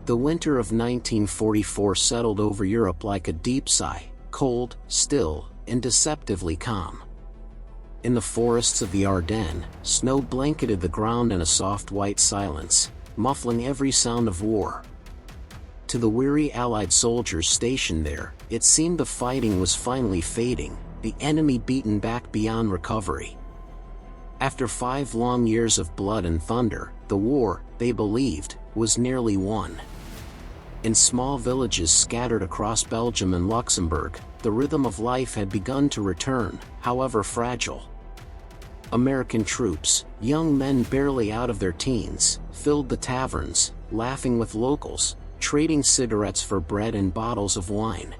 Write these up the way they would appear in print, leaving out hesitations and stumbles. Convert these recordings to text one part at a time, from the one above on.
The winter of 1944 settled over Europe like a deep sigh, cold, still, and deceptively calm. In the forests of the Ardennes, snow blanketed the ground in a soft white silence, muffling every sound of war. To the weary Allied soldiers stationed there, it seemed the fighting was finally fading, the enemy beaten back beyond recovery. After 5 long years of blood and thunder, the war, they believed, was nearly won. In small villages scattered across Belgium and Luxembourg, the rhythm of life had begun to return, however fragile. American troops, young men barely out of their teens, filled the taverns, laughing with locals, trading cigarettes for bread and bottles of wine.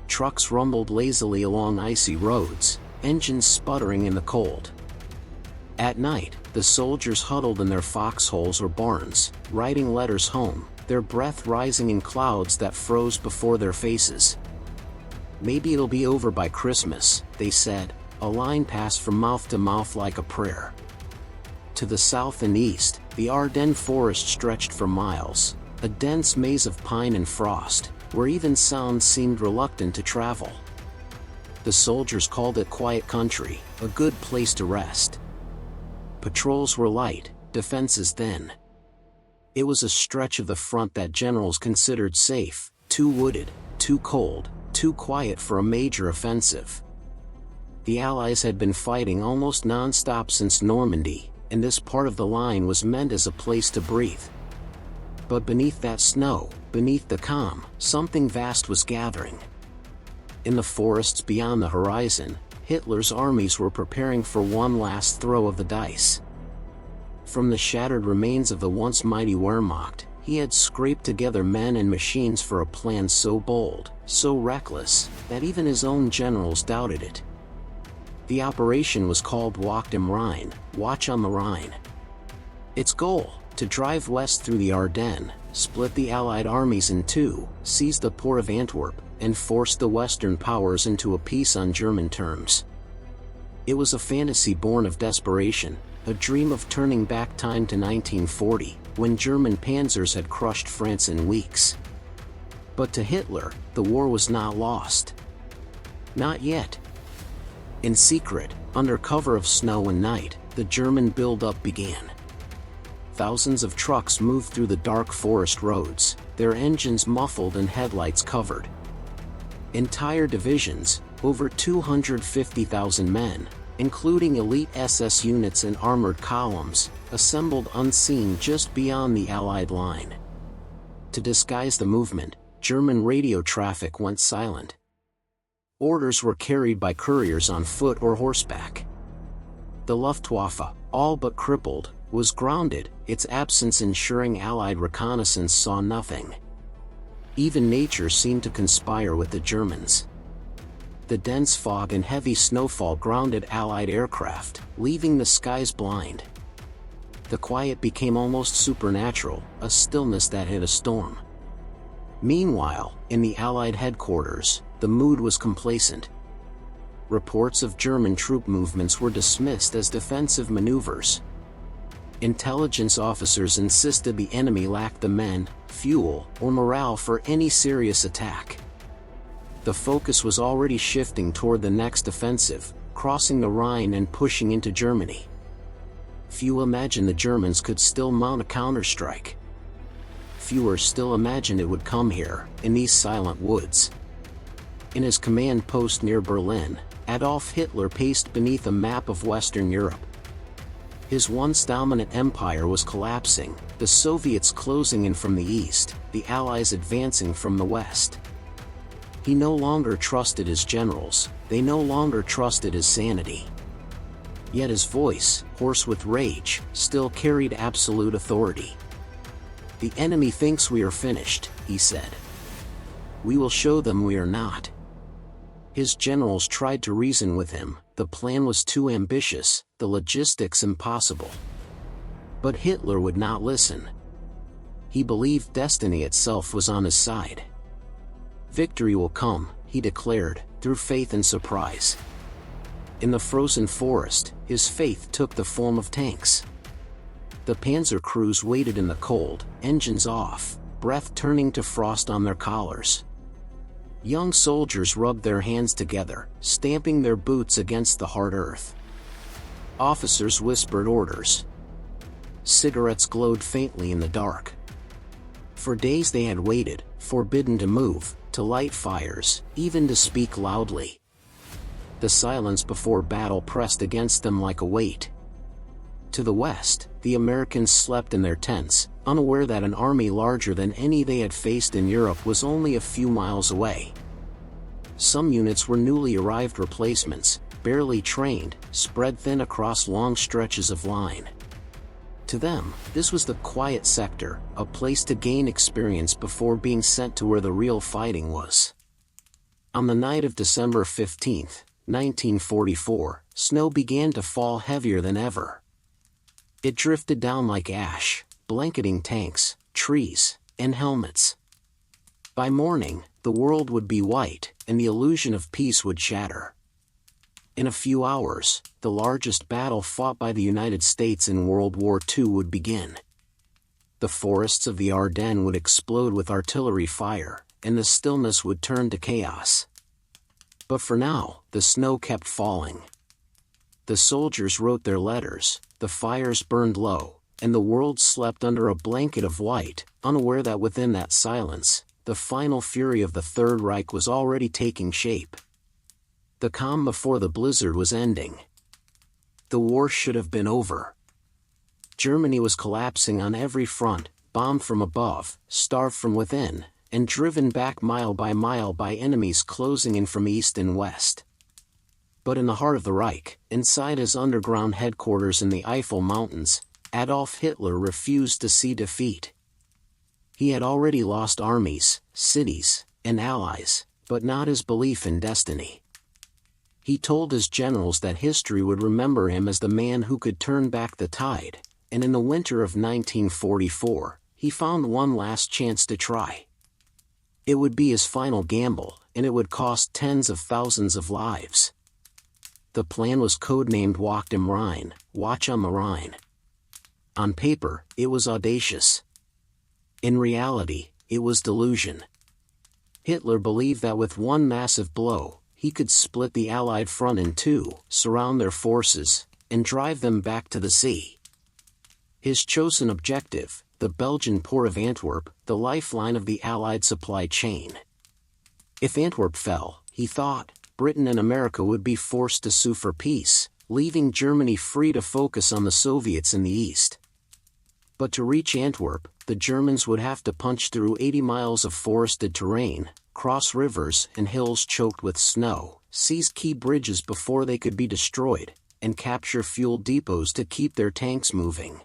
Trucks rumbled lazily along icy roads, engines sputtering in the cold. At night, the soldiers huddled in their foxholes or barns, writing letters home, their breath rising in clouds that froze before their faces. "Maybe it'll be over by Christmas," they said, a line passed from mouth to mouth like a prayer. To the south and east, the Ardennes forest stretched for miles, a dense maze of pine and frost, where even sound seemed reluctant to travel. The soldiers called it quiet country, a good place to rest. Patrols were light, defenses thin. It was a stretch of the front that generals considered safe, too wooded, too cold, too quiet for a major offensive. The Allies had been fighting almost non-stop since Normandy, and this part of the line was meant as a place to breathe. But beneath that snow, beneath the calm, something vast was gathering. In the forests beyond the horizon, Hitler's armies were preparing for one last throw of the dice. From the shattered remains of the once mighty Wehrmacht, he had scraped together men and machines for a plan so bold, so reckless, that even his own generals doubted it. The operation was called Wacht am Rhein, Watch on the Rhine. Its goal, to drive west through the Ardennes, split the Allied armies in two, seize the port of Antwerp, and force the Western powers into a peace on German terms. It was a fantasy born of desperation, a dream of turning back time to 1940, when German panzers had crushed France in weeks. But to Hitler, the war was not lost. Not yet. In secret, under cover of snow and night, the German build-up began. Thousands of trucks moved through the dark forest roads, their engines muffled and headlights covered. Entire divisions, over 250,000 men, including elite SS units and armored columns, assembled unseen just beyond the Allied line. To disguise the movement, German radio traffic went silent. Orders were carried by couriers on foot or horseback. The Luftwaffe, all but crippled, was grounded, its absence ensuring Allied reconnaissance saw nothing. Even nature seemed to conspire with the Germans. The dense fog and heavy snowfall grounded Allied aircraft, leaving the skies blind. The quiet became almost supernatural, a stillness that hid a storm. Meanwhile, in the Allied headquarters, the mood was complacent. Reports of German troop movements were dismissed as defensive maneuvers. Intelligence officers insisted the enemy lacked the men, fuel, or morale for any serious attack. The focus was already shifting toward the next offensive, crossing the Rhine and pushing into Germany. Few imagined the Germans could still mount a counterstrike. Fewer still imagined it would come here, in these silent woods. In his command post near Berlin, Adolf Hitler paced beneath a map of Western Europe. His once dominant empire was collapsing, the Soviets closing in from the east, the Allies advancing from the west. He no longer trusted his generals, they no longer trusted his sanity. Yet his voice, hoarse with rage, still carried absolute authority. "The enemy thinks we are finished," he said. "We will show them we are not." His generals tried to reason with him, the plan was too ambitious, the logistics impossible. But Hitler would not listen. He believed destiny itself was on his side. "Victory will come," he declared, through faith and surprise. In the frozen forest, his faith took the form of tanks. The panzer crews waited in the cold, engines off, breath turning to frost on their collars. Young soldiers rubbed their hands together, stamping their boots against the hard earth. Officers whispered orders. Cigarettes glowed faintly in the dark. For days they had waited, forbidden to move, to light fires, even to speak loudly. The silence before battle pressed against them like a weight. To the west, the Americans slept in their tents, unaware that an army larger than any they had faced in Europe was only a few miles away. Some units were newly arrived replacements, barely trained, spread thin across long stretches of line. To them, this was the quiet sector, a place to gain experience before being sent to where the real fighting was. On the night of December 15, 1944, snow began to fall heavier than ever. It drifted down like ash, blanketing tanks, trees, and helmets. By morning, the world would be white, and the illusion of peace would shatter. In a few hours, the largest battle fought by the United States in World War II would begin. The forests of the Ardennes would explode with artillery fire, and the stillness would turn to chaos. But for now, the snow kept falling. The soldiers wrote their letters, the fires burned low, and the world slept under a blanket of white, unaware that within that silence, the final fury of the Third Reich was already taking shape. The calm before the blizzard was ending. The war should have been over. Germany was collapsing on every front, bombed from above, starved from within, and driven back mile by enemies closing in from east and west. But in the heart of the Reich, inside his underground headquarters in the Eifel Mountains, Adolf Hitler refused to see defeat. He had already lost armies, cities, and allies, but not his belief in destiny. He told his generals that history would remember him as the man who could turn back the tide, and in the winter of 1944, he found one last chance to try. It would be his final gamble, and it would cost tens of thousands of lives. The plan was codenamed Wacht am Rhein, Watch on the Rhine. On paper, it was audacious. In reality, it was delusion. Hitler believed that with one massive blow, he could split the Allied front in two, surround their forces, and drive them back to the sea. His chosen objective, the Belgian port of Antwerp, the lifeline of the Allied supply chain. If Antwerp fell, he thought, Britain and America would be forced to sue for peace, leaving Germany free to focus on the Soviets in the east. But to reach Antwerp, the Germans would have to punch through 80 miles of forested terrain, cross rivers and hills choked with snow, seize key bridges before they could be destroyed, and capture fuel depots to keep their tanks moving.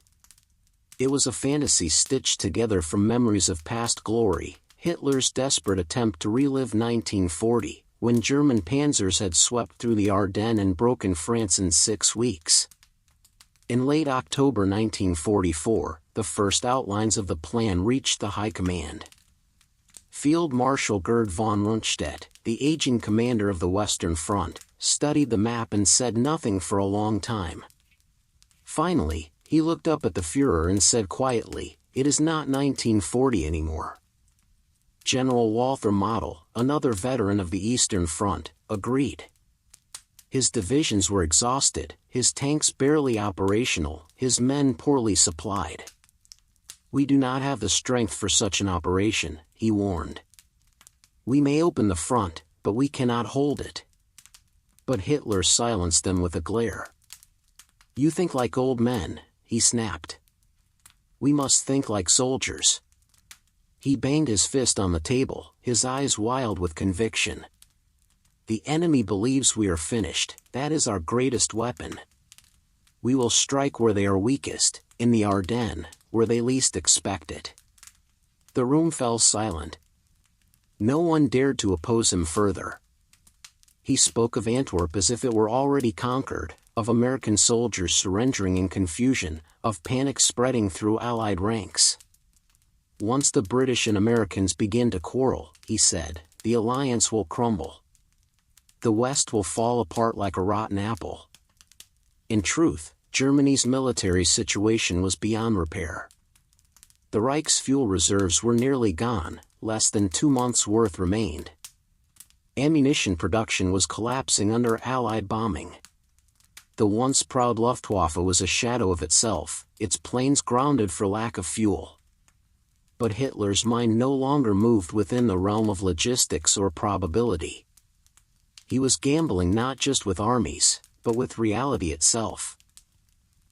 It was a fantasy stitched together from memories of past glory, Hitler's desperate attempt to relive 1940, when German panzers had swept through the Ardennes and broken France in 6 weeks. In late October 1944, the first outlines of the plan reached the High Command. Field Marshal Gerd von Rundstedt, the aging commander of the Western Front, studied the map and said nothing for a long time. Finally, he looked up at the Führer and said quietly, "It is not 1940 anymore." General Walter Model, another veteran of the Eastern Front, agreed. His divisions were exhausted, his tanks barely operational, his men poorly supplied. "We do not have the strength for such an operation," he warned. "We may open the front, but we cannot hold it." But Hitler silenced them with a glare. "You think like old men," he snapped. "We must think like soldiers." He banged his fist on the table, his eyes wild with conviction. "The enemy believes we are finished, that is our greatest weapon. We will strike where they are weakest, in the Ardennes, where they least expect it." The room fell silent. No one dared to oppose him further. He spoke of Antwerp as if it were already conquered, of American soldiers surrendering in confusion, of panic spreading through Allied ranks. "Once the British and Americans begin to quarrel," he said, "the alliance will crumble. The West will fall apart like a rotten apple." In truth, Germany's military situation was beyond repair. The Reich's fuel reserves were nearly gone, less than 2 months' worth remained. Ammunition production was collapsing under Allied bombing. The once proud Luftwaffe was a shadow of itself, its planes grounded for lack of fuel. But Hitler's mind no longer moved within the realm of logistics or probability. He was gambling not just with armies, but with reality itself.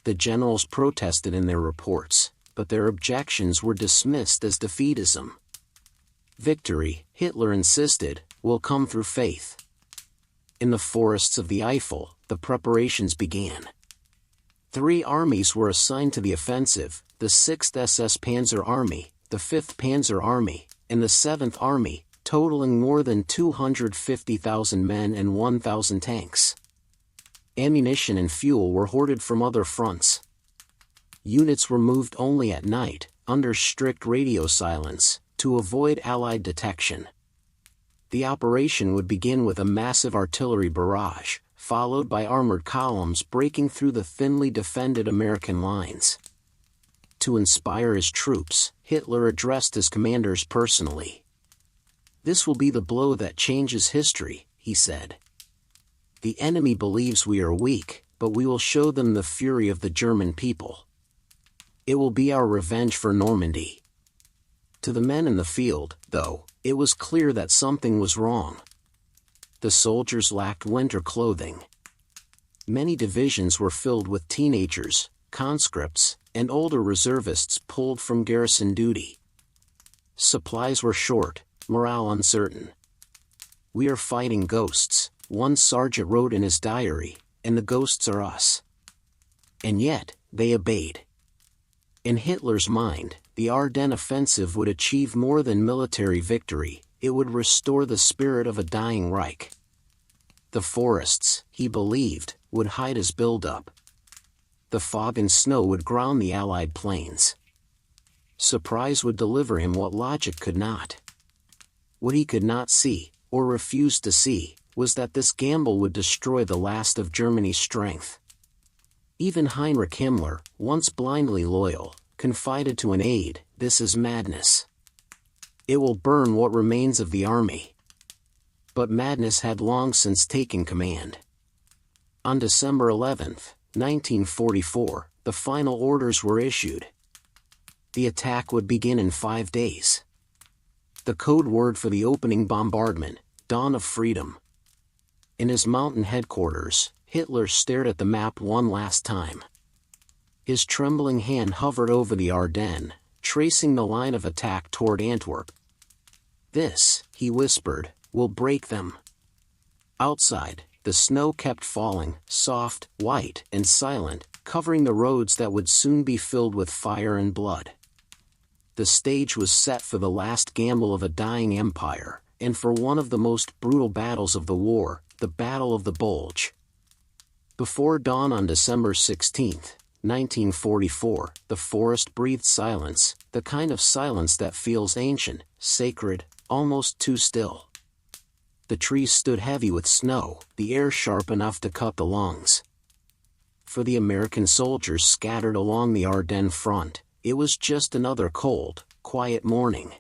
The generals protested in their reports, but their objections were dismissed as defeatism. Victory, Hitler insisted, will come through faith. In the forests of the Eifel, the preparations began. 3 armies were assigned to the offensive: the 6th SS Panzer Army, the 5th Panzer Army, and the 7th Army, totaling more than 250,000 men and 1,000 tanks. Ammunition and fuel were hoarded from other fronts. Units were moved only at night, under strict radio silence, to avoid Allied detection. The operation would begin with a massive artillery barrage, followed by armored columns breaking through the thinly defended American lines. To inspire his troops, Hitler addressed his commanders personally. "This will be the blow that changes history," he said. "The enemy believes we are weak, but we will show them the fury of the German people. It will be our revenge for Normandy." To the men in the field, though, it was clear that something was wrong. The soldiers lacked winter clothing. Many divisions were filled with teenagers, conscripts, and older reservists pulled from garrison duty. Supplies were short, morale uncertain. "We are fighting ghosts," one sergeant wrote in his diary, "and the ghosts are us." And yet, they obeyed. In Hitler's mind, the Ardennes offensive would achieve more than military victory, it would restore the spirit of a dying Reich. The forests, he believed, would hide his buildup. The fog and snow would ground the Allied planes. Surprise would deliver him what logic could not. What he could not see, or refused to see, was that this gamble would destroy the last of Germany's strength. Even Heinrich Himmler, once blindly loyal, confided to an aide, "This is madness. It will burn what remains of the army." But madness had long since taken command. On December 11, 1944, the final orders were issued. The attack would begin in 5 days. The code word for the opening bombardment, "Dawn of Freedom." In his mountain headquarters, Hitler stared at the map one last time. His trembling hand hovered over the Ardennes, tracing the line of attack toward Antwerp. "This," he whispered, "will break them." Outside, the snow kept falling, soft, white, and silent, covering the roads that would soon be filled with fire and blood. The stage was set for the last gamble of a dying empire, and for one of the most brutal battles of the war, the Battle of the Bulge. Before dawn on December 16, 1944, the forest breathed silence, the kind of silence that feels ancient, sacred, almost too still. The trees stood heavy with snow, the air sharp enough to cut the lungs. For the American soldiers scattered along the Ardennes front, it was just another cold, quiet morning.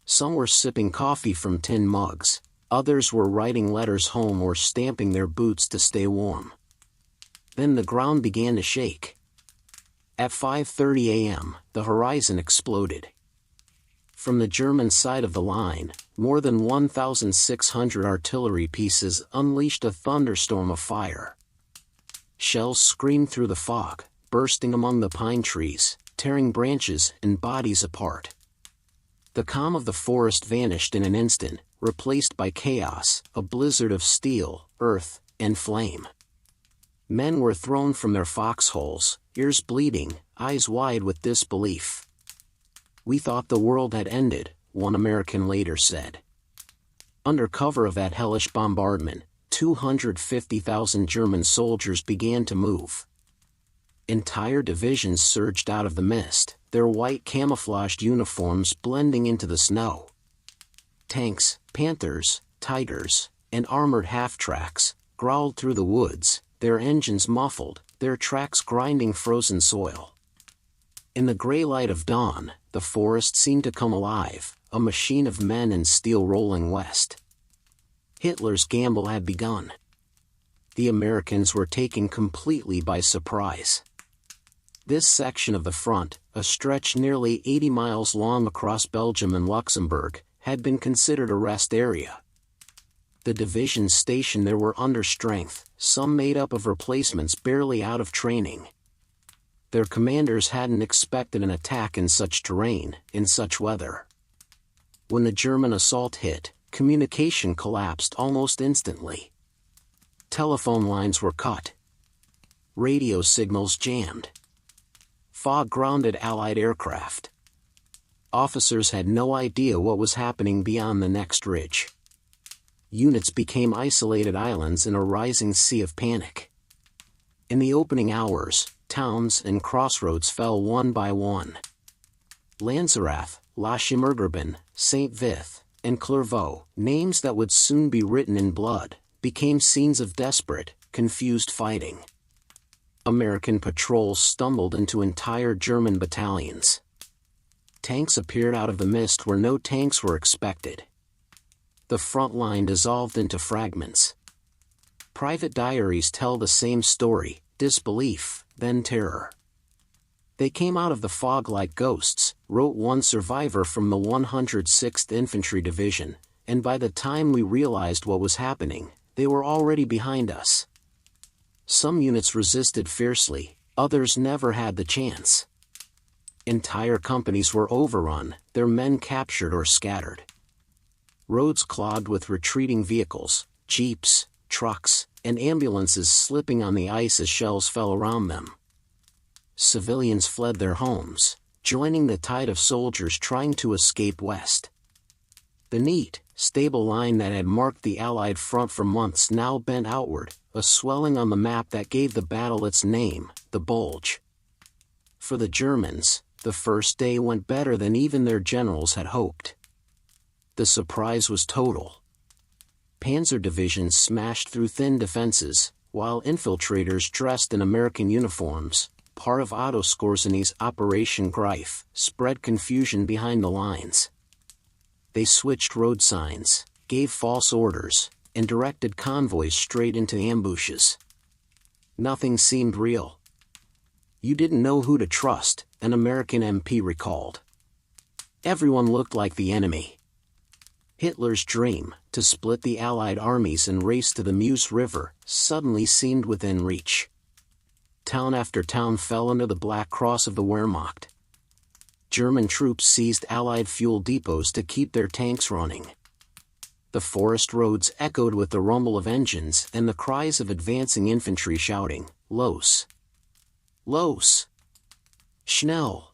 Some were sipping coffee from tin mugs, others were writing letters home or stamping their boots to stay warm. Then the ground began to shake. At 5:30 a.m., the horizon exploded. From the German side of the line, more than 1,600 artillery pieces unleashed a thunderstorm of fire. Shells screamed through the fog, bursting among the pine trees, tearing branches and bodies apart. The calm of the forest vanished in an instant, replaced by chaos, a blizzard of steel, earth, and flame. Men were thrown from their foxholes, ears bleeding, eyes wide with disbelief. "We thought the world had ended," one American later said. Under cover of that hellish bombardment, 250,000 German soldiers began to move. Entire divisions surged out of the mist, their white camouflaged uniforms blending into the snow. Tanks, Panthers, Tigers, and armored half-tracks growled through the woods, their engines muffled, their tracks grinding frozen soil. In the gray light of dawn, the forest seemed to come alive, a machine of men and steel rolling west. Hitler's gamble had begun. The Americans were taken completely by surprise. This section of the front, a stretch nearly 80 miles long across Belgium and Luxembourg, had been considered a rest area. The divisions stationed there were under strength, some made up of replacements barely out of training. Their commanders hadn't expected an attack in such terrain, in such weather. When the German assault hit, communication collapsed almost instantly. Telephone lines were cut. Radio signals jammed. Fog grounded Allied aircraft. Officers had no idea what was happening beyond the next ridge. Units became isolated islands in a rising sea of panic. In the opening hours, towns and crossroads fell one by one. Lanzerath, La Chimmergraben, St. Vith, and Clairvaux, names that would soon be written in blood, became scenes of desperate, confused fighting. American patrols stumbled into entire German battalions. Tanks appeared out of the mist where no tanks were expected. The front line dissolved into fragments. Private diaries tell the same story, disbelief, then terror. They came out of the fog like ghosts, wrote one survivor from the 106th Infantry Division, and by the time we realized what was happening, they were already behind us. Some units resisted fiercely, others never had the chance. Entire companies were overrun, their men captured or scattered. Roads clogged with retreating vehicles, jeeps, trucks, and ambulances slipping on the ice as shells fell around them. Civilians fled their homes, joining the tide of soldiers trying to escape west. The neat, stable line that had marked the Allied front for months now bent outward, a swelling on the map that gave the battle its name, the Bulge. For the Germans, the first day went better than even their generals had hoped. The surprise was total. Panzer divisions smashed through thin defenses, while infiltrators dressed in American uniforms, part of Otto Skorzeny's Operation Greif, spread confusion behind the lines. They switched road signs, gave false orders, and directed convoys straight into ambushes. Nothing seemed real. You didn't know who to trust, an American MP recalled. Everyone looked like the enemy. Hitler's dream, to split the Allied armies and race to the Meuse River, suddenly seemed within reach. Town after town fell under the Black Cross of the Wehrmacht. German troops seized Allied fuel depots to keep their tanks running. The forest roads echoed with the rumble of engines and the cries of advancing infantry shouting, "Los! Los! Schnell!"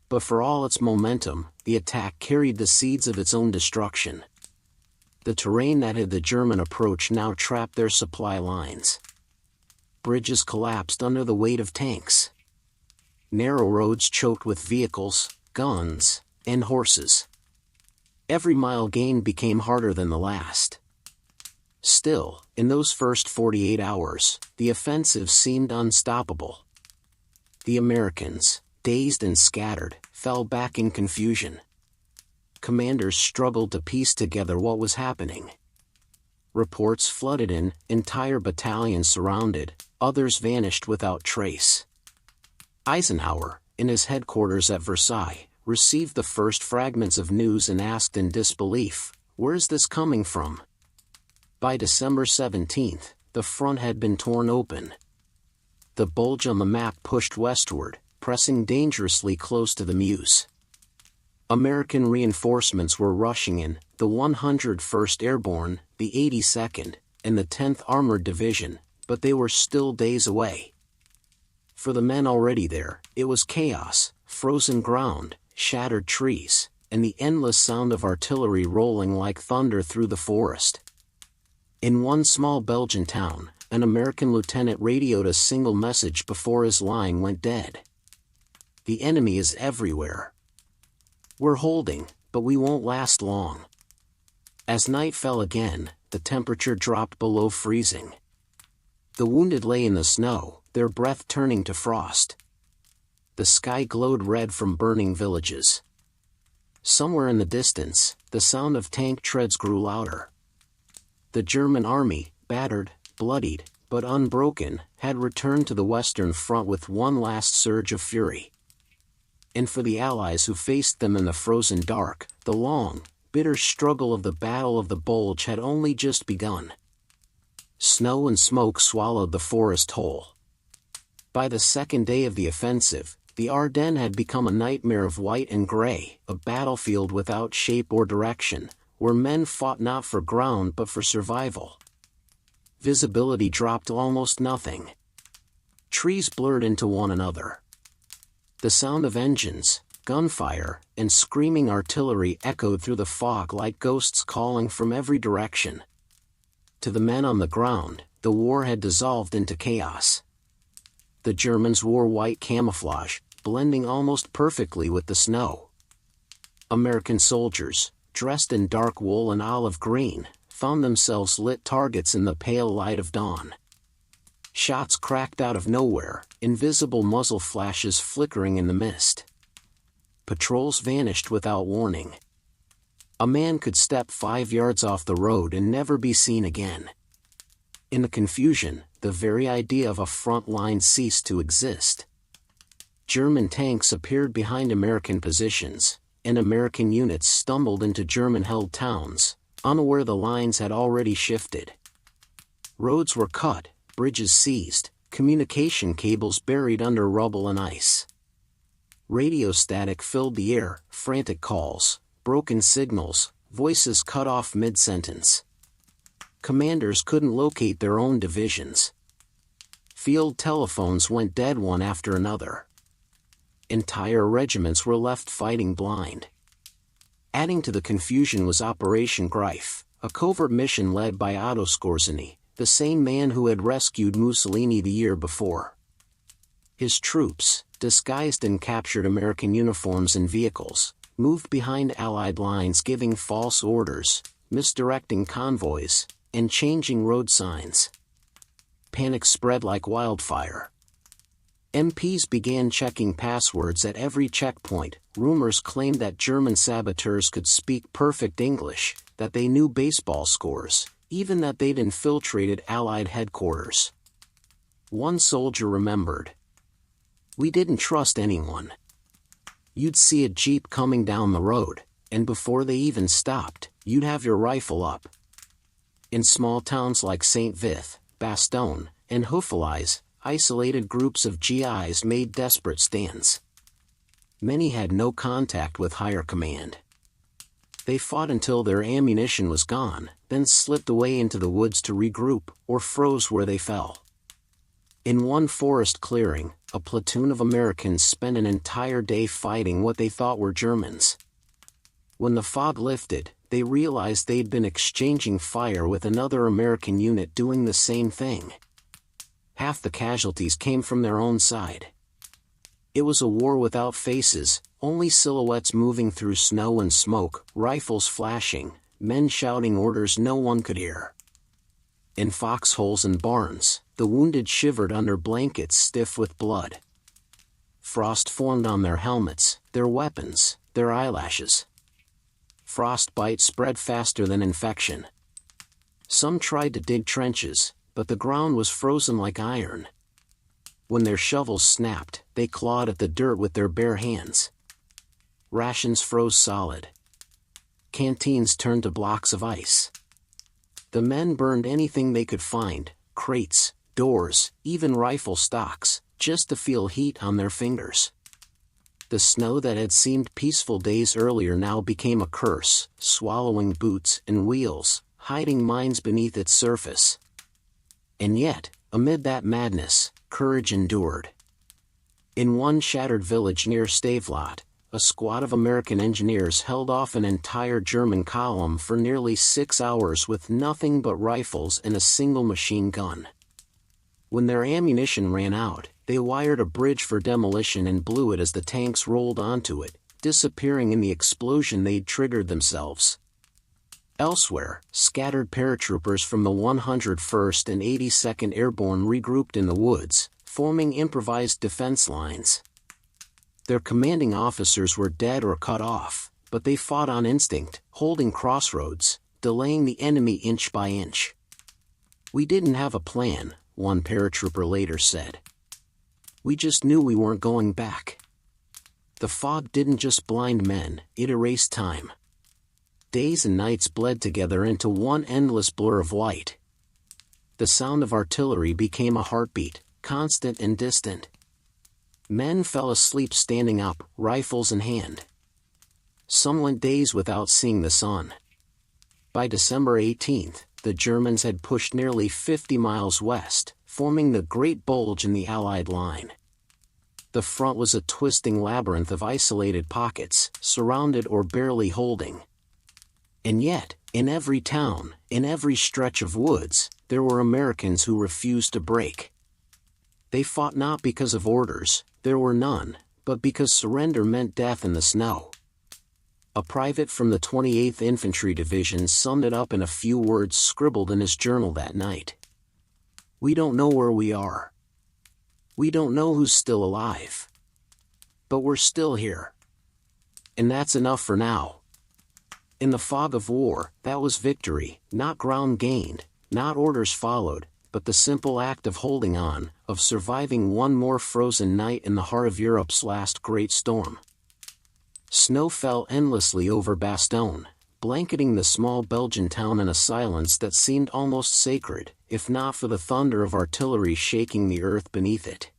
But for all its momentum, the attack carried the seeds of its own destruction. The terrain that hid the German approach now trapped their supply lines. Bridges collapsed under the weight of tanks. Narrow roads choked with vehicles, guns, and horses. Every mile gained became harder than the last. Still, in those first 48 hours, the offensive seemed unstoppable. The Americans, dazed and scattered, fell back in confusion. Commanders struggled to piece together what was happening. Reports flooded in, entire battalions surrounded, others vanished without trace. Eisenhower, in his headquarters at Versailles, received the first fragments of news and asked in disbelief, "Where's this coming from?" By December 17th, the front had been torn open. The bulge on the map pushed westward, pressing dangerously close to the Meuse. American reinforcements were rushing in, the 101st Airborne, the 82nd, and the 10th Armored Division, but they were still days away. For the men already there, it was chaos, frozen ground, shattered trees, and the endless sound of artillery rolling like thunder through the forest. In one small Belgian town, an American lieutenant radioed a single message before his line went dead. "The enemy is everywhere. We're holding, but we won't last long." As night fell again, the temperature dropped below freezing. The wounded lay in the snow, their breath turning to frost. The sky glowed red from burning villages. Somewhere in the distance, the sound of tank treads grew louder. The German army, battered, bloodied, but unbroken, had returned to the Western Front with one last surge of fury. And for the Allies who faced them in the frozen dark, the long, bitter struggle of the Battle of the Bulge had only just begun. Snow and smoke swallowed the forest whole. By the second day of the offensive, the Ardennes had become a nightmare of white and gray, a battlefield without shape or direction, where men fought not for ground but for survival. Visibility dropped to almost nothing. Trees blurred into one another. The sound of engines, gunfire, and screaming artillery echoed through the fog like ghosts calling from every direction. To the men on the ground, the war had dissolved into chaos. The Germans wore white camouflage, blending almost perfectly with the snow. American soldiers, dressed in dark wool and olive green, found themselves lit targets in the pale light of dawn. Shots cracked out of nowhere, invisible muzzle flashes flickering in the mist. Patrols vanished without warning. A man could step 5 yards off the road and never be seen again. In the confusion, the very idea of a front line ceased to exist. German tanks appeared behind American positions, and American units stumbled into German-held towns, unaware the lines had already shifted. Roads were cut, bridges seized, communication cables buried under rubble and ice. Radio static filled the air, frantic calls, broken signals, voices cut off mid-sentence. Commanders couldn't locate their own divisions. Field telephones went dead one after another. Entire regiments were left fighting blind. Adding to the confusion was Operation Greif, a covert mission led by Otto Skorzeny, the same man who had rescued Mussolini the year before. His troops, disguised in captured American uniforms and vehicles, moved behind Allied lines giving false orders, misdirecting convoys, and changing road signs. Panic spread like wildfire. MPs began checking passwords at every checkpoint. Rumors claimed that German saboteurs could speak perfect English, that they knew baseball scores, even that they'd infiltrated Allied headquarters. One soldier remembered. "We didn't trust anyone. You'd see a jeep coming down the road, and before they even stopped, you'd have your rifle up." In small towns like St. Vith, Bastogne, and Houffalize, isolated groups of GIs made desperate stands. Many had no contact with higher command. They fought until their ammunition was gone, then slipped away into the woods to regroup, or froze where they fell. In one forest clearing, a platoon of Americans spent an entire day fighting what they thought were Germans. When the fog lifted, they realized they'd been exchanging fire with another American unit doing the same thing. Half the casualties came from their own side. It was a war without faces, only silhouettes moving through snow and smoke, rifles flashing, men shouting orders no one could hear. In foxholes and barns, the wounded shivered under blankets stiff with blood. Frost formed on their helmets, their weapons, their eyelashes. Frostbite spread faster than infection. Some tried to dig trenches, but the ground was frozen like iron. When their shovels snapped, they clawed at the dirt with their bare hands. Rations froze solid. Canteens turned to blocks of ice. The men burned anything they could find, crates, doors, even rifle stocks, just to feel heat on their fingers. The snow that had seemed peaceful days earlier now became a curse, swallowing boots and wheels, hiding mines beneath its surface. And yet, amid that madness, courage endured. In one shattered village near Stavelot, a squad of American engineers held off an entire German column for nearly 6 hours with nothing but rifles and a single machine gun. When their ammunition ran out, they wired a bridge for demolition and blew it as the tanks rolled onto it, disappearing in the explosion they'd triggered themselves. Elsewhere, scattered paratroopers from the 101st and 82nd Airborne regrouped in the woods, forming improvised defense lines. Their commanding officers were dead or cut off, but they fought on instinct, holding crossroads, delaying the enemy inch by inch. "We didn't have a plan," one paratrooper later said. "We just knew we weren't going back." The fog didn't just blind men, it erased time. Days and nights bled together into one endless blur of white. The sound of artillery became a heartbeat, constant and distant. Men fell asleep standing up, rifles in hand. Some went days without seeing the sun. By December 18th, the Germans had pushed nearly 50 miles west, forming the Great Bulge in the Allied line. The front was a twisting labyrinth of isolated pockets, surrounded or barely holding. And yet, in every town, in every stretch of woods, there were Americans who refused to break. They fought not because of orders, there were none, but because surrender meant death in the snow. A private from the 28th Infantry Division summed it up in a few words scribbled in his journal that night. "We don't know where we are. We don't know who's still alive. But we're still here. And that's enough for now." In the fog of war, that was victory, not ground gained, not orders followed, but the simple act of holding on, of surviving one more frozen night in the heart of Europe's last great storm. Snow fell endlessly over Bastogne, blanketing the small Belgian town in a silence that seemed almost sacred, if not for the thunder of artillery shaking the earth beneath it.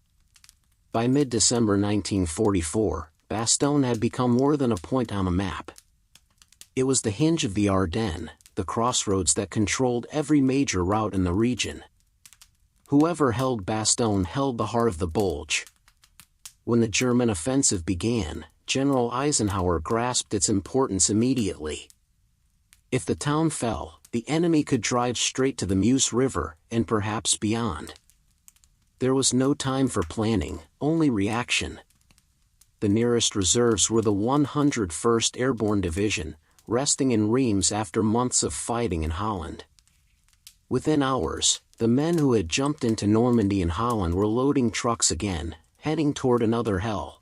By mid-December 1944, Bastogne had become more than a point on a map. It was the hinge of the Ardennes, the crossroads that controlled every major route in the region. Whoever held Bastogne held the heart of the Bulge. When the German offensive began, General Eisenhower grasped its importance immediately. If the town fell, the enemy could drive straight to the Meuse River, and perhaps beyond. There was no time for planning, only reaction. The nearest reserves were the 101st Airborne Division, resting in Reims after months of fighting in Holland. Within hours, the men who had jumped into Normandy and Holland were loading trucks again, heading toward another hell.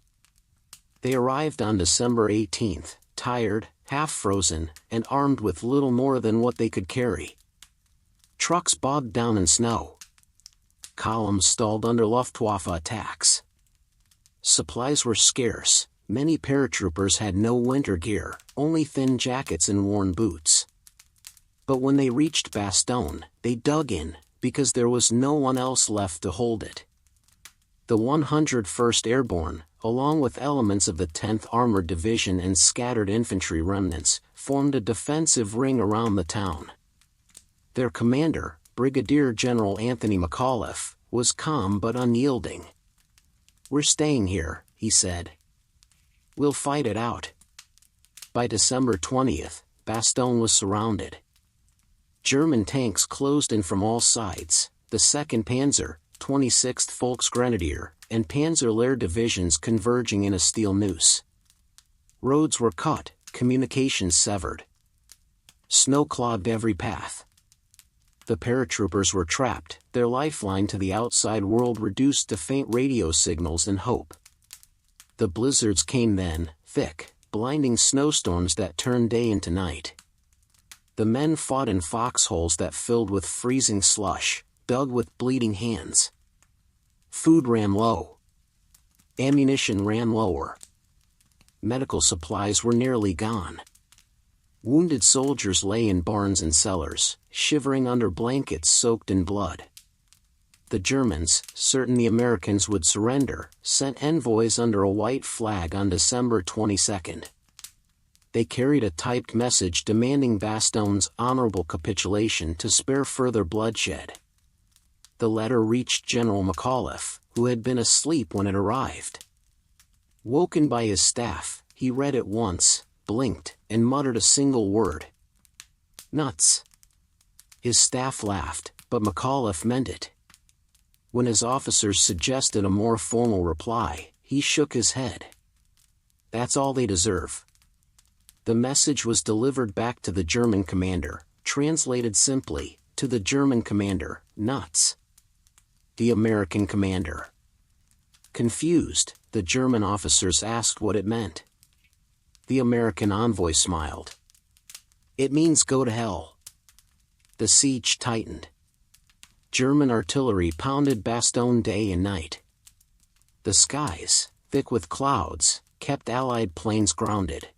They arrived on December 18th, tired, half-frozen, and armed with little more than what they could carry. Trucks bogged down in snow. Columns stalled under Luftwaffe attacks. Supplies were scarce. Many paratroopers had no winter gear, only thin jackets and worn boots. But when they reached Bastogne, they dug in, because there was no one else left to hold it. The 101st Airborne, along with elements of the 10th Armored Division and scattered infantry remnants, formed a defensive ring around the town. Their commander, Brigadier General Anthony McAuliffe, was calm but unyielding. "We're staying here," he said. "We'll fight it out." By December 20th, Bastogne was surrounded. German tanks closed in from all sides, the 2nd Panzer, 26th Volksgrenadier, and Panzer Lehr divisions converging in a steel noose. Roads were cut, communications severed. Snow clogged every path. The paratroopers were trapped, their lifeline to the outside world reduced to faint radio signals and hope. The blizzards came then, thick, blinding snowstorms that turned day into night. The men fought in foxholes that filled with freezing slush, dug with bleeding hands. Food ran low. Ammunition ran lower. Medical supplies were nearly gone. Wounded soldiers lay in barns and cellars, shivering under blankets soaked in blood. The Germans, certain the Americans would surrender, sent envoys under a white flag on December 22nd. They carried a typed message demanding Bastogne's honorable capitulation to spare further bloodshed. The letter reached General McAuliffe, who had been asleep when it arrived. Woken by his staff, he read it once, blinked, and muttered a single word. "Nuts." His staff laughed, but McAuliffe meant it. When his officers suggested a more formal reply, he shook his head. "That's all they deserve." The message was delivered back to the German commander, translated simply, to the German commander, "Nuts." The American commander. Confused, the German officers asked what it meant. The American envoy smiled. "It means go to hell." The siege tightened. German artillery pounded Bastogne day and night. The skies, thick with clouds, kept Allied planes grounded.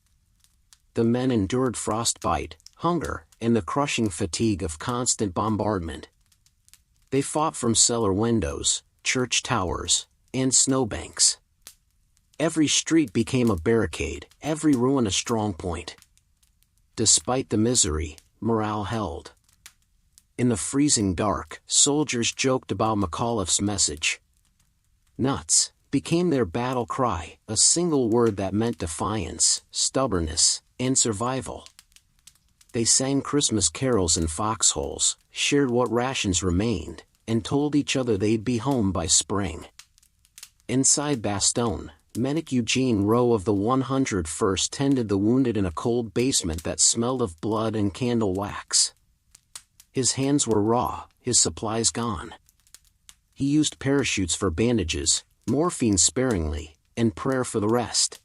The men endured frostbite, hunger, and the crushing fatigue of constant bombardment. They fought from cellar windows, church towers, and snowbanks. Every street became a barricade, every ruin a strong point. Despite the misery, morale held. In the freezing dark, soldiers joked about McAuliffe's message. "Nuts" became their battle cry, a single word that meant defiance, stubbornness, and survival. They sang Christmas carols in foxholes, shared what rations remained, and told each other they'd be home by spring. Inside Bastogne, Medic Eugene Rowe of the 101st tended the wounded in a cold basement that smelled of blood and candle wax. His hands were raw, his supplies gone. He used parachutes for bandages, morphine sparingly, and prayer for the rest.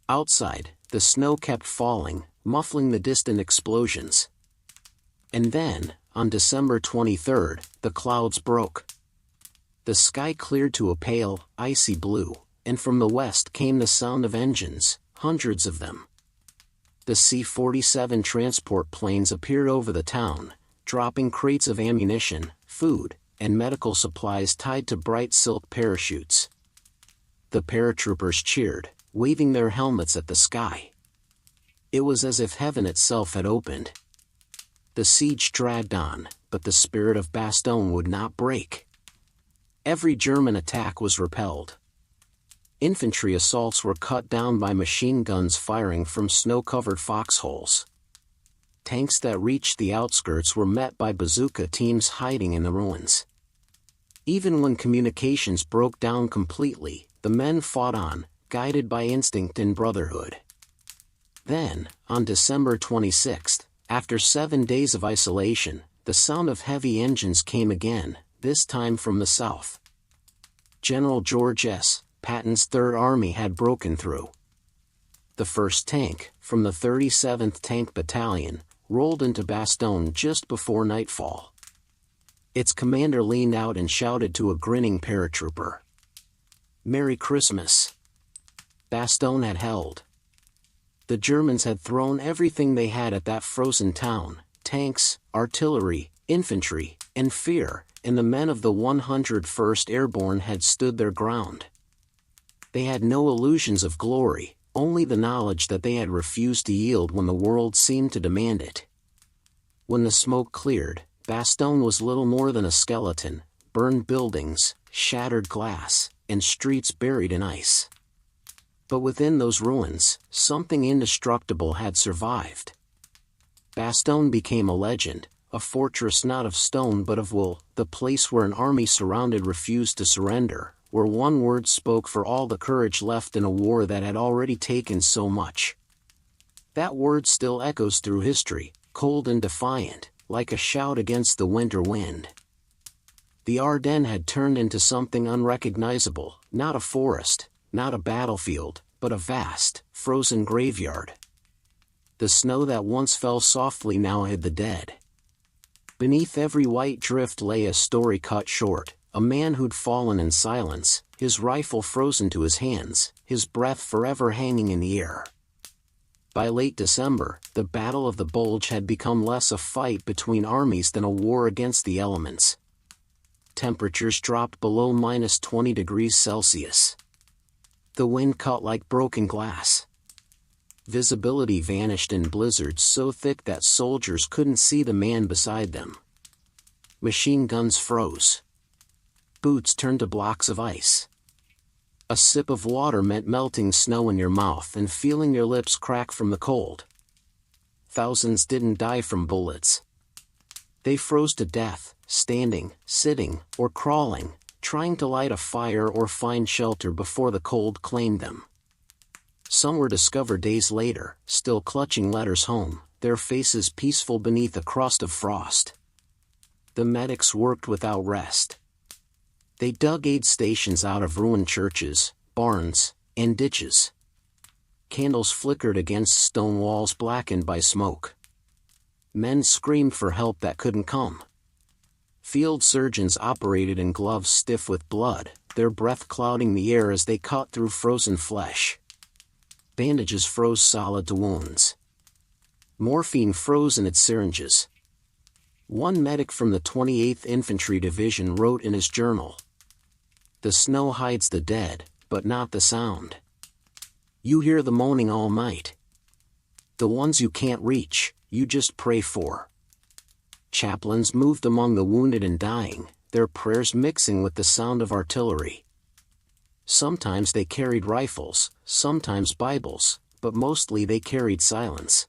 Outside, the snow kept falling, muffling the distant explosions. And then, on December 23rd, the clouds broke. The sky cleared to a pale, icy blue, and from the west came the sound of engines, hundreds of them. The C-47 transport planes appeared over the town, dropping crates of ammunition, food, and medical supplies tied to bright silk parachutes. The paratroopers cheered, waving their helmets at the sky. It was as if heaven itself had opened. The siege dragged on, but the spirit of Bastogne would not break. Every German attack was repelled. Infantry assaults were cut down by machine guns firing from snow-covered foxholes. Tanks that reached the outskirts were met by bazooka teams hiding in the ruins. Even when communications broke down completely, the men fought on, guided by instinct and brotherhood. Then, on December 26th, after 7 days of isolation, the sound of heavy engines came again, this time from the south. General George S. Patton's Third Army had broken through. The 1st Tank, from the 37th Tank Battalion, rolled into Bastogne just before nightfall. Its commander leaned out and shouted to a grinning paratrooper, "Merry Christmas." Bastogne had held. The Germans had thrown everything they had at that frozen town, tanks, artillery, infantry, and fear, and the men of the 101st Airborne had stood their ground. They had no illusions of glory, only the knowledge that they had refused to yield when the world seemed to demand it. When the smoke cleared, Bastogne was little more than a skeleton, burned buildings, shattered glass, and streets buried in ice. But within those ruins, something indestructible had survived. Bastogne became a legend, a fortress not of stone but of wool, the place where an army surrounded refused to surrender, where one word spoke for all the courage left in a war that had already taken so much. That word still echoes through history, cold and defiant, like a shout against the winter wind. The Ardennes had turned into something unrecognizable, not a forest, not a battlefield, but a vast, frozen graveyard. The snow that once fell softly now hid the dead. Beneath every white drift lay a story cut short, a man who'd fallen in silence, his rifle frozen to his hands, his breath forever hanging in the air. By late December, the Battle of the Bulge had become less a fight between armies than a war against the elements. Temperatures dropped below -20 degrees Celsius. The wind cut like broken glass. Visibility vanished in blizzards so thick that soldiers couldn't see the man beside them. Machine guns froze. Boots turned to blocks of ice. A sip of water meant melting snow in your mouth and feeling your lips crack from the cold. Thousands didn't die from bullets. They froze to death, standing, sitting, or crawling, trying to light a fire or find shelter before the cold claimed them. Some were discovered days later, still clutching letters home, their faces peaceful beneath a crust of frost. The medics worked without rest. They dug aid stations out of ruined churches, barns, and ditches. Candles flickered against stone walls blackened by smoke. Men screamed for help that couldn't come. Field surgeons operated in gloves stiff with blood, their breath clouding the air as they cut through frozen flesh. Bandages froze solid to wounds. Morphine froze in its syringes. One medic from the 28th Infantry Division wrote in his journal, "The snow hides the dead, but not the sound. You hear the moaning all night. The ones you can't reach, you just pray for." Chaplains moved among the wounded and dying, their prayers mixing with the sound of artillery. Sometimes they carried rifles, sometimes Bibles, but mostly they carried silence.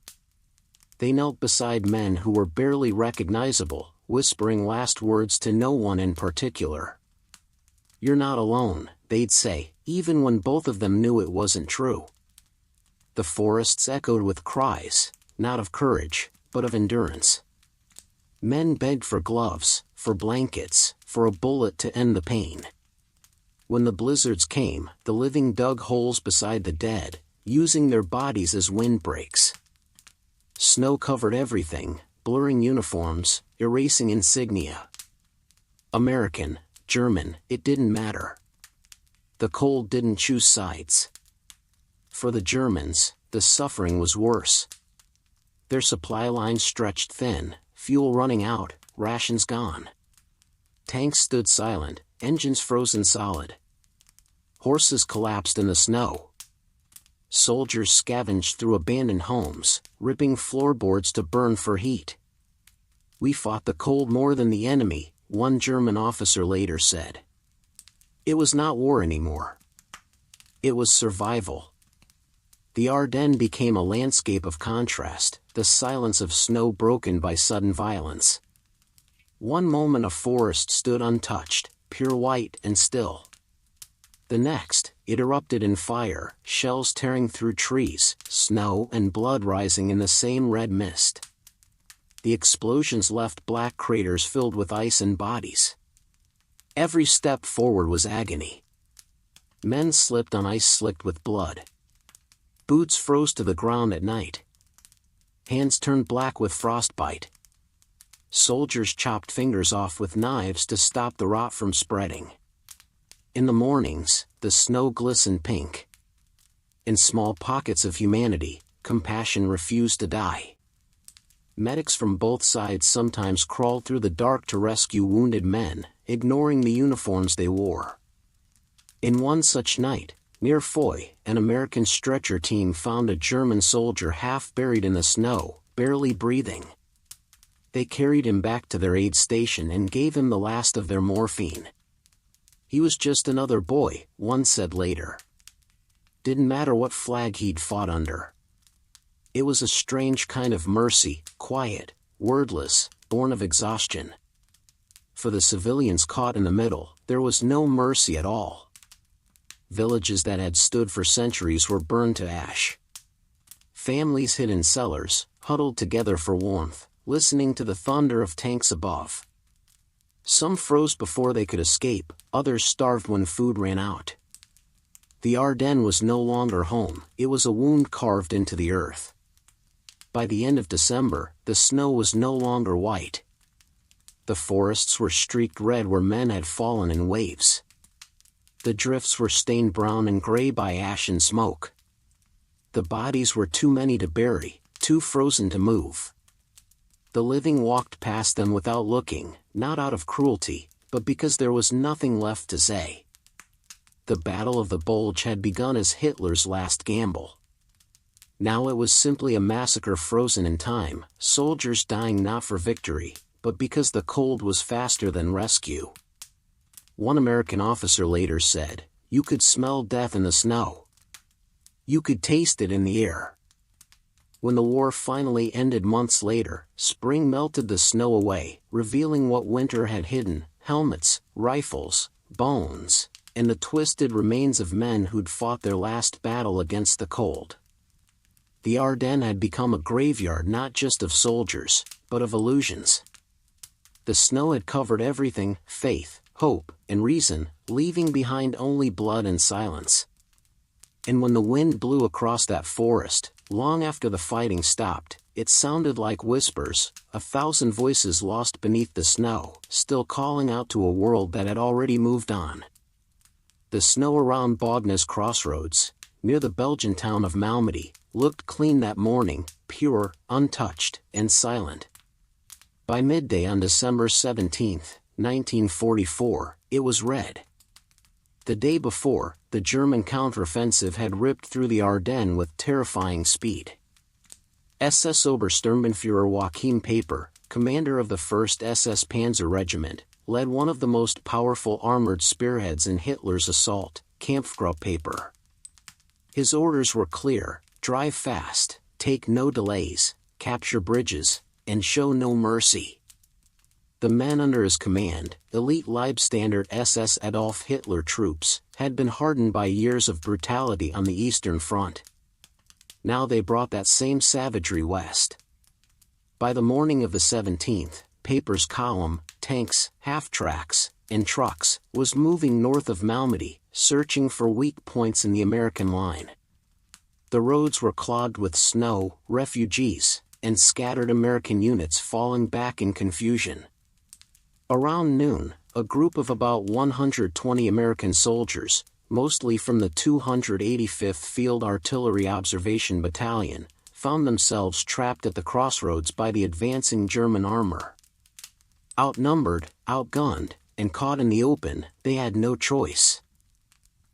They knelt beside men who were barely recognizable, whispering last words to no one in particular. "You're not alone," they'd say, even when both of them knew it wasn't true. The forests echoed with cries, not of courage, but of endurance. Men begged for gloves, for blankets, for a bullet to end the pain. When the blizzards came, the living dug holes beside the dead, using their bodies as windbreaks. Snow covered everything, blurring uniforms, erasing insignia. American, German, it didn't matter. The cold didn't choose sides. For the Germans, the suffering was worse. Their supply lines stretched thin, fuel running out, rations gone. Tanks stood silent, engines frozen solid. Horses collapsed in the snow. Soldiers scavenged through abandoned homes, ripping floorboards to burn for heat. "We fought the cold more than the enemy," one German officer later said. It was not war anymore. It was survival. The Ardennes became a landscape of contrast, the silence of snow broken by sudden violence. One moment a forest stood untouched, pure white and still. The next, it erupted in fire, shells tearing through trees, snow and blood rising in the same red mist. The explosions left black craters filled with ice and bodies. Every step forward was agony. Men slipped on ice slicked with blood. Boots froze to the ground at night. Hands turned black with frostbite. Soldiers chopped fingers off with knives to stop the rot from spreading. In the mornings, the snow glistened pink. In small pockets of humanity, compassion refused to die. Medics from both sides sometimes crawled through the dark to rescue wounded men, ignoring the uniforms they wore. In one such night, near Foy, an American stretcher team found a German soldier half buried in the snow, barely breathing. They carried him back to their aid station and gave him the last of their morphine. "He was just another boy," one said later. Didn't matter what flag he'd fought under. It was a strange kind of mercy, quiet, wordless, born of exhaustion. For the civilians caught in the middle, there was no mercy at all. Villages that had stood for centuries were burned to ash. Families hid in cellars, huddled together for warmth, listening to the thunder of tanks above. Some froze before they could escape, others starved when food ran out. The Ardennes was no longer home, it was a wound carved into the earth. By the end of December, the snow was no longer white. The forests were streaked red where men had fallen in waves. The drifts were stained brown and gray by ash and smoke. The bodies were too many to bury, too frozen to move. The living walked past them without looking, not out of cruelty, but because there was nothing left to say. The Battle of the Bulge had begun as Hitler's last gamble. Now it was simply a massacre frozen in time, soldiers dying not for victory, but because the cold was faster than rescue. One American officer later said, "You could smell death in the snow. You could taste it in the air." When the war finally ended months later, spring melted the snow away, revealing what winter had hidden: helmets, rifles, bones, and the twisted remains of men who'd fought their last battle against the cold. The Ardennes had become a graveyard not just of soldiers, but of illusions. The snow had covered everything: faith, hope, and reason, leaving behind only blood and silence. And when the wind blew across that forest, long after the fighting stopped, it sounded like whispers, 1,000 voices lost beneath the snow, still calling out to a world that had already moved on. The snow around Bognes Crossroads, near the Belgian town of Malmedy, looked clean that morning, pure, untouched, and silent. By midday on December 17, 1944, it was red. The day before, the German counteroffensive had ripped through the Ardennes with terrifying speed. SS Obersturmbannführer Joachim Paper, commander of the 1st SS Panzer Regiment, led one of the most powerful armored spearheads in Hitler's assault, Kampfgruppe. His orders were clear: drive fast, take no delays, capture bridges, and show no mercy. The men under his command, elite Leibstandard SS Adolf Hitler troops, had been hardened by years of brutality on the Eastern Front. Now they brought that same savagery west. By the morning of the 17th, Paper's column, tanks, half-tracks, and trucks, was moving north of Malmedy, searching for weak points in the American line. The roads were clogged with snow, refugees, and scattered American units falling back in confusion. Around noon, a group of about 120 American soldiers, mostly from the 285th Field Artillery Observation Battalion, found themselves trapped at the crossroads by the advancing German armor. Outnumbered, outgunned, and caught in the open, they had no choice.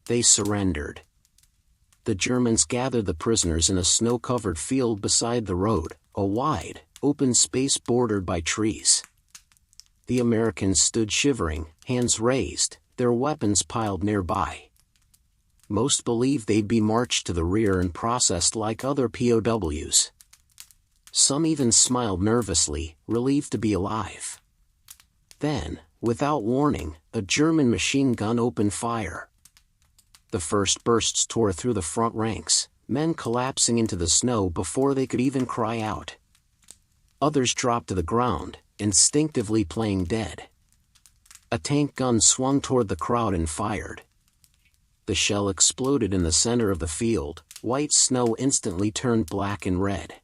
They surrendered. The Germans gathered the prisoners in a snow-covered field beside the road, a wide, open space bordered by trees. The Americans stood shivering, hands raised, their weapons piled nearby. Most believed they'd be marched to the rear and processed like other POWs. Some even smiled nervously, relieved to be alive. Then, without warning, a German machine gun opened fire. The first bursts tore through the front ranks, men collapsing into the snow before they could even cry out. Others dropped to the ground, instinctively playing dead. A tank gun swung toward the crowd and fired. The shell exploded in the center of the field, white snow instantly turned black and red.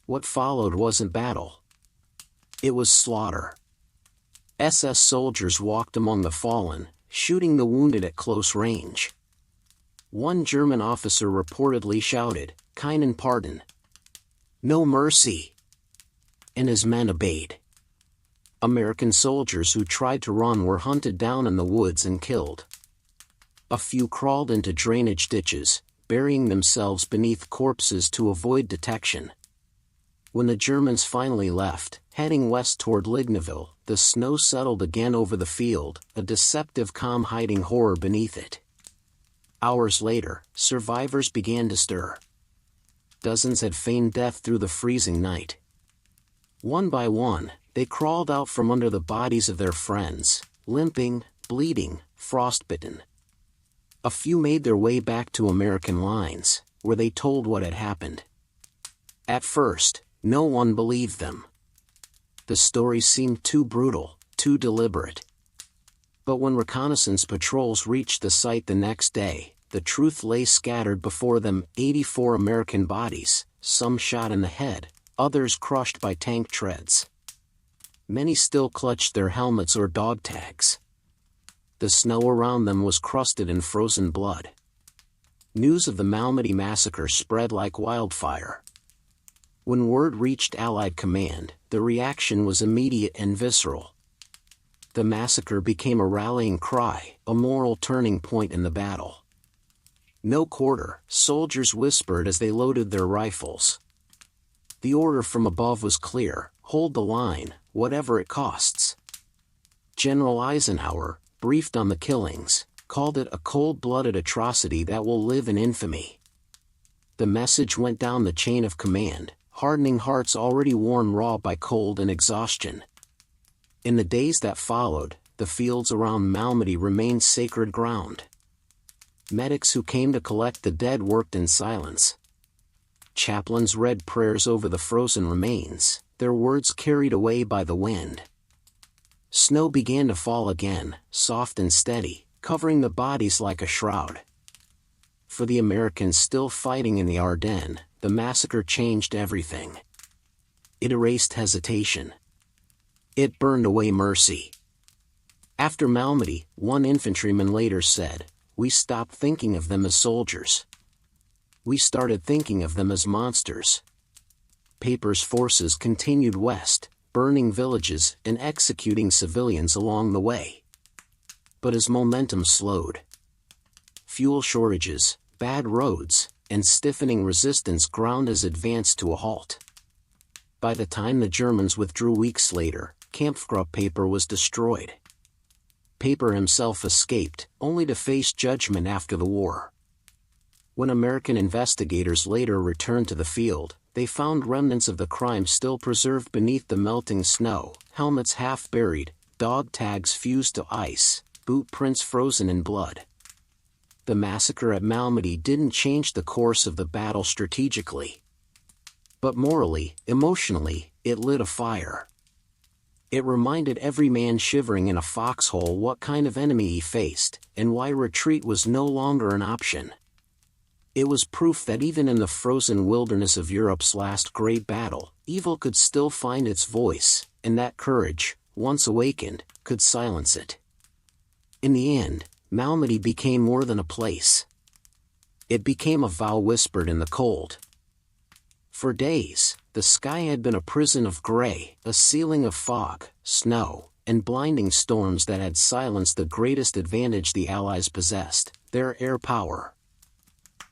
What followed wasn't battle. It was slaughter. SS soldiers walked among the fallen, shooting the wounded at close range. One German officer reportedly shouted, "Keinen Pardon." No mercy. And his men obeyed. American soldiers who tried to run were hunted down in the woods and killed. A few crawled into drainage ditches, burying themselves beneath corpses to avoid detection. When the Germans finally left, heading west toward Lignaville, the snow settled again over the field, a deceptive calm hiding horror beneath it. Hours later, survivors began to stir. Dozens had feigned death through the freezing night. One by one, they crawled out from under the bodies of their friends, limping, bleeding, frostbitten. A few made their way back to American lines, where they told what had happened. At first, no one believed them. The story seemed too brutal, too deliberate. But when reconnaissance patrols reached the site the next day, the truth lay scattered before them: 84 American bodies, some shot in the head, others crushed by tank treads. Many still clutched their helmets or dog tags. The snow around them was crusted in frozen blood. News of the Malmedy massacre spread like wildfire. When word reached Allied command, the reaction was immediate and visceral. The massacre became a rallying cry, a moral turning point in the battle. "No quarter," soldiers whispered as they loaded their rifles. The order from above was clear: hold the line, whatever it costs. General Eisenhower, briefed on the killings, called it a cold-blooded atrocity that will live in infamy. The message went down the chain of command, hardening hearts already worn raw by cold and exhaustion. In the days that followed, the fields around Malmedy remained sacred ground. Medics who came to collect the dead worked in silence. Chaplains read prayers over the frozen remains, their words carried away by the wind. Snow began to fall again, soft and steady, covering the bodies like a shroud. for the Americans still fighting in the Ardennes, the massacre changed everything. It erased hesitation. It burned away mercy. After Malmedy, one infantryman later said, "We stopped thinking of them as soldiers. We started thinking of them as monsters." Paper's forces continued west, burning villages and executing civilians along the way. But as momentum slowed, fuel shortages, bad roads, and stiffening resistance ground his advance to a halt. By the time the Germans withdrew weeks later, Kampfgruppe Paper was destroyed. Paper himself escaped, only to face judgment after the war. When American investigators later returned to the field, they found remnants of the crime still preserved beneath the melting snow, helmets half buried, dog tags fused to ice, boot prints frozen in blood. The massacre at Malmedy didn't change the course of the battle strategically. But morally, emotionally, it lit a fire. It reminded every man shivering in a foxhole what kind of enemy he faced, and why retreat was no longer an option. It was proof that even in the frozen wilderness of Europe's last great battle, evil could still find its voice, and that courage, once awakened, could silence it. In the end, Malmedy became more than a place. It became a vow whispered in the cold. For days, the sky had been a prison of gray, a ceiling of fog, snow, and blinding storms that had silenced the greatest advantage the Allies possessed, their air power.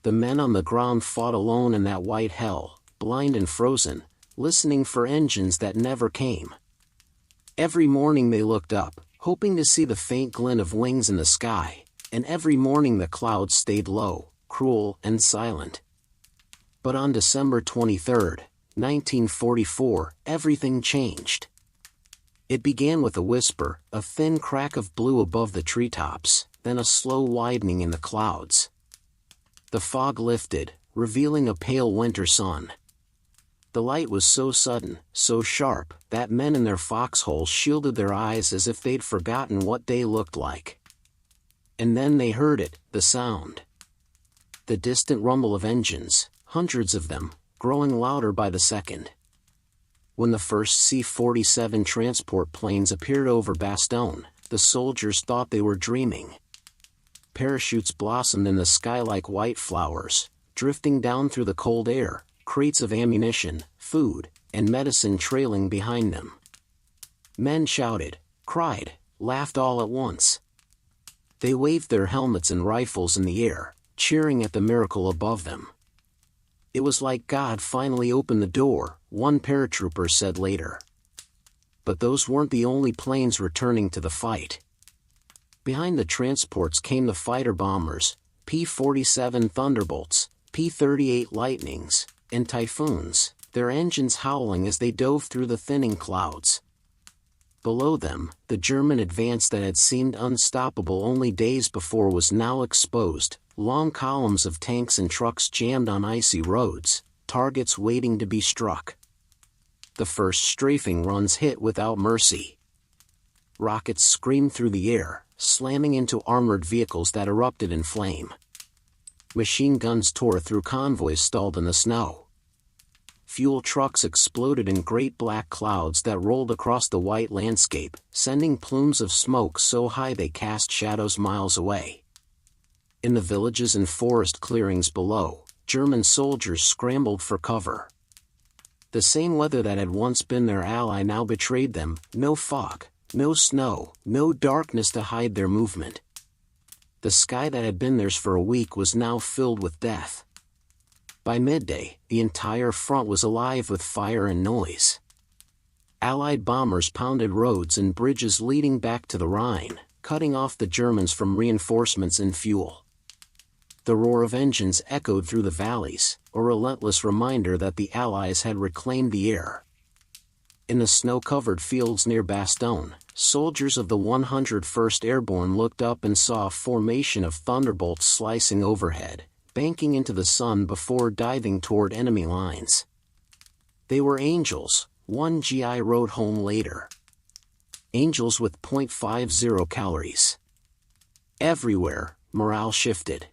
The men on the ground fought alone in that white hell, blind and frozen, listening for engines that never came. Every morning they looked up, hoping to see the faint glint of wings in the sky, and every morning the clouds stayed low, cruel and silent. But on December 23, 1944, everything changed. It began with a whisper, a thin crack of blue above the treetops, then a slow widening in the clouds. The fog lifted, revealing a pale winter sun. The light was so sudden, so sharp, that men in their foxholes shielded their eyes as if they'd forgotten what day looked like. And then they heard it, the sound. The distant rumble of engines, hundreds of them, growing louder by the second. When the first C-47 transport planes appeared over Bastogne, the soldiers thought they were dreaming. Parachutes blossomed in the sky like white flowers, drifting down through the cold air, crates of ammunition, food, and medicine trailing behind them. Men shouted, cried, laughed all at once. They waved their helmets and rifles in the air, cheering at the miracle above them. It was like God finally opened the door, one paratrooper said later. But those weren't the only planes returning to the fight. Behind the transports came the fighter bombers, P-47 Thunderbolts, P-38 Lightnings, and Typhoons, their engines howling as they dove through the thinning clouds. Below them, the German advance that had seemed unstoppable only days before was now exposed, long columns of tanks and trucks jammed on icy roads, targets waiting to be struck. The first strafing runs hit without mercy. Rockets screamed through the air, slamming into armored vehicles that erupted in flame. Machine guns tore through convoys stalled in the snow. Fuel trucks exploded in great black clouds that rolled across the white landscape, sending plumes of smoke so high they cast shadows miles away. In the villages and forest clearings below, German soldiers scrambled for cover. The same weather that had once been their ally now betrayed them, no fog, no snow, no darkness to hide their movement. The sky that had been theirs for a week was now filled with death. By midday, the entire front was alive with fire and noise. Allied bombers pounded roads and bridges leading back to the Rhine, cutting off the Germans from reinforcements and fuel. The roar of engines echoed through the valleys, a relentless reminder that the Allies had reclaimed the air. In the snow-covered fields near Bastogne, soldiers of the 101st Airborne looked up and saw a formation of thunderbolts slicing overhead, banking into the sun before diving toward enemy lines. They were angels, one GI wrote home later. Angels with .50 calories. Everywhere, morale shifted.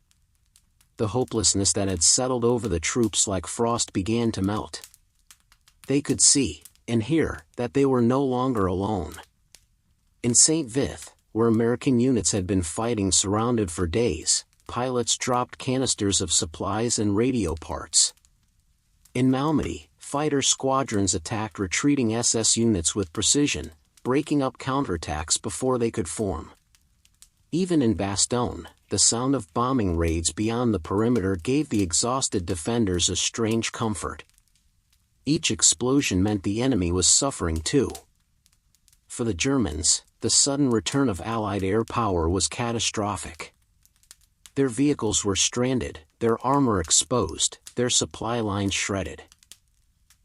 the hopelessness that had settled over the troops like frost began to melt. They could see, and hear, that they were no longer alone. In St. Vith, where American units had been fighting surrounded for days, pilots dropped canisters of supplies and radio parts. In Malmedy, fighter squadrons attacked retreating SS units with precision, breaking up counterattacks before they could form. Even in Bastogne, the sound of bombing raids beyond the perimeter gave the exhausted defenders a strange comfort. Each explosion meant the enemy was suffering too. For the Germans, the sudden return of Allied air power was catastrophic. Their vehicles were stranded, their armor exposed, their supply lines shredded.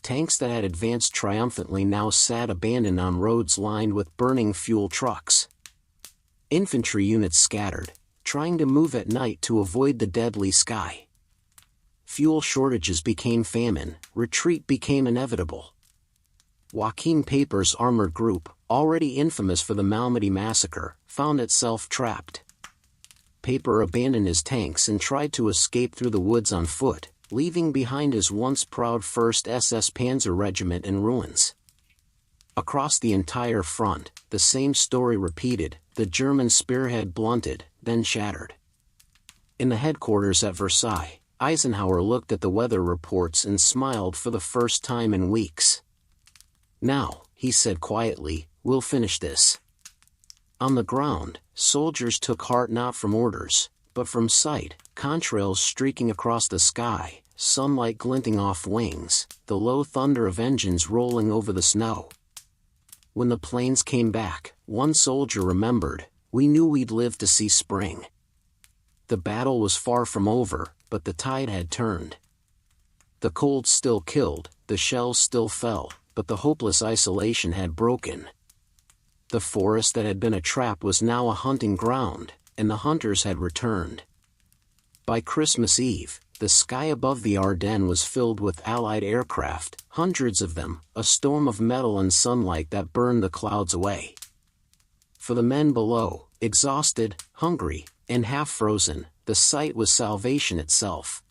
Tanks that had advanced triumphantly now sat abandoned on roads lined with burning fuel trucks. Infantry units scattered, trying to move at night to avoid the deadly sky. Fuel shortages became famine, retreat became inevitable. Joachim Paper's armored group, already infamous for the Malmedy massacre, found itself trapped. Paper abandoned his tanks and tried to escape through the woods on foot, leaving behind his once proud 1st SS Panzer Regiment in ruins. Across the entire front, the same story repeated, the German spearhead blunted, then shattered. In the headquarters at Versailles, Eisenhower looked at the weather reports and smiled for the first time in weeks. "Now," he said quietly, "we'll finish this." On the ground, soldiers took heart not from orders, but from sight, contrails streaking across the sky, sunlight glinting off wings, the low thunder of engines rolling over the snow. When the planes came back, one soldier remembered, "We knew we'd live to see spring." The battle was far from over, but the tide had turned. The cold still killed, the shells still fell, but the hopeless isolation had broken. The forest that had been a trap was now a hunting ground, and the hunters had returned. By Christmas Eve, the sky above the Ardennes was filled with Allied aircraft, hundreds of them, a storm of metal and sunlight that burned the clouds away. For the men below, exhausted, hungry, and half-frozen, the sight was salvation itself.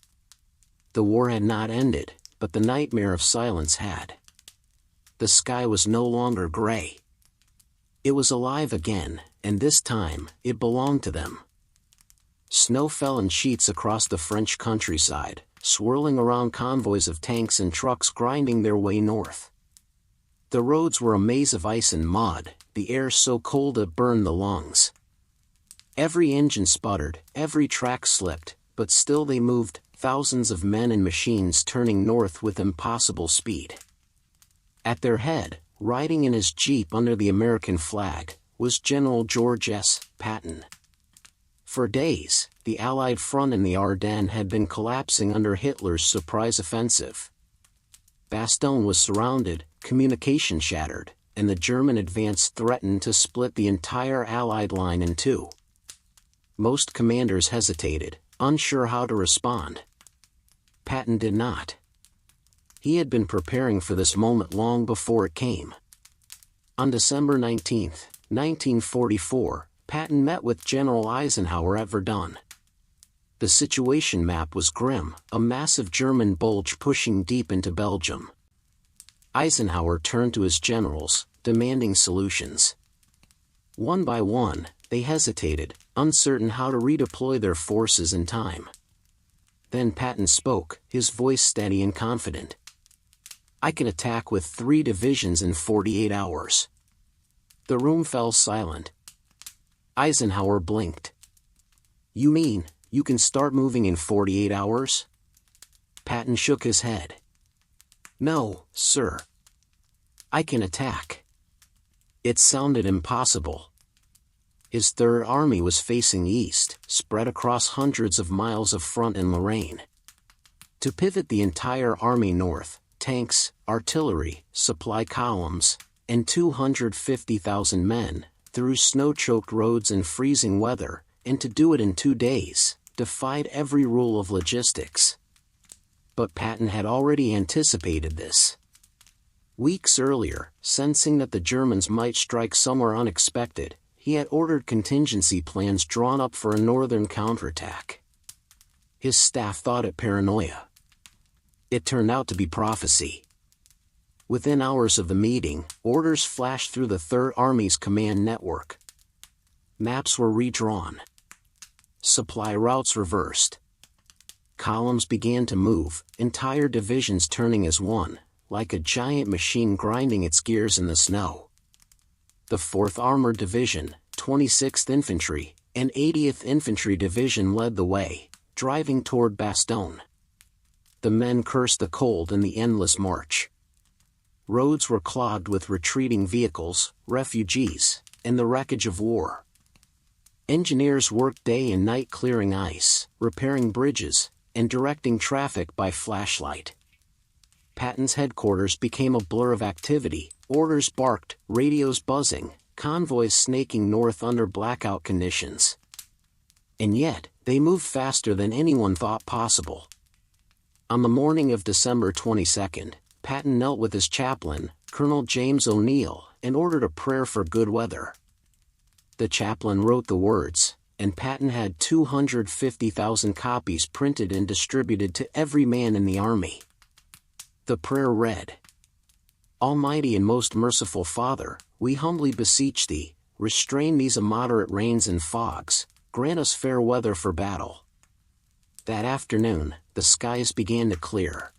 The war had not ended, but the nightmare of silence had. The sky was no longer gray. It was alive again, and this time, it belonged to them. Snow fell in sheets across the French countryside, swirling around convoys of tanks and trucks grinding their way north. The roads were a maze of ice and mud, the air so cold it burned the lungs. Every engine sputtered, every track slipped, but still they moved, thousands of men and machines turning north with impossible speed. At their head, riding in his jeep under the American flag, was General George S. Patton. For days, the Allied front in the Ardennes had been collapsing under Hitler's surprise offensive. Bastogne was surrounded, communication shattered, and the German advance threatened to split the entire Allied line in two. Most commanders hesitated, unsure how to respond. Patton did not. He had been preparing for this moment long before it came. On December 19, 1944, Patton met with General Eisenhower at Verdun. The situation map was grim, a massive German bulge pushing deep into Belgium. Eisenhower turned to his generals, demanding solutions. One by one, they hesitated, uncertain how to redeploy their forces in time. Then Patton spoke, his voice steady and confident. "I can attack with 3 divisions in 48 hours. The room fell silent. Eisenhower blinked. "You mean, you can start moving in 48 hours? Patton shook his head. "No, sir. I can attack." It sounded impossible. His Third Army was facing east, spread across hundreds of miles of front in Lorraine. To pivot the entire army north, tanks, artillery, supply columns, and 250,000 men, through snow-choked roads and freezing weather, and to do it in 2 days, defied every rule of logistics. But Patton had already anticipated this. Weeks earlier, sensing that the Germans might strike somewhere unexpected, he had ordered contingency plans drawn up for a northern counterattack. His staff thought it paranoia. It turned out to be prophecy. Within hours of the meeting, orders flashed through the Third Army's command network. Maps were redrawn. Supply routes reversed. Columns began to move, entire divisions turning as one, like a giant machine grinding its gears in the snow. The 4th Armored Division, 26th Infantry, and 80th Infantry Division led the way, driving toward Bastogne. The men cursed the cold and the endless march. Roads were clogged with retreating vehicles, refugees, and the wreckage of war. Engineers worked day and night clearing ice, repairing bridges, and directing traffic by flashlight. Patton's headquarters became a blur of activity, orders barked, radios buzzing, convoys snaking north under blackout conditions. And yet, they moved faster than anyone thought possible. On the morning of December 22nd, Patton knelt with his chaplain, Colonel James O'Neill, and ordered a prayer for good weather. The chaplain wrote the words, and Patton had 250,000 copies printed and distributed to every man in the army. The prayer read, "Almighty and most merciful Father, we humbly beseech Thee, restrain these immoderate rains and fogs, grant us fair weather for battle." That afternoon, the skies began to clear.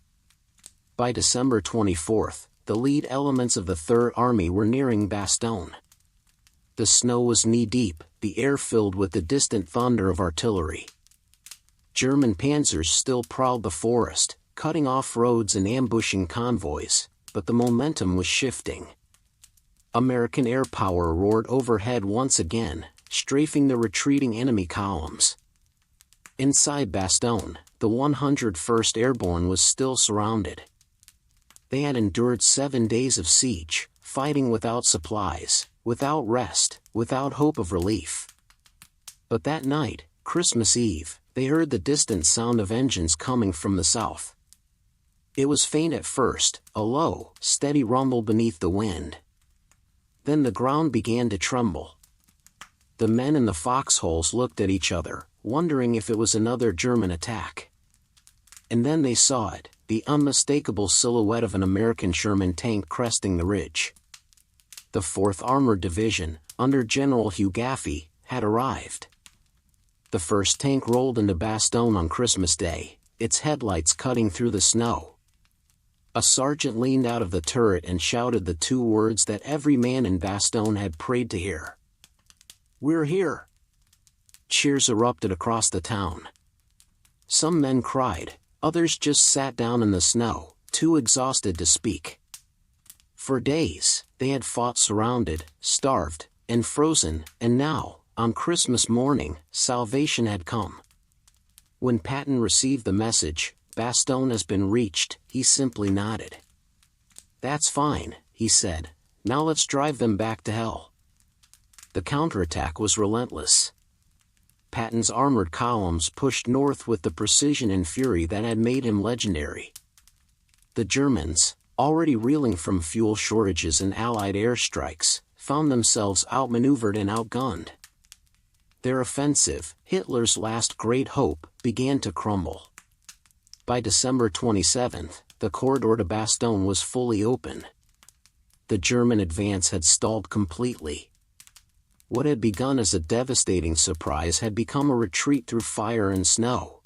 By December 24th, the lead elements of the Third Army were nearing Bastogne. The snow was knee-deep, the air filled with the distant thunder of artillery. German panzers still prowled the forest, cutting off roads and ambushing convoys, but the momentum was shifting. American air power roared overhead once again, strafing the retreating enemy columns. Inside Bastogne, the 101st Airborne was still surrounded. They had endured 7 days of siege, fighting without supplies, without rest, without hope of relief. But that night, Christmas Eve, they heard the distant sound of engines coming from the south. It was faint at first, a low, steady rumble beneath the wind. Then the ground began to tremble. The men in the foxholes looked at each other, wondering if it was another German attack. And then they saw it, the unmistakable silhouette of an American Sherman tank cresting the ridge. The 4th Armored Division, under General Hugh Gaffey, had arrived. The first tank rolled into Bastogne on Christmas Day, its headlights cutting through the snow. A sergeant leaned out of the turret and shouted the 2 words that every man in Bastogne had prayed to hear. "We're here!" Cheers erupted across the town. Some men cried, others just sat down in the snow, too exhausted to speak. For days, they had fought surrounded, starved, and frozen, and now, on Christmas morning, salvation had come. When Patton received the message, "Bastogne has been reached," he simply nodded. "That's fine," he said, "now let's drive them back to hell." The counterattack was relentless. Patton's armored columns pushed north with the precision and fury that had made him legendary. The Germans, already reeling from fuel shortages and Allied airstrikes, found themselves outmaneuvered and outgunned. Their offensive, Hitler's last great hope, began to crumble. By December 27th, the corridor to Bastogne was fully open. The German advance had stalled completely. What had begun as a devastating surprise had become a retreat through fire and snow.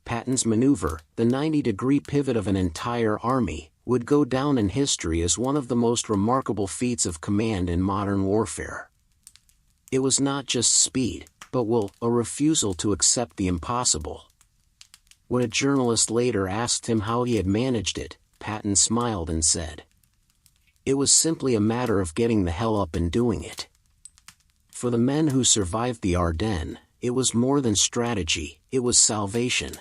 Patton's maneuver, the 90-degree pivot of an entire army, would go down in history as one of the most remarkable feats of command in modern warfare. It was not just speed, but a refusal to accept the impossible. When a journalist later asked him how he had managed it, Patton smiled and said, "It was simply a matter of getting the hell up and doing it." For the men who survived the Ardennes, it was more than strategy, it was salvation.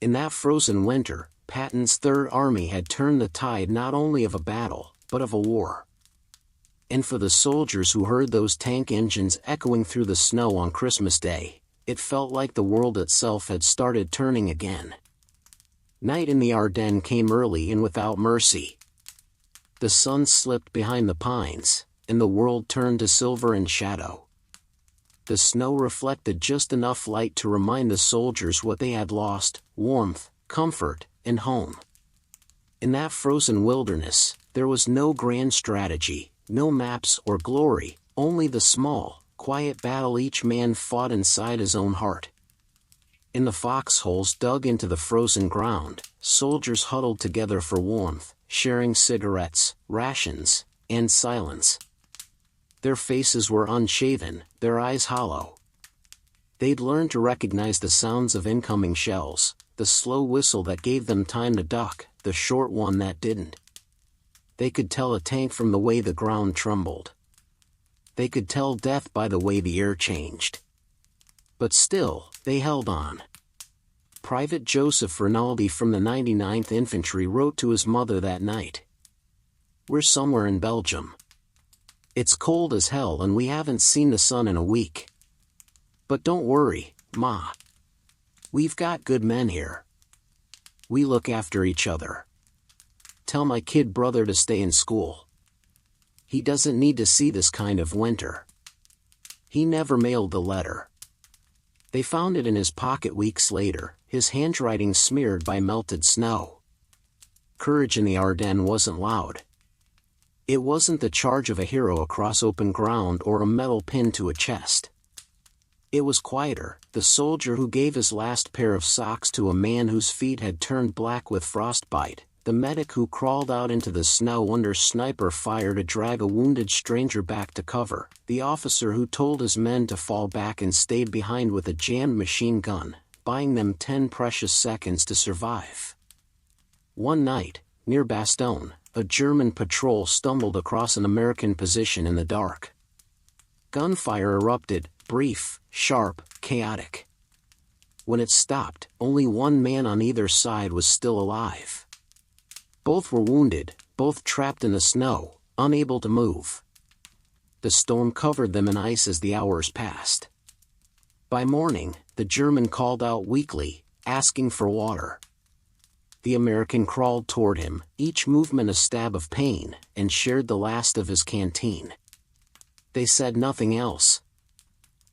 In that frozen winter, Patton's Third Army had turned the tide not only of a battle, but of a war. And for the soldiers who heard those tank engines echoing through the snow on Christmas Day, it felt like the world itself had started turning again. Night in the Ardennes came early and without mercy. The sun slipped behind the pines, and the world turned to silver and shadow. The snow reflected just enough light to remind the soldiers what they had lost: warmth, comfort, and home. In that frozen wilderness, there was no grand strategy, no maps or glory, only the small, quiet battle each man fought inside his own heart. In the foxholes dug into the frozen ground, soldiers huddled together for warmth, sharing cigarettes, rations, and silence. Their faces were unshaven, their eyes hollow. They'd learned to recognize the sounds of incoming shells, the slow whistle that gave them time to duck, the short one that didn't. They could tell a tank from the way the ground trembled. They could tell death by the way the air changed. But still, they held on. Private Joseph Rinaldi from the 99th Infantry wrote to his mother that night. "We're somewhere in Belgium. It's cold as hell and we haven't seen the sun in a week. But don't worry, Ma. We've got good men here. We look after each other. Tell my kid brother to stay in school. He doesn't need to see this kind of winter." He never mailed the letter. They found it in his pocket weeks later, his handwriting smeared by melted snow. Courage in the Ardennes wasn't loud. It wasn't the charge of a hero across open ground or a metal pin to a chest. It was quieter, the soldier who gave his last pair of socks to a man whose feet had turned black with frostbite, the medic who crawled out into the snow under sniper fire to drag a wounded stranger back to cover, the officer who told his men to fall back and stayed behind with a jammed machine gun, buying them 10 precious seconds to survive. One night, near Bastogne, a German patrol stumbled across an American position in the dark. Gunfire erupted, brief, sharp, chaotic. When it stopped, only one man on either side was still alive. Both were wounded, both trapped in the snow, unable to move. The storm covered them in ice as the hours passed. By morning, the German called out weakly, asking for water. The American crawled toward him, each movement a stab of pain, and shared the last of his canteen. They said nothing else.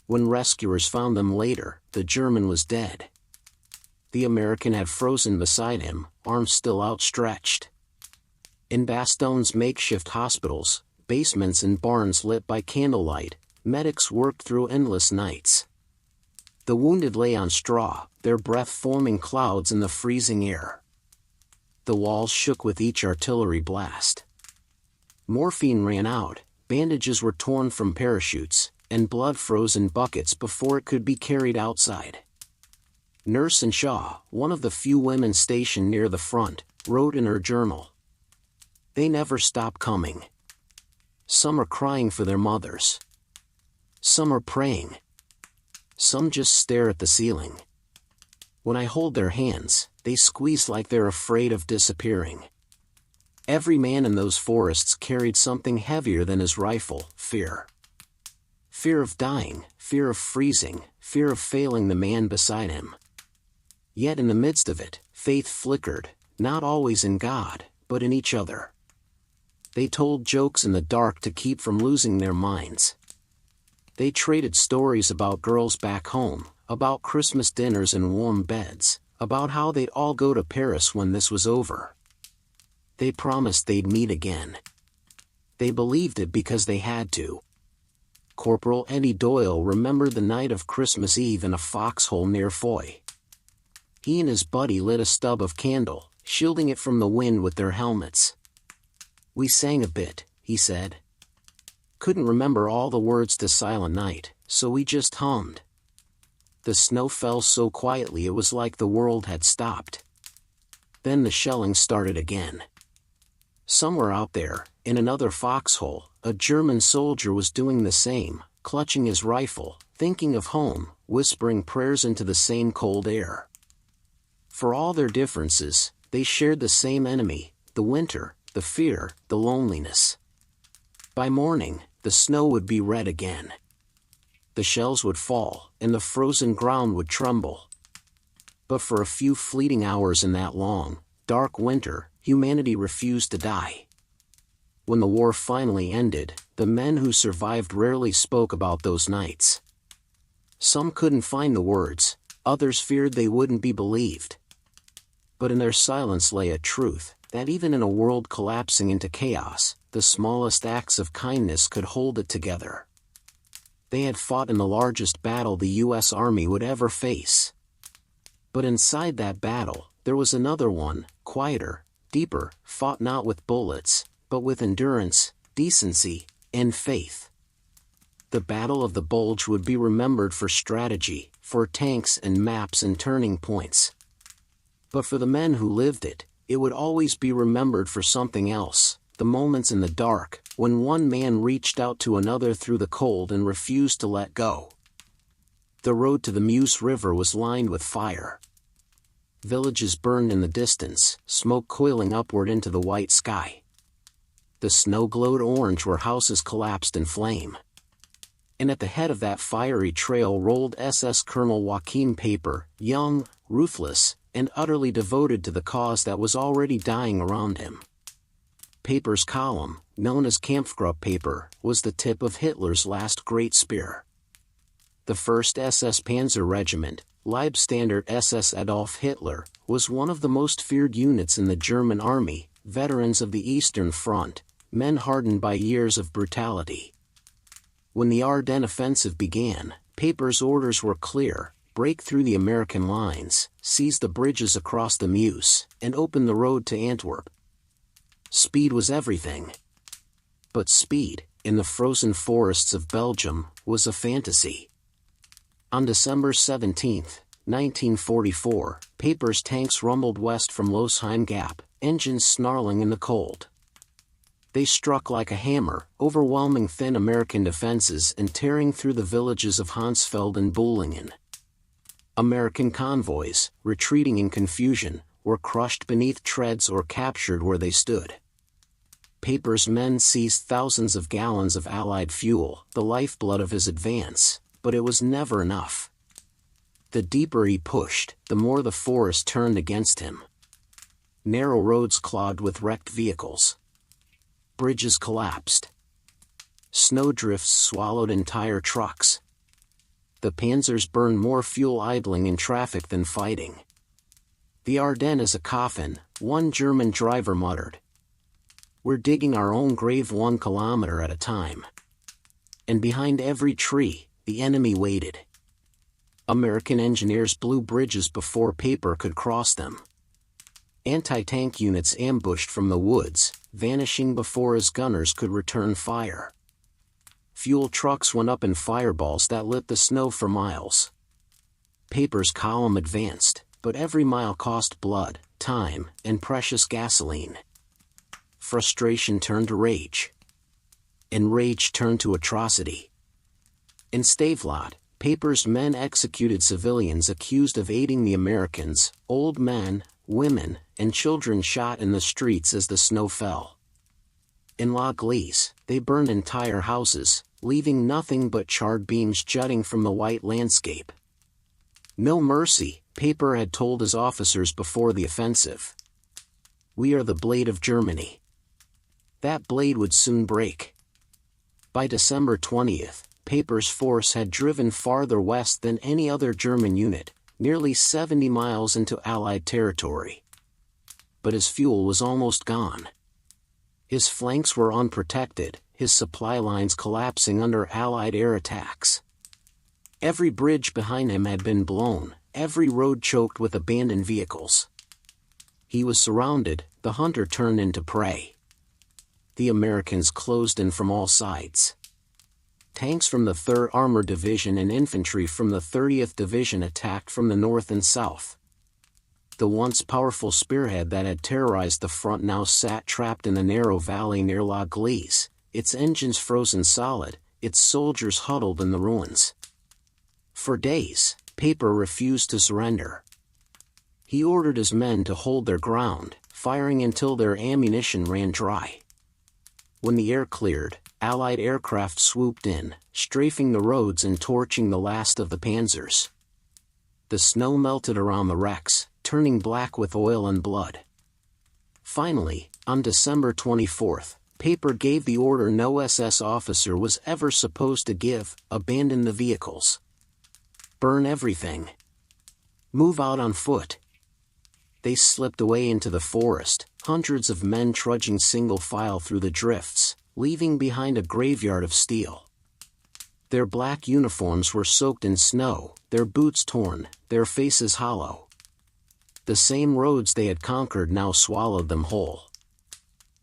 When rescuers found them later, the German was dead. The American had frozen beside him, arms still outstretched. In Bastogne's makeshift hospitals, basements and barns lit by candlelight, medics worked through endless nights. The wounded lay on straw, their breath forming clouds in the freezing air. The walls shook with each artillery blast. Morphine ran out, bandages were torn from parachutes, and blood froze in buckets before it could be carried outside. Nurse and Shaw, one of the few women stationed near the front, wrote in her journal, "They never stop coming. Some are crying for their mothers. Some are praying. Some just stare at the ceiling. When I hold their hands, they squeeze like they're afraid of disappearing." Every man in those forests carried something heavier than his rifle: fear. Fear of dying, fear of freezing, fear of failing the man beside him. Yet in the midst of it, faith flickered, not always in God, but in each other. They told jokes in the dark to keep from losing their minds. They traded stories about girls back home, about Christmas dinners and warm beds, about how they'd all go to Paris when this was over. They promised they'd meet again. They believed it because they had to. Corporal Eddie Doyle remembered the night of Christmas Eve in a foxhole near Foy. He and his buddy lit a stub of candle, shielding it from the wind with their helmets. "We sang a bit," he said. "Couldn't remember all the words to Silent Night, so we just hummed. The snow fell so quietly it was like the world had stopped. Then the shelling started again." Somewhere out there, in another foxhole, a German soldier was doing the same, clutching his rifle, thinking of home, whispering prayers into the same cold air. For all their differences, they shared the same enemy: the winter, the fear, the loneliness. By morning, the snow would be red again. The shells would fall, and the frozen ground would tremble. But for a few fleeting hours in that long, dark winter, humanity refused to die. When the war finally ended, the men who survived rarely spoke about those nights. Some couldn't find the words, others feared they wouldn't be believed. But in their silence lay a truth, that even in a world collapsing into chaos, the smallest acts of kindness could hold it together. They had fought in the largest battle the U.S. Army would ever face. But inside that battle, there was another one, quieter, deeper, fought not with bullets, but with endurance, decency, and faith. The Battle of the Bulge would be remembered for strategy, for tanks and maps and turning points. But for the men who lived it, it would always be remembered for something else, the moments in the dark, when one man reached out to another through the cold and refused to let go. The road to the Meuse River was lined with fire. Villages burned in the distance, smoke coiling upward into the white sky. The snow glowed orange where houses collapsed in flame. And at the head of that fiery trail rolled SS Colonel Joachim Paper, young, ruthless, and utterly devoted to the cause that was already dying around him. Paper's column, known as Kampfgruppe, was the tip of Hitler's last great spear. The 1st SS Panzer Regiment, Leibstandard SS Adolf Hitler, was one of the most feared units in the German army, veterans of the Eastern Front, men hardened by years of brutality. When the Ardennes offensive began, Paper's orders were clear: break through the American lines, seize the bridges across the Meuse, and open the road to Antwerp. Speed was everything. But speed, in the frozen forests of Belgium, was a fantasy. On December 17, 1944, Paper's tanks rumbled west from Losheim Gap, engines snarling in the cold. They struck like a hammer, overwhelming thin American defenses and tearing through the villages of Hansfeld and Bullingen. American convoys, retreating in confusion, were crushed beneath treads or captured where they stood. Paper's men seized thousands of gallons of Allied fuel, the lifeblood of his advance, but it was never enough. The deeper he pushed, the more the forest turned against him. Narrow roads clogged with wrecked vehicles. Bridges collapsed. Snowdrifts swallowed entire trucks. The panzers burned more fuel idling in traffic than fighting. "The Ardennes is a coffin," one German driver muttered. "We're digging our own grave 1 kilometer at a time." And behind every tree, the enemy waited. American engineers blew bridges before Paper could cross them. Anti-tank units ambushed from the woods, vanishing before his gunners could return fire. Fuel trucks went up in fireballs that lit the snow for miles. Paper's column advanced, but every mile cost blood, time, and precious gasoline. Frustration turned to rage. And rage turned to atrocity. In Stavelot, Paper's men executed civilians accused of aiding the Americans, old men, women, and children shot in the streets as the snow fell. In La Glise, they burned entire houses, leaving nothing but charred beams jutting from the white landscape. "No mercy," Paper had told his officers before the offensive. "We are the blade of Germany." That blade would soon break. By December 20th, Paper's force had driven farther west than any other German unit, nearly 70 miles into Allied territory. But his fuel was almost gone. His flanks were unprotected, his supply lines collapsing under Allied air attacks. Every bridge behind him had been blown, every road choked with abandoned vehicles. He was surrounded, the hunter turned into prey. The Americans closed in from all sides. Tanks from the 3rd Armored Division and infantry from the 30th Division attacked from the north and south. The once powerful spearhead that had terrorized the front now sat trapped in the narrow valley near La Glise, its engines frozen solid, its soldiers huddled in the ruins. For days, Paper refused to surrender. He ordered his men to hold their ground, firing until their ammunition ran dry. When the air cleared, Allied aircraft swooped in, strafing the roads and torching the last of the panzers. The snow melted around the wrecks, turning black with oil and blood. Finally, on December 24th, Paper gave the order no SS officer was ever supposed to give: abandon the vehicles. Burn everything. Move out on foot. They slipped away into the forest, hundreds of men trudging single file through the drifts, leaving behind a graveyard of steel. Their black uniforms were soaked in snow, their boots torn, their faces hollow. The same roads they had conquered now swallowed them whole.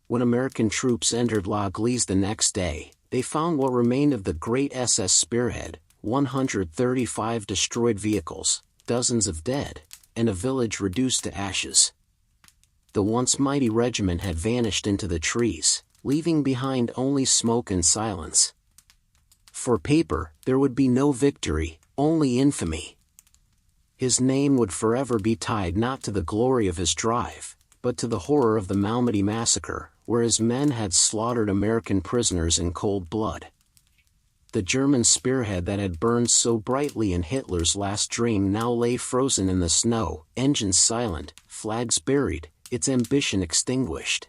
When American troops entered La Glise the next day, they found what remained of the great SS Spearhead, 135 destroyed vehicles, dozens of dead, and a village reduced to ashes. The once mighty regiment had vanished into the trees, leaving behind only smoke and silence. For Paper, there would be no victory, only infamy. His name would forever be tied not to the glory of his drive, but to the horror of the Malmedy massacre, where his men had slaughtered American prisoners in cold blood. The German spearhead that had burned so brightly in Hitler's last dream now lay frozen in the snow, engines silent, flags buried, its ambition extinguished.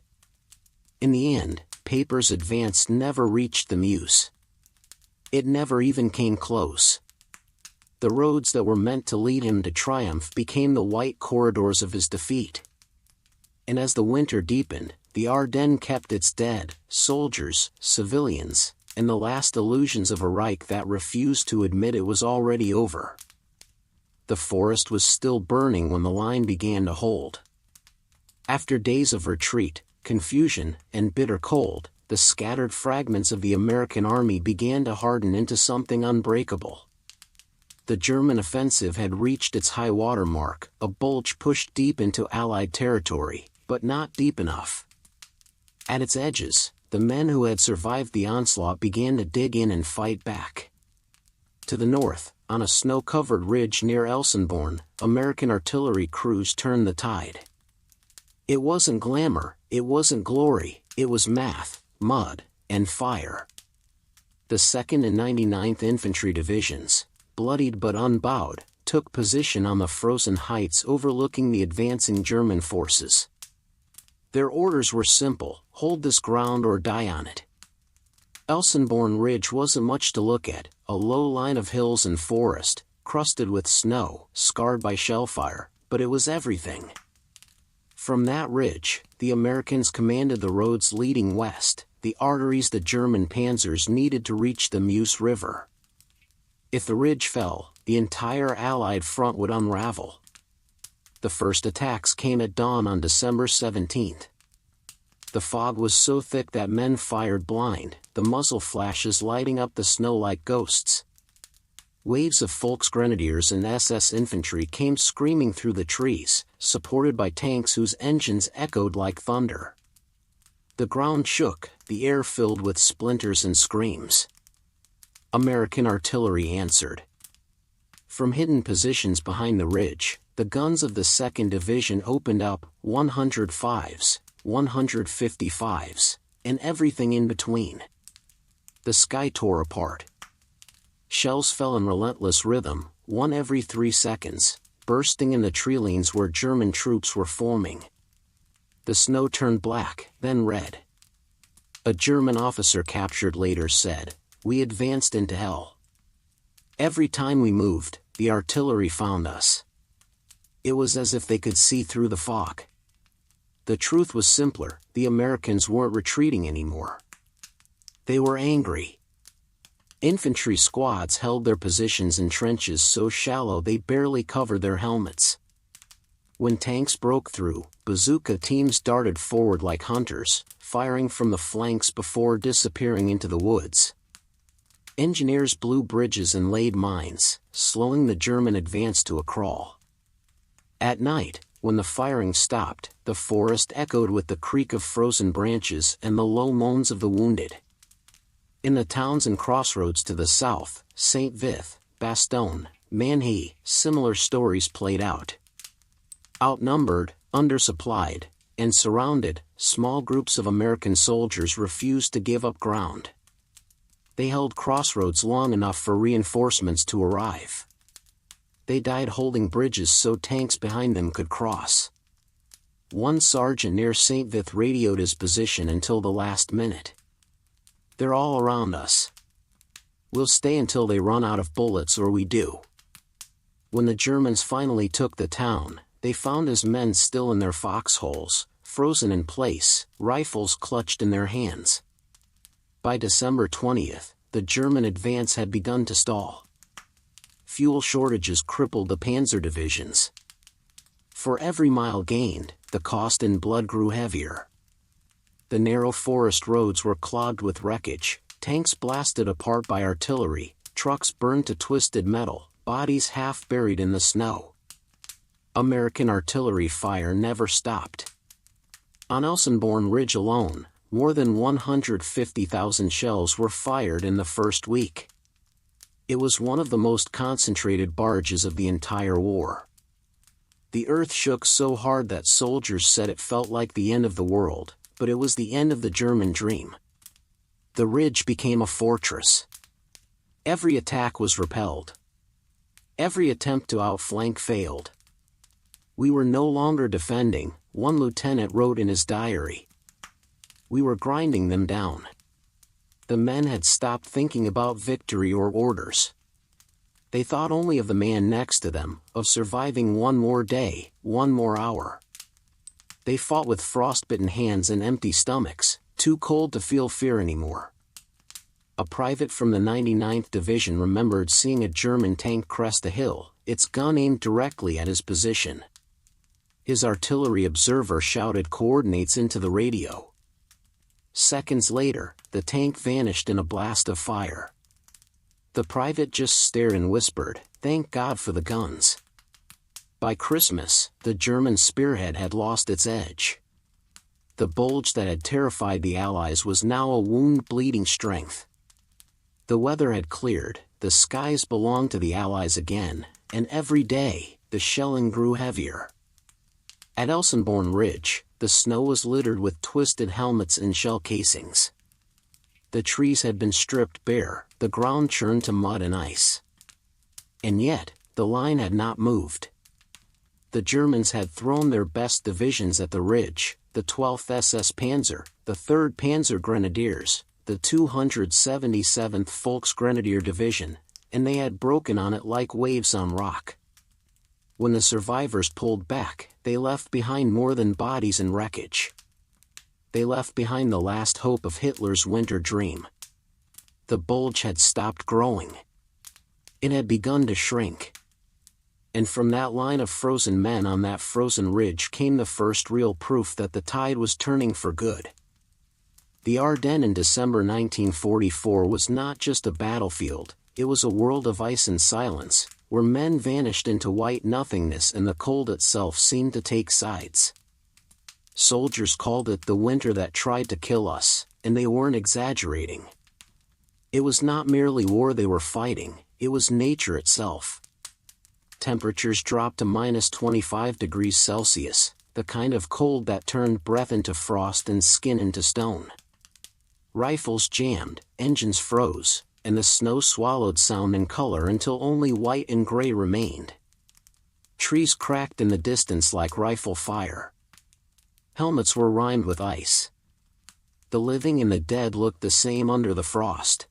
In the end, Paper's advance never reached the Meuse. It never even came close. The roads that were meant to lead him to triumph became the white corridors of his defeat. And as the winter deepened, the Ardennes kept its dead, soldiers, civilians, and the last illusions of a Reich that refused to admit it was already over. The forest was still burning when the line began to hold. After days of retreat, confusion, and bitter cold, the scattered fragments of the American army began to harden into something unbreakable. The German offensive had reached its high water mark, a bulge pushed deep into Allied territory, but not deep enough. At its edges, the men who had survived the onslaught began to dig in and fight back. To the north, on a snow-covered ridge near Elsenborn, American artillery crews turned the tide. It wasn't glamour, it wasn't glory, it was math, mud, and fire. The 2nd and 99th Infantry Divisions, bloodied but unbowed, took position on the frozen heights overlooking the advancing German forces. Their orders were simple: hold this ground or die on it. Elsenborn Ridge wasn't much to look at, a low line of hills and forest, crusted with snow, scarred by shellfire, but it was everything. From that ridge, the Americans commanded the roads leading west, the arteries the German panzers needed to reach the Meuse River. If the ridge fell, the entire Allied front would unravel. The first attacks came at dawn on December 17th. The fog was so thick that men fired blind, the muzzle flashes lighting up the snow like ghosts. Waves of Volksgrenadiers and SS infantry came screaming through the trees, supported by tanks whose engines echoed like thunder. The ground shook, the air filled with splinters and screams. American artillery answered. From hidden positions behind the ridge, the guns of the 2nd Division opened up, 105s, 155s, and everything in between. The sky tore apart. Shells fell in relentless rhythm, one every 3 seconds, bursting in the treelines where German troops were forming. The snow turned black, then red. A German officer captured later said, "We advanced into hell. Every time we moved, the artillery found us." It was as if they could see through the fog. The truth was simpler: the Americans weren't retreating anymore. They were angry. Infantry squads held their positions in trenches so shallow they barely covered their helmets. When tanks broke through, bazooka teams darted forward like hunters, firing from the flanks before disappearing into the woods. Engineers blew bridges and laid mines, slowing the German advance to a crawl. At night, when the firing stopped, the forest echoed with the creak of frozen branches and the low moans of the wounded. In the towns and crossroads to the south, St. Vith, Bastogne, Manhy, similar stories played out. Outnumbered, undersupplied, and surrounded, small groups of American soldiers refused to give up ground. They held crossroads long enough for reinforcements to arrive. They died holding bridges so tanks behind them could cross. One sergeant near St. Vith radioed his position until the last minute. "They're all around us. We'll stay until they run out of bullets or we do." When the Germans finally took the town, they found his men still in their foxholes, frozen in place, rifles clutched in their hands. By December 20th, the German advance had begun to stall. Fuel shortages crippled the panzer divisions. For every mile gained, the cost in blood grew heavier. The narrow forest roads were clogged with wreckage, tanks blasted apart by artillery, trucks burned to twisted metal, bodies half buried in the snow. American artillery fire never stopped. On Elsenborn Ridge alone, more than 150,000 shells were fired in the first week. It was one of the most concentrated barrages of the entire war. The earth shook so hard that soldiers said it felt like the end of the world, but it was the end of the German dream. The ridge became a fortress. Every attack was repelled. Every attempt to outflank failed. We were no longer defending, one lieutenant wrote in his diary. We were grinding them down. The men had stopped thinking about victory or orders. They thought only of the man next to them, of surviving one more day, one more hour. They fought with frostbitten hands and empty stomachs, too cold to feel fear anymore. A private from the 99th Division remembered seeing a German tank crest a hill, its gun aimed directly at his position. His artillery observer shouted coordinates into the radio. Seconds later, the tank vanished in a blast of fire. The private just stared and whispered, "Thank God for the guns." By Christmas, the German spearhead had lost its edge. The Bulge that had terrified the Allies was now a wound-bleeding strength. The weather had cleared, the skies belonged to the Allies again, and every day, the shelling grew heavier. At Elsenborn Ridge, the snow was littered with twisted helmets and shell casings. The trees had been stripped bare, the ground churned to mud and ice. And yet, the line had not moved. The Germans had thrown their best divisions at the ridge, the 12th SS Panzer, the 3rd Panzer Grenadiers, the 277th Volksgrenadier Division, and they had broken on it like waves on rock. When the survivors pulled back, they left behind more than bodies and wreckage. They left behind the last hope of Hitler's winter dream. The Bulge had stopped growing. It had begun to shrink. And from that line of frozen men on that frozen ridge came the first real proof that the tide was turning for good. The Ardennes in December 1944 was not just a battlefield, it was a world of ice and silence, where men vanished into white nothingness and the cold itself seemed to take sides. Soldiers called it the winter that tried to kill us, and they weren't exaggerating. It was not merely war they were fighting, it was nature itself. Temperatures dropped to -25°C, the kind of cold that turned breath into frost and skin into stone. Rifles jammed, engines froze, and the snow swallowed sound and color until only white and gray remained. Trees cracked in the distance like rifle fire. Helmets were rimed with ice. The living and the dead looked the same under the frost.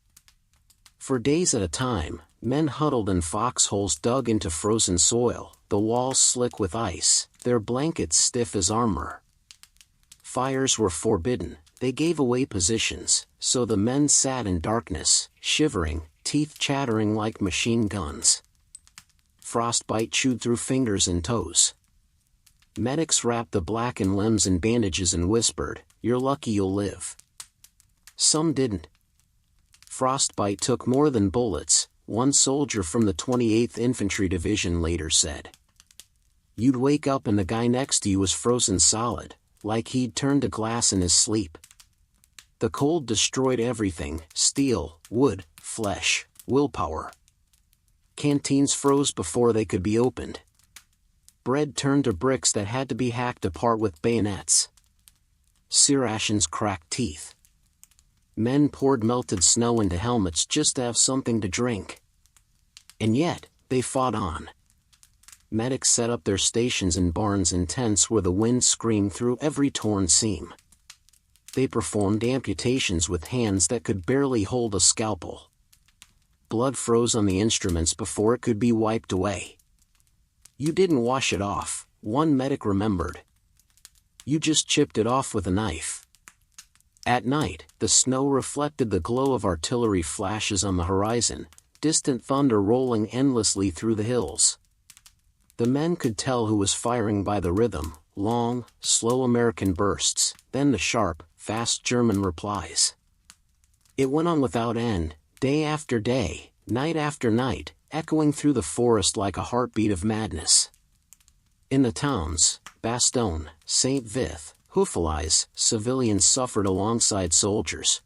For days at a time, men huddled in foxholes dug into frozen soil, the walls slick with ice, their blankets stiff as armor. Fires were forbidden, they gave away positions, so the men sat in darkness, shivering, teeth chattering like machine guns. Frostbite chewed through fingers and toes. Medics wrapped the blackened limbs in bandages and whispered, "You're lucky you'll live." Some didn't. Frostbite took more than bullets, one soldier from the 28th Infantry Division later said. You'd wake up and the guy next to you was frozen solid, like he'd turned to glass in his sleep. The cold destroyed everything: steel, wood, flesh, willpower. Canteens froze before they could be opened. Bread turned to bricks that had to be hacked apart with bayonets. Sear rations cracked teeth. Men poured melted snow into helmets just to have something to drink. And yet, they fought on. Medics set up their stations in barns and tents where the wind screamed through every torn seam. They performed amputations with hands that could barely hold a scalpel. Blood froze on the instruments before it could be wiped away. You didn't wash it off, one medic remembered. You just chipped it off with a knife. At night, the snow reflected the glow of artillery flashes on the horizon, distant thunder rolling endlessly through the hills. The men could tell who was firing by the rhythm, long, slow American bursts, then the sharp, fast German replies. It went on without end, day after day, night after night, echoing through the forest like a heartbeat of madness. In the towns, Bastogne, Saint-Vith, Houffalize, civilians suffered alongside soldiers.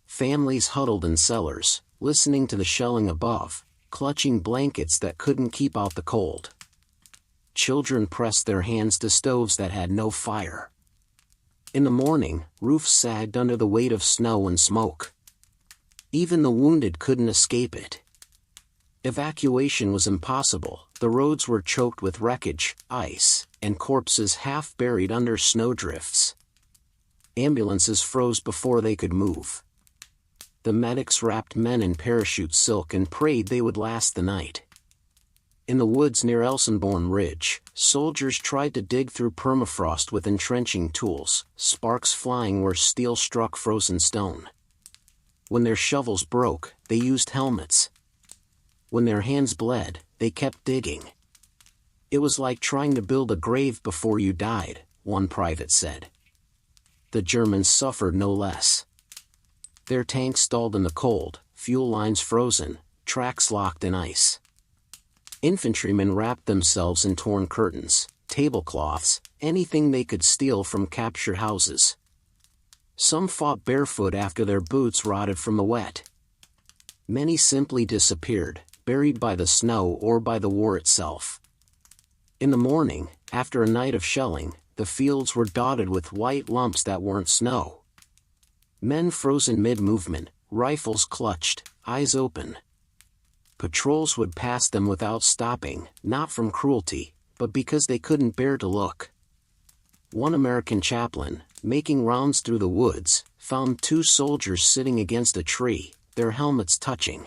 Families huddled in cellars, listening to the shelling above, clutching blankets that couldn't keep out the cold. Children pressed their hands to stoves that had no fire. In the morning, roofs sagged under the weight of snow and smoke. Even the wounded couldn't escape it. Evacuation was impossible. The roads were choked with wreckage, ice, and corpses half buried under snowdrifts. Ambulances froze before they could move. The medics wrapped men in parachute silk and prayed they would last the night. In the woods near Elsenborn Ridge, soldiers tried to dig through permafrost with entrenching tools, sparks flying where steel struck frozen stone. When their shovels broke, they used helmets. When their hands bled, they kept digging. It was like trying to build a grave before you died, one private said. The Germans suffered no less. Their tanks stalled in the cold, fuel lines frozen, tracks locked in ice. Infantrymen wrapped themselves in torn curtains, tablecloths, anything they could steal from captured houses. Some fought barefoot after their boots rotted from the wet. Many simply disappeared, buried by the snow or by the war itself. In the morning, after a night of shelling, the fields were dotted with white lumps that weren't snow. Men frozen mid-movement, rifles clutched, eyes open. Patrols would pass them without stopping, not from cruelty, but because they couldn't bear to look. One American chaplain, making rounds through the woods, found two soldiers sitting against a tree, their helmets touching.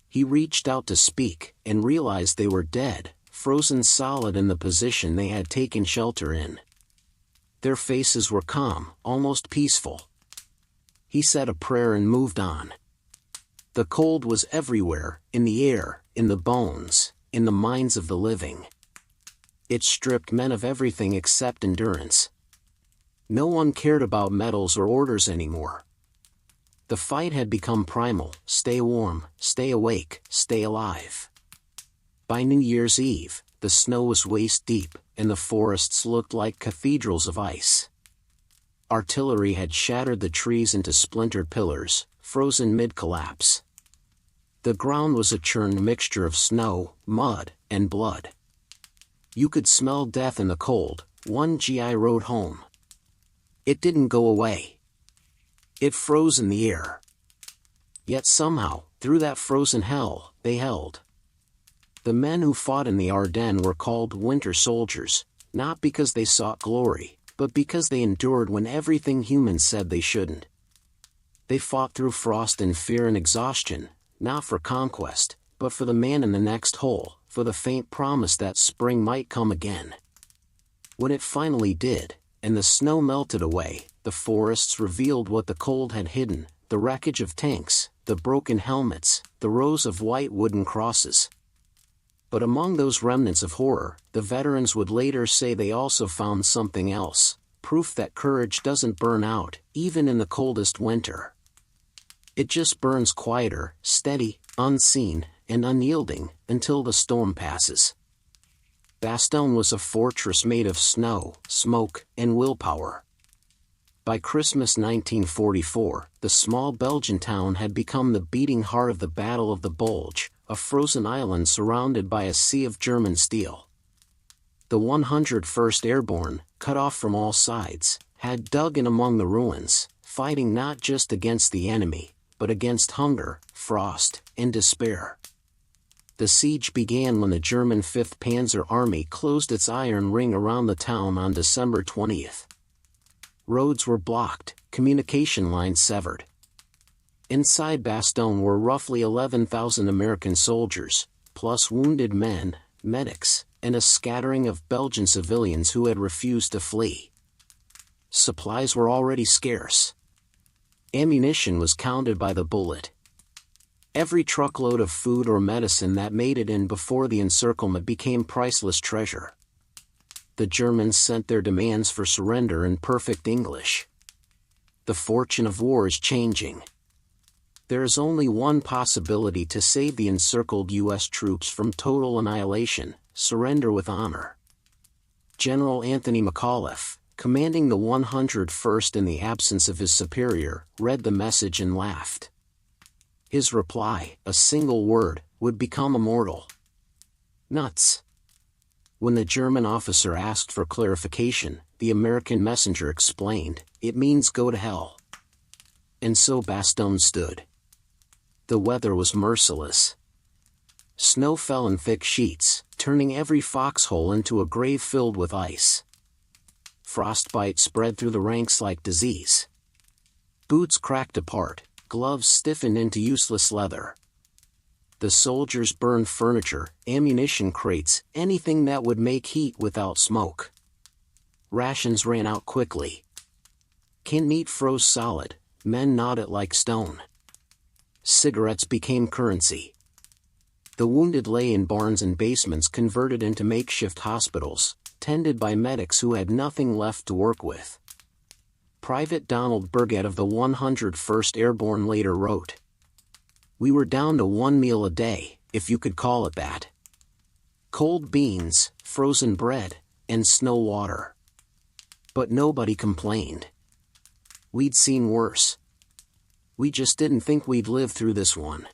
He reached out to speak, and realized they were dead, frozen solid in the position they had taken shelter in. Their faces were calm, almost peaceful. He said a prayer and moved on. The cold was everywhere, in the air, in the bones, in the minds of the living. It stripped men of everything except endurance. No one cared about medals or orders anymore. The fight had become primal: stay warm, stay awake, stay alive. By New Year's Eve, the snow was waist deep, and the forests looked like cathedrals of ice. Artillery had shattered the trees into splintered pillars, frozen mid-collapse. The ground was a churned mixture of snow, mud, and blood. You could smell death in the cold, one GI rode home. It didn't go away. It froze in the air. Yet somehow, through that frozen hell, they held. The men who fought in the Ardennes were called winter soldiers, not because they sought glory, but because they endured when everything humans said they shouldn't. They fought through frost and fear and exhaustion, not for conquest, but for the man in the next hole, for the faint promise that spring might come again. When it finally did, and the snow melted away, the forests revealed what the cold had hidden: the wreckage of tanks, the broken helmets, the rows of white wooden crosses. But among those remnants of horror, the veterans would later say they also found something else: proof that courage doesn't burn out, even in the coldest winter. It just burns quieter, steady, unseen, and unyielding, until the storm passes. Bastogne was a fortress made of snow, smoke, and willpower. By Christmas 1944, the small Belgian town had become the beating heart of the Battle of the Bulge, a frozen island surrounded by a sea of German steel. The 101st Airborne, cut off from all sides, had dug in among the ruins, fighting not just against the enemy, but against hunger, frost, and despair. The siege began when the German 5th Panzer Army closed its iron ring around the town on December 20th. Roads were blocked, communication lines severed. Inside Bastogne were roughly 11,000 American soldiers, plus wounded men, medics, and a scattering of Belgian civilians who had refused to flee. Supplies were already scarce. Ammunition was counted by the bullet. Every truckload of food or medicine that made it in before the encirclement became priceless treasure. The Germans sent their demands for surrender in perfect English. The fortune of war is changing. There is only one possibility to save the encircled U.S. troops from total annihilation: surrender with honor. General Anthony McAuliffe, commanding the 101st in the absence of his superior, read the message and laughed. His reply, a single word, would become immortal: nuts. When the German officer asked for clarification, the American messenger explained, "It means go to hell." And so Bastogne stood. The weather was merciless. Snow fell in thick sheets, turning every foxhole into a grave filled with ice. Frostbite spread through the ranks like disease. Boots cracked apart, gloves stiffened into useless leather. The soldiers burned furniture, ammunition crates, anything that would make heat without smoke. Rations ran out quickly. Canned meat froze solid, men gnawed it like stone. Cigarettes became currency. The wounded lay in barns and basements converted into makeshift hospitals, tended by medics who had nothing left to work with. Private Donald Burgett of the 101st Airborne later wrote, "We were down to one meal a day, if you could call it that. Cold beans, frozen bread, and snow water. But nobody complained. We'd seen worse. We just didn't think we'd live through this one."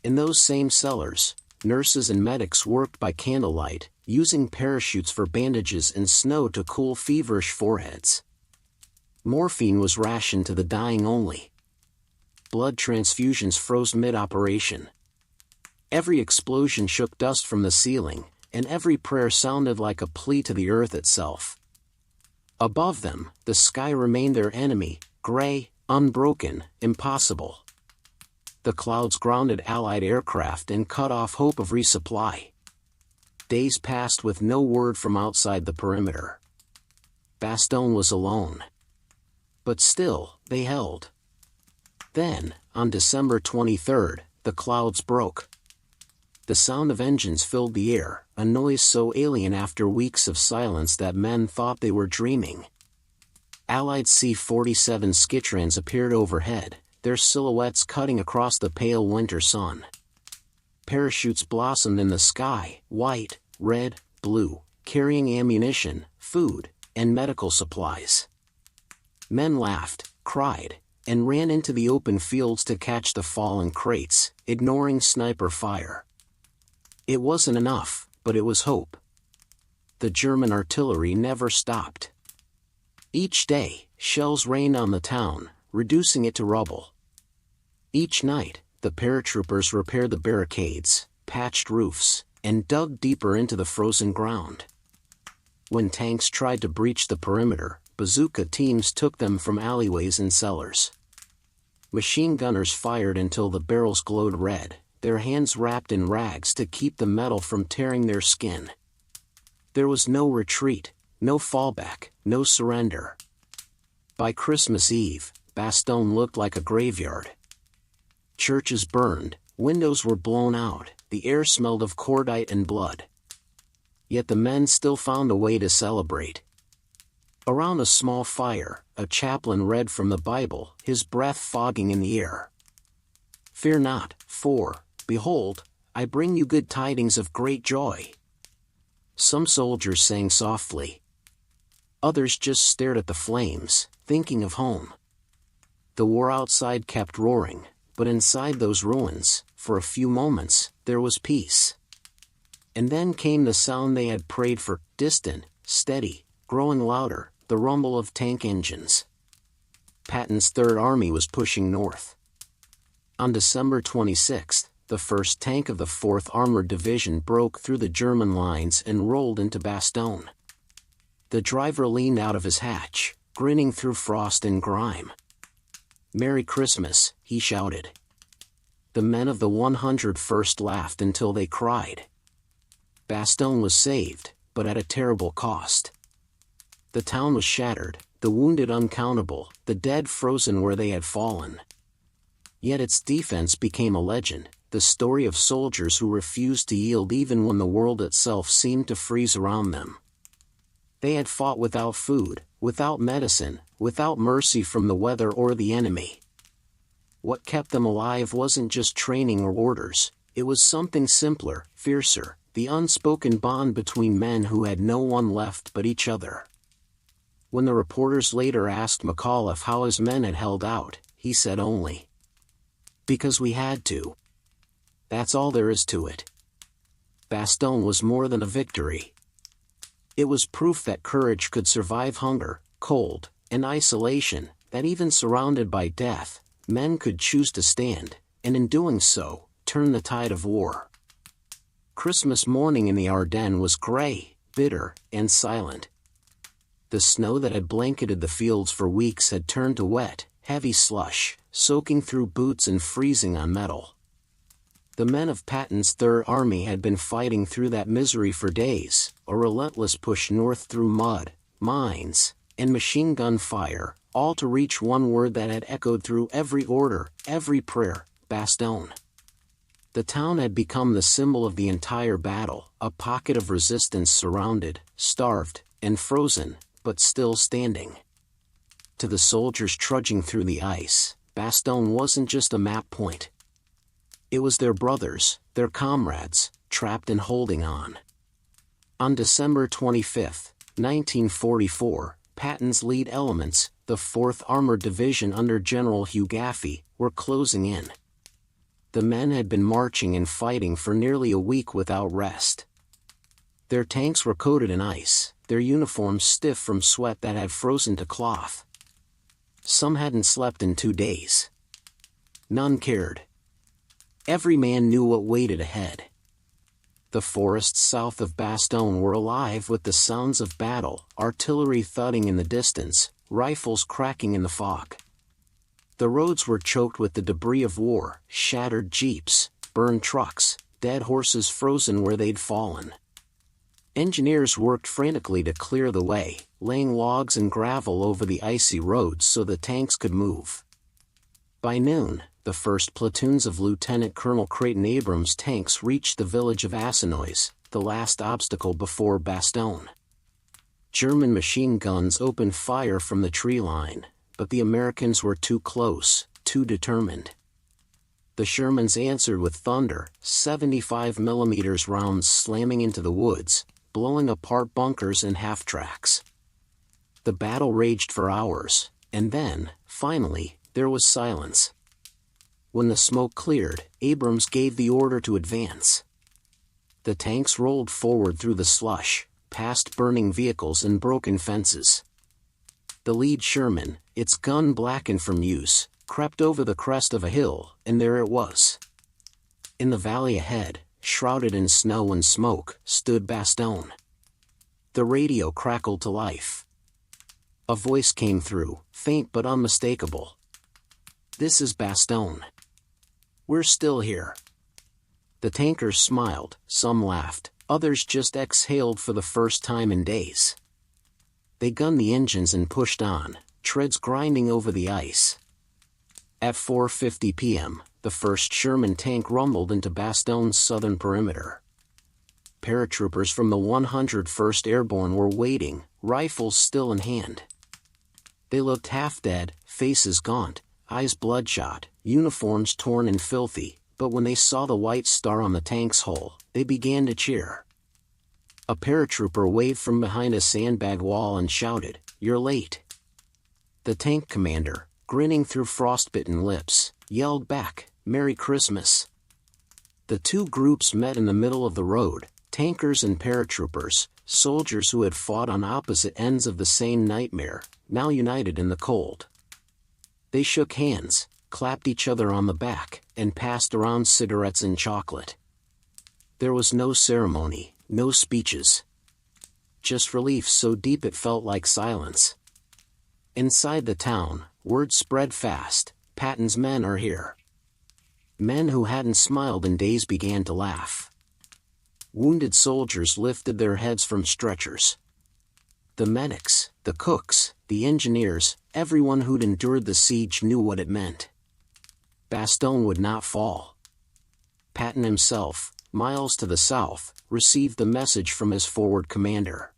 In those same cellars, nurses and medics worked by candlelight, using parachutes for bandages and snow to cool feverish foreheads. Morphine was rationed to the dying only. Blood transfusions froze mid-operation. Every explosion shook dust from the ceiling, and every prayer sounded like a plea to the earth itself. Above them, the sky remained their enemy, gray, unbroken, impossible. The clouds grounded Allied aircraft and cut off hope of resupply. Days passed with no word from outside the perimeter. Bastogne was alone. But still, they held. Then, on December 23rd, the clouds broke. The sound of engines filled the air, a noise so alien after weeks of silence that men thought they were dreaming. Allied C-47 Skytrans appeared overhead, their silhouettes cutting across the pale winter sun. Parachutes blossomed in the sky, white, red, blue, carrying ammunition, food, and medical supplies. Men laughed, cried, and ran into the open fields to catch the fallen crates, ignoring sniper fire. It wasn't enough, but it was hope. The German artillery never stopped. Each day, shells rained on the town, reducing it to rubble. Each night, the paratroopers repaired the barricades, patched roofs, and dug deeper into the frozen ground. When tanks tried to breach the perimeter, bazooka teams took them from alleyways and cellars. Machine gunners fired until the barrels glowed red, their hands wrapped in rags to keep the metal from tearing their skin. There was no retreat, no fallback, no surrender. By Christmas Eve, Bastogne looked like a graveyard. Churches burned, windows were blown out, the air smelled of cordite and blood. Yet the men still found a way to celebrate. Around a small fire, a chaplain read from the Bible, his breath fogging in the air. "Fear not, for, behold, I bring you good tidings of great joy." Some soldiers sang softly. Others just stared at the flames, thinking of home. The war outside kept roaring, but inside those ruins, for a few moments, there was peace. And then came the sound they had prayed for, distant, steady, growing louder, the rumble of tank engines. Patton's Third Army was pushing north. On December 26th, the first tank of the 4th Armored Division broke through the German lines and rolled into Bastogne. The driver leaned out of his hatch, grinning through frost and grime. "Merry Christmas," he shouted. The men of the 101st laughed until they cried. Bastogne was saved, but at a terrible cost. The town was shattered, the wounded uncountable, the dead frozen where they had fallen. Yet its defense became a legend, the story of soldiers who refused to yield even when the world itself seemed to freeze around them. They had fought without food, without medicine, without mercy from the weather or the enemy. What kept them alive wasn't just training or orders, it was something simpler, fiercer, the unspoken bond between men who had no one left but each other. When the reporters later asked McAuliffe how his men had held out, he said only, "Because we had to. That's all there is to it." Bastogne was more than a victory. It was proof that courage could survive hunger, cold, and isolation, that even surrounded by death, men could choose to stand, and in doing so, turn the tide of war. Christmas morning in the Ardennes was gray, bitter, and silent. The snow that had blanketed the fields for weeks had turned to wet, heavy slush, soaking through boots and freezing on metal. The men of Patton's Third Army had been fighting through that misery for days, a relentless push north through mud, mines, and machine gun fire, all to reach one word that had echoed through every order, every prayer: Bastogne. The town had become the symbol of the entire battle, a pocket of resistance surrounded, starved, and frozen, but still standing. To the soldiers trudging through the ice, Bastogne wasn't just a map point. It was their brothers, their comrades, trapped and holding on. On December 25, 1944, Patton's lead elements, the 4th Armored Division under General Hugh Gaffey, were closing in. The men had been marching and fighting for nearly a week without rest. Their tanks were coated in ice, their uniforms stiff from sweat that had frozen to cloth. Some hadn't slept in 2 days. None cared. Every man knew what waited ahead. The forests south of Bastogne were alive with the sounds of battle, artillery thudding in the distance, rifles cracking in the fog. The roads were choked with the debris of war, shattered jeeps, burned trucks, dead horses frozen where they'd fallen. Engineers worked frantically to clear the way, laying logs and gravel over the icy roads so the tanks could move. By noon, the first platoons of Lieutenant Colonel Creighton Abrams' tanks reached the village of Assinois, the last obstacle before Bastogne. German machine guns opened fire from the tree line, but the Americans were too close, too determined. The Shermans answered with thunder, 75mm rounds slamming into the woods, blowing apart bunkers and half-tracks. The battle raged for hours, and then, finally, there was silence. When the smoke cleared, Abrams gave the order to advance. The tanks rolled forward through the slush, past burning vehicles and broken fences. The lead Sherman, its gun blackened from use, crept over the crest of a hill, and there it was. In the valley ahead, shrouded in snow and smoke, stood Bastogne. The radio crackled to life. A voice came through, faint but unmistakable. "This is Bastogne. We're still here." The tankers smiled, some laughed, others just exhaled for the first time in days. They gunned the engines and pushed on, treads grinding over the ice. At 4:50 p.m., the first Sherman tank rumbled into Bastogne's southern perimeter. Paratroopers from the 101st Airborne were waiting, rifles still in hand. They looked half dead, faces gaunt, eyes bloodshot, uniforms torn and filthy, but when they saw the white star on the tank's hull, they began to cheer. A paratrooper waved from behind a sandbag wall and shouted, "You're late." The tank commander, grinning through frostbitten lips, yelled back, "Merry Christmas." The two groups met in the middle of the road, tankers and paratroopers, soldiers who had fought on opposite ends of the same nightmare, now united in the cold. They shook hands, clapped each other on the back, and passed around cigarettes and chocolate. There was no ceremony, no speeches. Just relief so deep it felt like silence. Inside the town, word spread fast, "Patton's men are here." Men who hadn't smiled in days began to laugh. Wounded soldiers lifted their heads from stretchers. The medics, the cooks, the engineers, everyone who'd endured the siege knew what it meant. Bastogne would not fall. Patton himself, miles to the south, received the message from his forward commander.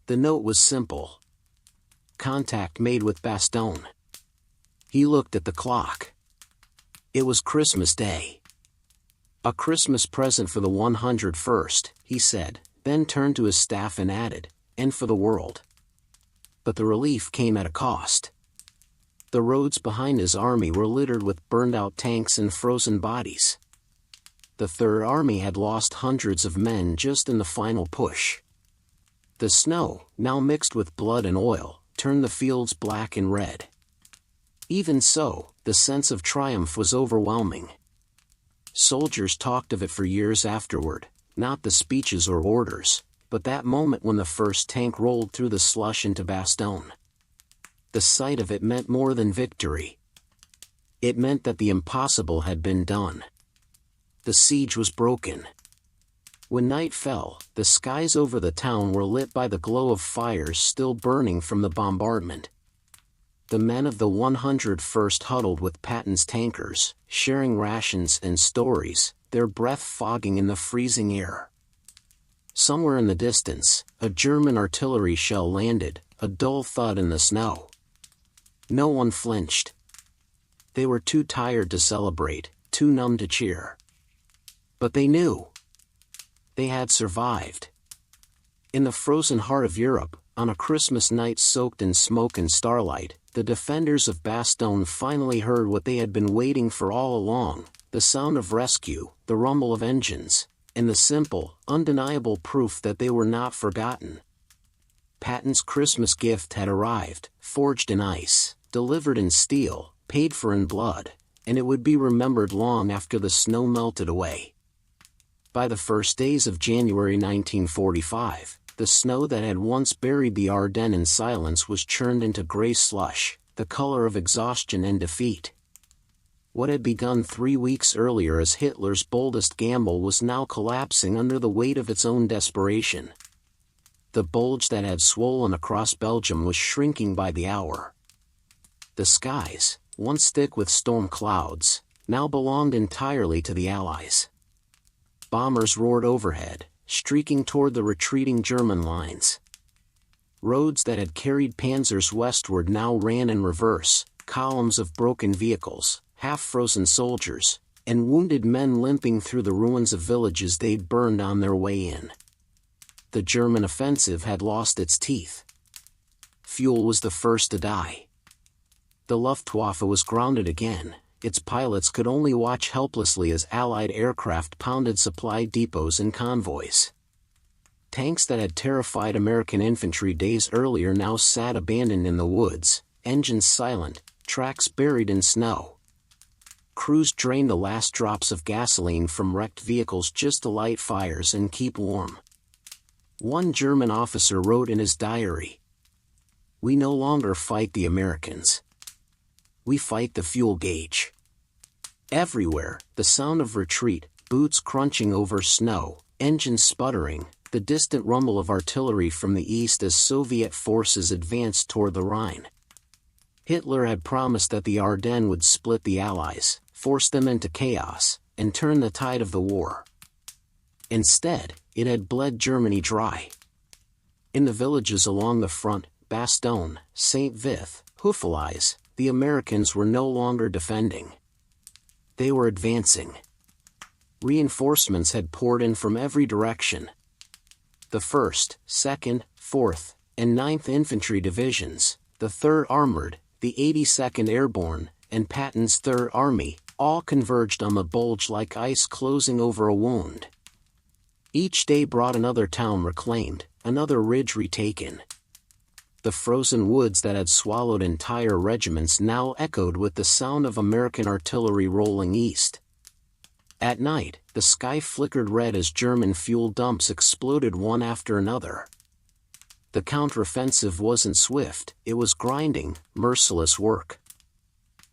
The note was simple. Contact made with Bastogne. He looked at the clock. It was Christmas Day. A Christmas present for the 101st, he said, then turned to his staff and added, and for the world. But the relief came at a cost. The roads behind his army were littered with burned-out tanks and frozen bodies. The Third Army had lost hundreds of men just in the final push. The snow, now mixed with blood and oil, turned the fields black and red. Even so, the sense of triumph was overwhelming. Soldiers talked of it for years afterward, not the speeches or orders, but that moment when the first tank rolled through the slush into Bastogne. The sight of it meant more than victory. It meant that the impossible had been done. The siege was broken. When night fell, the skies over the town were lit by the glow of fires still burning from the bombardment. The men of the 101st huddled with Patton's tankers, sharing rations and stories, their breath fogging in the freezing air. Somewhere in the distance, a German artillery shell landed, a dull thud in the snow. No one flinched. They were too tired to celebrate, too numb to cheer. But they knew. They had survived. In the frozen heart of Europe, on a Christmas night soaked in smoke and starlight, the defenders of Bastogne finally heard what they had been waiting for all along, the sound of rescue, the rumble of engines, and the simple, undeniable proof that they were not forgotten. Patton's Christmas gift had arrived, forged in ice, delivered in steel, paid for in blood, and it would be remembered long after the snow melted away. By the first days of January 1945, the snow that had once buried the Ardennes in silence was churned into gray slush, the color of exhaustion and defeat. What had begun 3 weeks earlier as Hitler's boldest gamble was now collapsing under the weight of its own desperation. The bulge that had swollen across Belgium was shrinking by the hour. The skies, once thick with storm clouds, now belonged entirely to the Allies. Bombers roared overhead, streaking toward the retreating German lines. Roads that had carried panzers westward now ran in reverse, columns of broken vehicles, half-frozen soldiers, and wounded men limping through the ruins of villages they'd burned on their way in. The German offensive had lost its teeth. Fuel was the first to die. The Luftwaffe was grounded again. Its pilots could only watch helplessly as Allied aircraft pounded supply depots and convoys. Tanks that had terrified American infantry days earlier now sat abandoned in the woods, engines silent, tracks buried in snow. Crews drained the last drops of gasoline from wrecked vehicles just to light fires and keep warm. One German officer wrote in his diary, "We no longer fight the Americans. We fight the fuel gauge." Everywhere, the sound of retreat, boots crunching over snow, engines sputtering, the distant rumble of artillery from the east as Soviet forces advanced toward the Rhine. Hitler had promised that the Ardennes would split the Allies, force them into chaos, and turn the tide of the war. Instead, it had bled Germany dry. In the villages along the front, Bastogne, St. Vith, Houffalize, the Americans were no longer defending. They were advancing. Reinforcements had poured in from every direction. The 1st, 2nd, 4th, and 9th Infantry Divisions, the 3rd Armored, the 82nd Airborne, and Patton's 3rd Army, all converged on the Bulge like ice closing over a wound. Each day brought another town reclaimed, another ridge retaken. The frozen woods that had swallowed entire regiments now echoed with the sound of American artillery rolling east. At night, the sky flickered red as German fuel dumps exploded one after another. The counteroffensive wasn't swift, it was grinding, merciless work.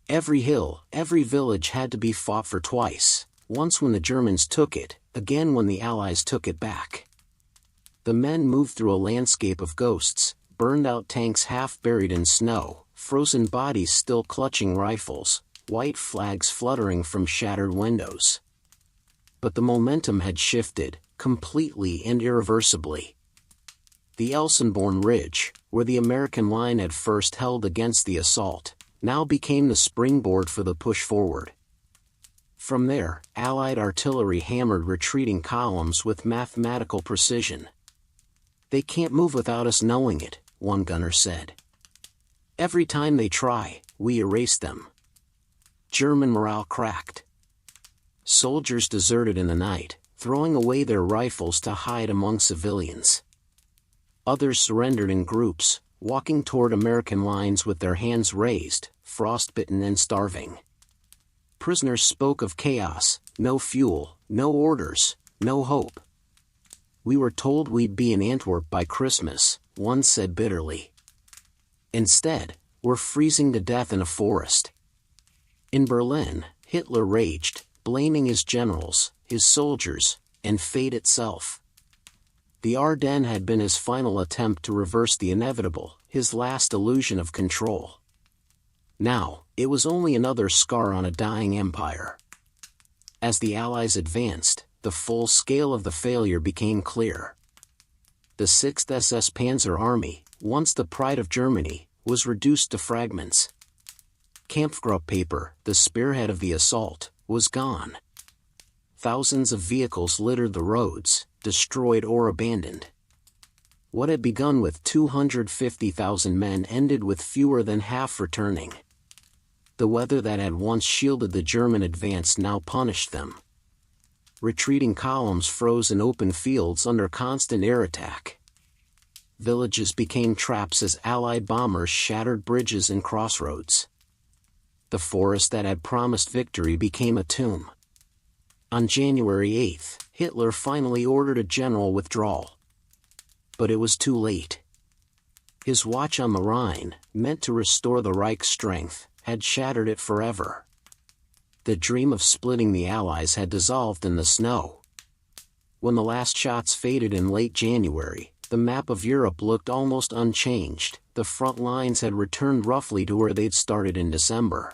Every hill, every village had to be fought for twice, once when the Germans took it, again when the Allies took it back. The men moved through a landscape of ghosts, burned-out tanks half buried in snow, frozen bodies still clutching rifles, white flags fluttering from shattered windows. But the momentum had shifted, completely and irreversibly. The Elsenborn Ridge, where the American line had first held against the assault, now became the springboard for the push forward. From there, Allied artillery hammered retreating columns with mathematical precision. "They can't move without us knowing it," one gunner said. "Every time they try, we erase them." German morale cracked. Soldiers deserted in the night, throwing away their rifles to hide among civilians. Others surrendered in groups, walking toward American lines with their hands raised, frostbitten and starving. Prisoners spoke of chaos, no fuel, no orders, no hope. "We were told we'd be in Antwerp by Christmas," one said bitterly. "Instead, we're freezing to death in a forest." In Berlin, Hitler raged, blaming his generals, his soldiers, and fate itself. The Ardennes had been his final attempt to reverse the inevitable, his last illusion of control. Now, it was only another scar on a dying empire. As the Allies advanced, the full scale of the failure became clear. The 6th SS Panzer Army, once the pride of Germany, was reduced to fragments. Kampfgruppe paper, the spearhead of the assault, was gone. Thousands of vehicles littered the roads, destroyed or abandoned. What had begun with 250,000 men ended with fewer than half returning. The weather that had once shielded the German advance now punished them. Retreating columns froze in open fields under constant air attack. Villages became traps as Allied bombers shattered bridges and crossroads. The forest that had promised victory became a tomb. On January 8, Hitler finally ordered a general withdrawal. But it was too late. His watch on the Rhine, meant to restore the Reich's strength, had shattered it forever. The dream of splitting the Allies had dissolved in the snow. When the last shots faded in late January, the map of Europe looked almost unchanged. The front lines had returned roughly to where they'd started in December.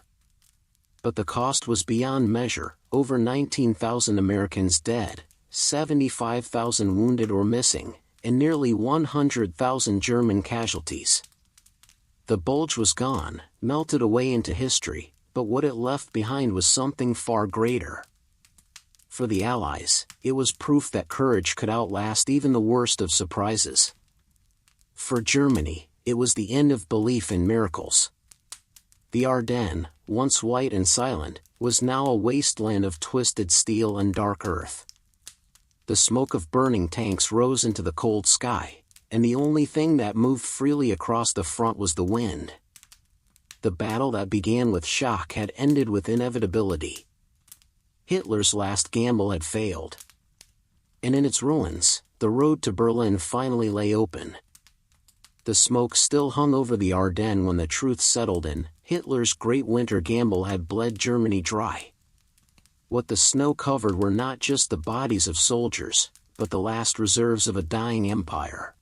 But the cost was beyond measure: over 19,000 Americans dead, 75,000 wounded or missing, and nearly 100,000 German casualties. The Bulge was gone, melted away into history, but what it left behind was something far greater. For the Allies, it was proof that courage could outlast even the worst of surprises. For Germany, it was the end of belief in miracles. The Ardennes, once white and silent, was now a wasteland of twisted steel and dark earth. The smoke of burning tanks rose into the cold sky, and the only thing that moved freely across the front was the wind. The battle that began with shock had ended with inevitability. Hitler's last gamble had failed. And in its ruins, the road to Berlin finally lay open. The smoke still hung over the Ardennes when the truth settled in: Hitler's great winter gamble had bled Germany dry. What the snow covered were not just the bodies of soldiers, but the last reserves of a dying empire.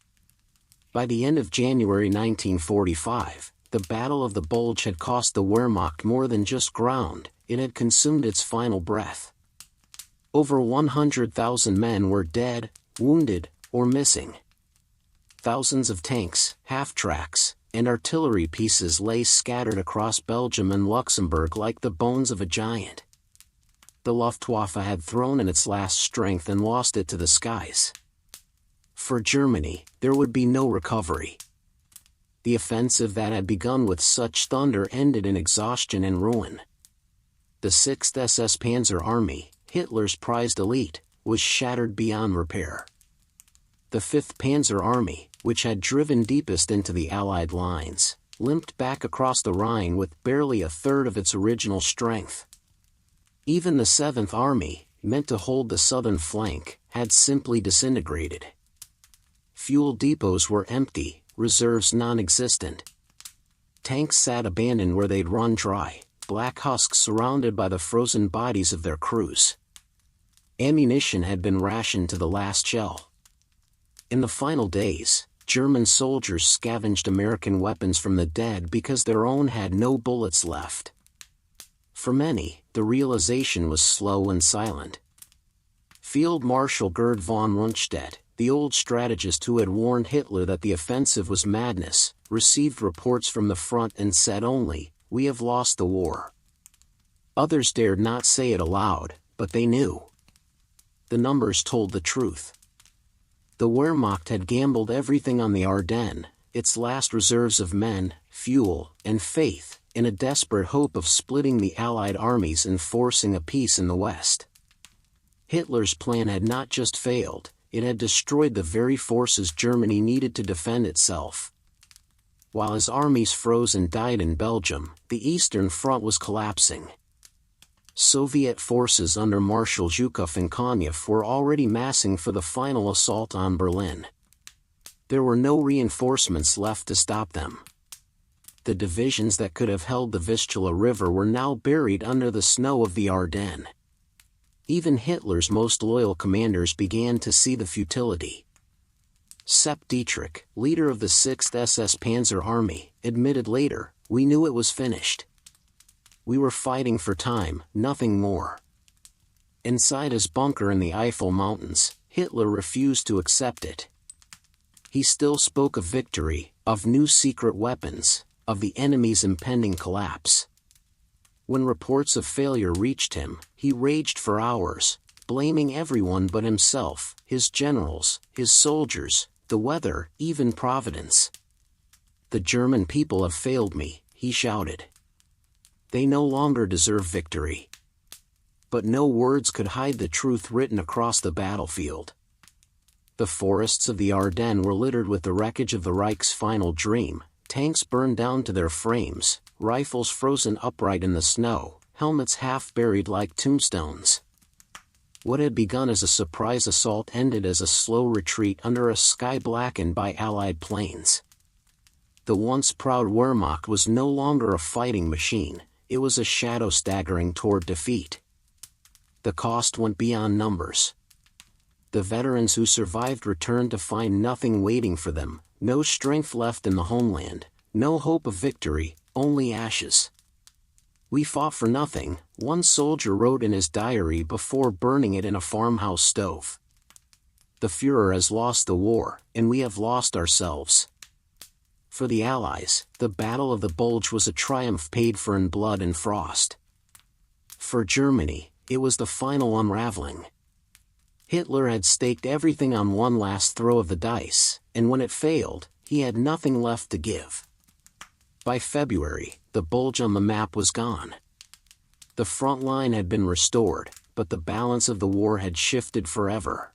By the end of January 1945, the Battle of the Bulge had cost the Wehrmacht more than just ground, it had consumed its final breath. Over 100,000 men were dead, wounded, or missing. Thousands of tanks, half-tracks, and artillery pieces lay scattered across Belgium and Luxembourg like the bones of a giant. The Luftwaffe had thrown in its last strength and lost it to the skies. For Germany, there would be no recovery. The offensive that had begun with such thunder ended in exhaustion and ruin. The 6th SS Panzer Army, Hitler's prized elite, was shattered beyond repair. The 5th Panzer Army, which had driven deepest into the Allied lines, limped back across the Rhine with barely a third of its original strength. Even the 7th Army, meant to hold the southern flank, had simply disintegrated. Fuel depots were empty, reserves non-existent. Tanks sat abandoned where they'd run dry, black husks surrounded by the frozen bodies of their crews. Ammunition had been rationed to the last shell. In the final days, German soldiers scavenged American weapons from the dead because their own had no bullets left. For many, the realization was slow and silent. Field Marshal Gerd von Rundstedt, the old strategist who had warned Hitler that the offensive was madness, received reports from the front and said only, "We have lost the war." Others dared not say it aloud, but they knew. The numbers told the truth. The Wehrmacht had gambled everything on the Ardennes, its last reserves of men, fuel, and faith, in a desperate hope of splitting the Allied armies and forcing a peace in the West. Hitler's plan had not just failed, it had destroyed the very forces Germany needed to defend itself. While his armies froze and died in Belgium, the Eastern Front was collapsing. Soviet forces under Marshal Zhukov and Konev were already massing for the final assault on Berlin. There were no reinforcements left to stop them. The divisions that could have held the Vistula River were now buried under the snow of the Ardennes. Even Hitler's most loyal commanders began to see the futility. Sepp Dietrich, leader of the 6th SS Panzer Army, admitted later, "We knew it was finished. We were fighting for time, nothing more." Inside his bunker in the Eifel Mountains, Hitler refused to accept it. He still spoke of victory, of new secret weapons, of the enemy's impending collapse. When reports of failure reached him, he raged for hours, blaming everyone but himself, his generals, his soldiers, the weather, even Providence. "The German people have failed me," he shouted. "They no longer deserve victory." But no words could hide the truth written across the battlefield. The forests of the Ardennes were littered with the wreckage of the Reich's final dream, tanks burned down to their frames, rifles frozen upright in the snow, helmets half buried like tombstones. What had begun as a surprise assault ended as a slow retreat under a sky blackened by Allied planes. The once proud Wehrmacht was no longer a fighting machine, it was a shadow staggering toward defeat. The cost went beyond numbers. The veterans who survived returned to find nothing waiting for them, no strength left in the homeland, no hope of victory, only ashes. "We fought for nothing," one soldier wrote in his diary before burning it in a farmhouse stove. "The Führer has lost the war, and we have lost ourselves." For the Allies, the Battle of the Bulge was a triumph paid for in blood and frost. For Germany, it was the final unraveling. Hitler had staked everything on one last throw of the dice, and when it failed, he had nothing left to give. By February, the Bulge on the map was gone. The front line had been restored, but the balance of the war had shifted forever.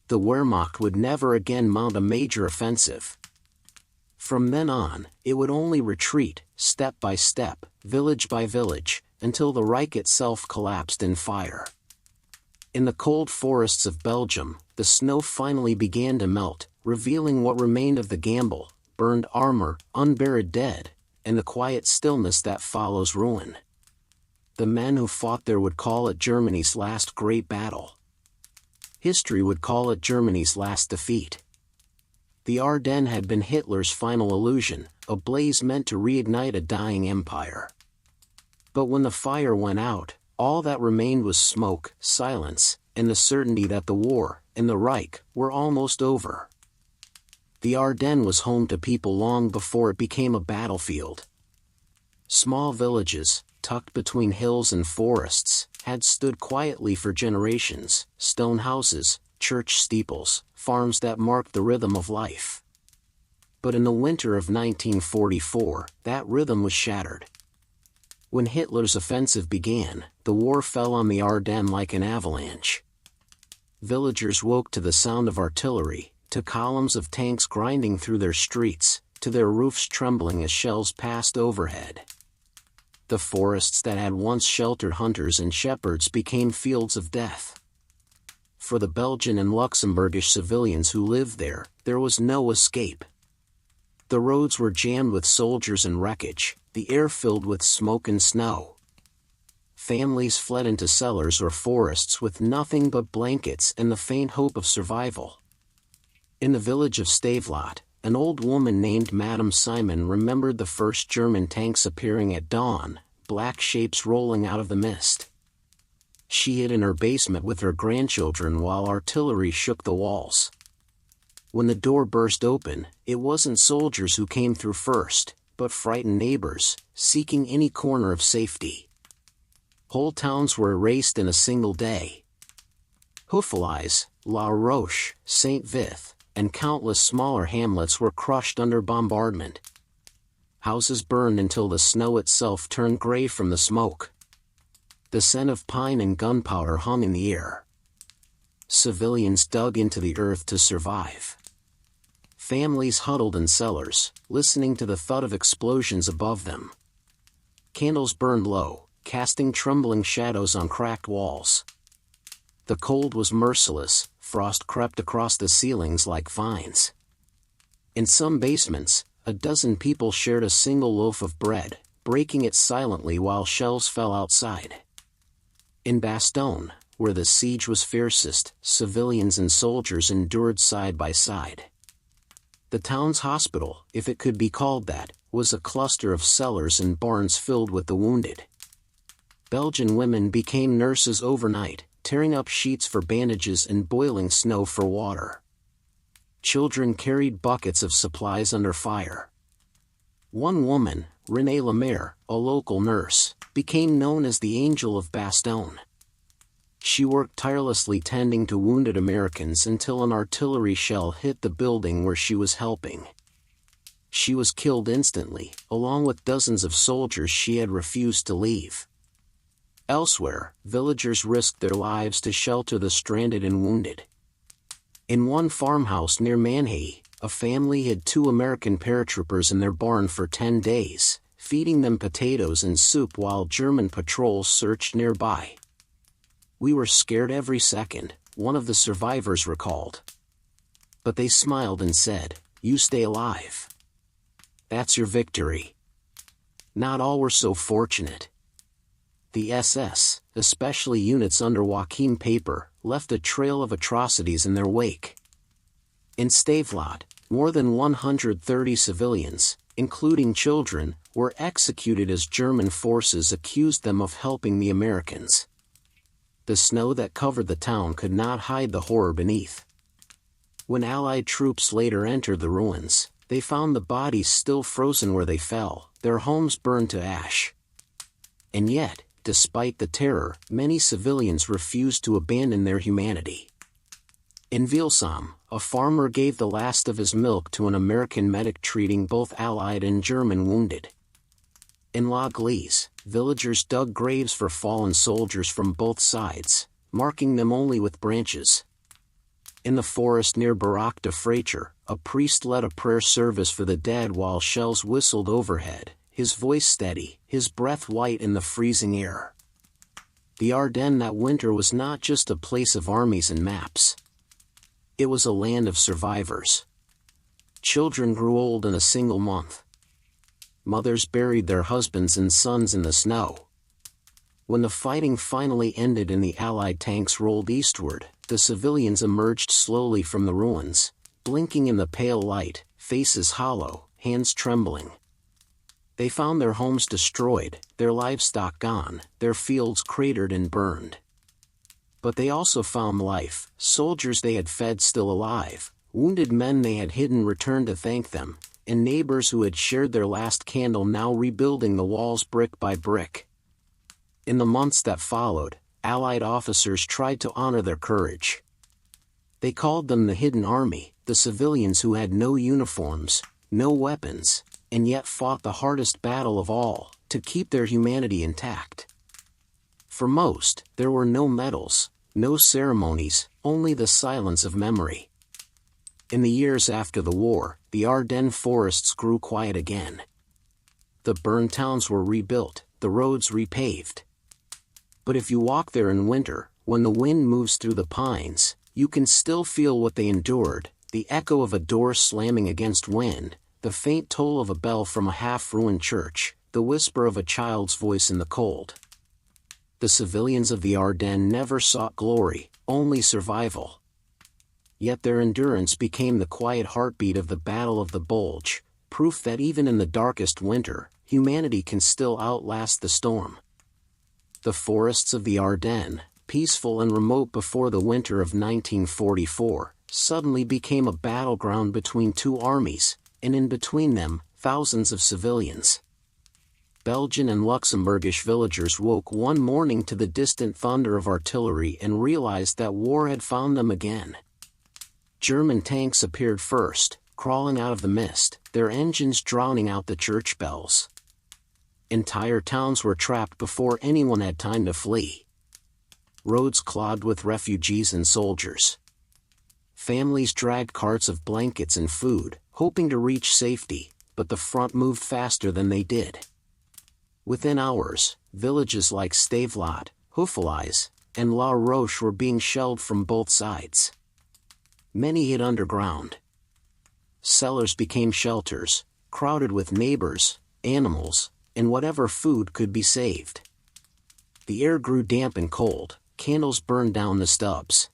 The Wehrmacht would never again mount a major offensive. From then on, it would only retreat, step by step, village by village, until the Reich itself collapsed in fire. In the cold forests of Belgium, the snow finally began to melt, revealing what remained of the gamble, burned armor, unburied dead, and the quiet stillness that follows ruin. The men who fought there would call it Germany's last great battle. History would call it Germany's last defeat. The Ardennes had been Hitler's final illusion, a blaze meant to reignite a dying empire. But when the fire went out, all that remained was smoke, silence, and the certainty that the war, and the Reich, were almost over. The Ardennes was home to people long before it became a battlefield. Small villages, tucked between hills and forests, had stood quietly for generations, stone houses, church steeples, farms that marked the rhythm of life. But in the winter of 1944, that rhythm was shattered. When Hitler's offensive began, the war fell on the Ardennes like an avalanche. Villagers woke to the sound of artillery, to columns of tanks grinding through their streets, to their roofs trembling as shells passed overhead. The forests that had once sheltered hunters and shepherds became fields of death. For the Belgian and Luxembourgish civilians who lived there, there was no escape. The roads were jammed with soldiers and wreckage, the air filled with smoke and snow. families fled into cellars or forests with nothing but blankets and the faint hope of survival. In the village of Stavelot, an old woman named Madame Simon remembered the first German tanks appearing at dawn, black shapes rolling out of the mist. She hid in her basement with her grandchildren while artillery shook the walls. When the door burst open, it wasn't soldiers who came through first, but frightened neighbors, seeking any corner of safety. Whole towns were erased in a single day. Houffalize, La Roche, Saint Vith, and countless smaller hamlets were crushed under bombardment. Houses burned until the snow itself turned gray from the smoke. The scent of pine and gunpowder hung in the air. Civilians dug into the earth to survive. Families huddled in cellars, listening to the thud of explosions above them. Candles burned low, casting trembling shadows on cracked walls. The cold was merciless, frost crept across the ceilings like vines. In some basements, a dozen people shared a single loaf of bread, breaking it silently while shells fell outside. In Bastogne, where the siege was fiercest, civilians and soldiers endured side by side. The town's hospital, if it could be called that, was a cluster of cellars and barns filled with the wounded. Belgian women became nurses overnight, tearing up sheets for bandages and boiling snow for water. Children carried buckets of supplies under fire. One woman, Renée Lemaire, a local nurse, became known as the Angel of Bastogne. She worked tirelessly tending to wounded Americans until an artillery shell hit the building where she was helping. She was killed instantly, along with dozens of soldiers she had refused to leave. Elsewhere, villagers risked their lives to shelter the stranded and wounded. In one farmhouse near Manhay, a family hid 2 American paratroopers in their barn for 10 days, feeding them potatoes and soup while German patrols searched nearby. "We were scared every second," one of the survivors recalled. But they smiled and said, "You stay alive. That's your victory." Not all were so fortunate. The SS, especially units under Joachim Paper, left a trail of atrocities in their wake. In Stavelot, more than 130 civilians, including children, were executed as German forces accused them of helping the Americans. The snow that covered the town could not hide the horror beneath. When Allied troops later entered the ruins, they found the bodies still frozen where they fell, their homes burned to ash. And yet, despite the terror, many civilians refused to abandon their humanity. In Vilsam, a farmer gave the last of his milk to an American medic treating both Allied and German wounded. In La Glise, villagers dug graves for fallen soldiers from both sides, marking them only with branches. In the forest near Baraque de Fraiture, a priest led a prayer service for the dead while shells whistled overhead, his voice steady, his breath white in the freezing air. The Ardennes that winter was not just a place of armies and maps. It was a land of survivors. Children grew old in a single month. Mothers buried their husbands and sons in the snow. When the fighting finally ended and the Allied tanks rolled eastward, the civilians emerged slowly from the ruins, blinking in the pale light, faces hollow, hands trembling. They found their homes destroyed, their livestock gone, their fields cratered and burned. But they also found life, soldiers they had fed still alive, wounded men they had hidden returned to thank them, and neighbors who had shared their last candle now rebuilding the walls brick by brick. In the months that followed, Allied officers tried to honor their courage. They called them the Hidden Army, the civilians who had no uniforms, no weapons, and yet fought the hardest battle of all, to keep their humanity intact. For most, there were no medals, no ceremonies, only the silence of memory. In the years after the war, the Ardennes forests grew quiet again. The burned towns were rebuilt, the roads repaved. But if you walk there in winter, when the wind moves through the pines, you can still feel what they endured, the echo of a door slamming against wind, the faint toll of a bell from a half-ruined church, the whisper of a child's voice in the cold. The civilians of the Ardennes never sought glory, only survival. Yet their endurance became the quiet heartbeat of the Battle of the Bulge, proof that even in the darkest winter, humanity can still outlast the storm. The forests of the Ardennes, peaceful and remote before the winter of 1944, suddenly became a battleground between two armies, and in between them, thousands of civilians. Belgian and Luxembourgish villagers woke one morning to the distant thunder of artillery and realized that war had found them again. German tanks appeared first, crawling out of the mist, their engines drowning out the church bells. Entire towns were trapped before anyone had time to flee. Roads clogged with refugees and soldiers. Families dragged carts of blankets and food, hoping to reach safety, but the front moved faster than they did. Within hours, villages like Stories8, Wartales, and La Roche were being shelled from both sides. Many hid underground. Cellars became shelters, crowded with neighbors, animals, and whatever food could be saved. The air grew damp and cold, candles burned down the stubs.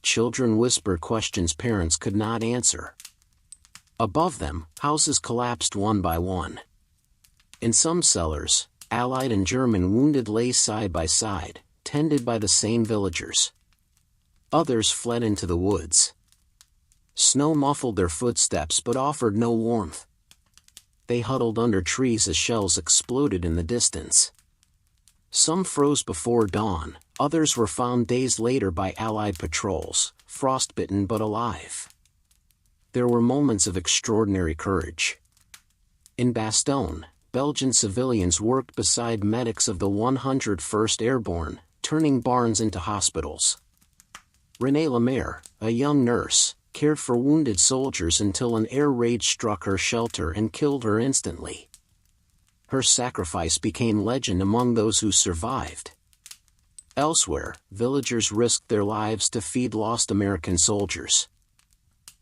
Children whispered questions parents could not answer. Above them, houses collapsed one by one. In some cellars, Allied and German wounded lay side by side, tended by the same villagers. Others fled into the woods. Snow muffled their footsteps but offered no warmth. They huddled under trees as shells exploded in the distance. Some froze before dawn, others were found days later by Allied patrols, frostbitten but alive. There were moments of extraordinary courage. In Bastogne, Belgian civilians worked beside medics of the 101st Airborne, turning barns into hospitals. Renée Lemaire, a young nurse, cared for wounded soldiers until an air raid struck her shelter and killed her instantly. Her sacrifice became legend among those who survived. Elsewhere, villagers risked their lives to feed lost American soldiers.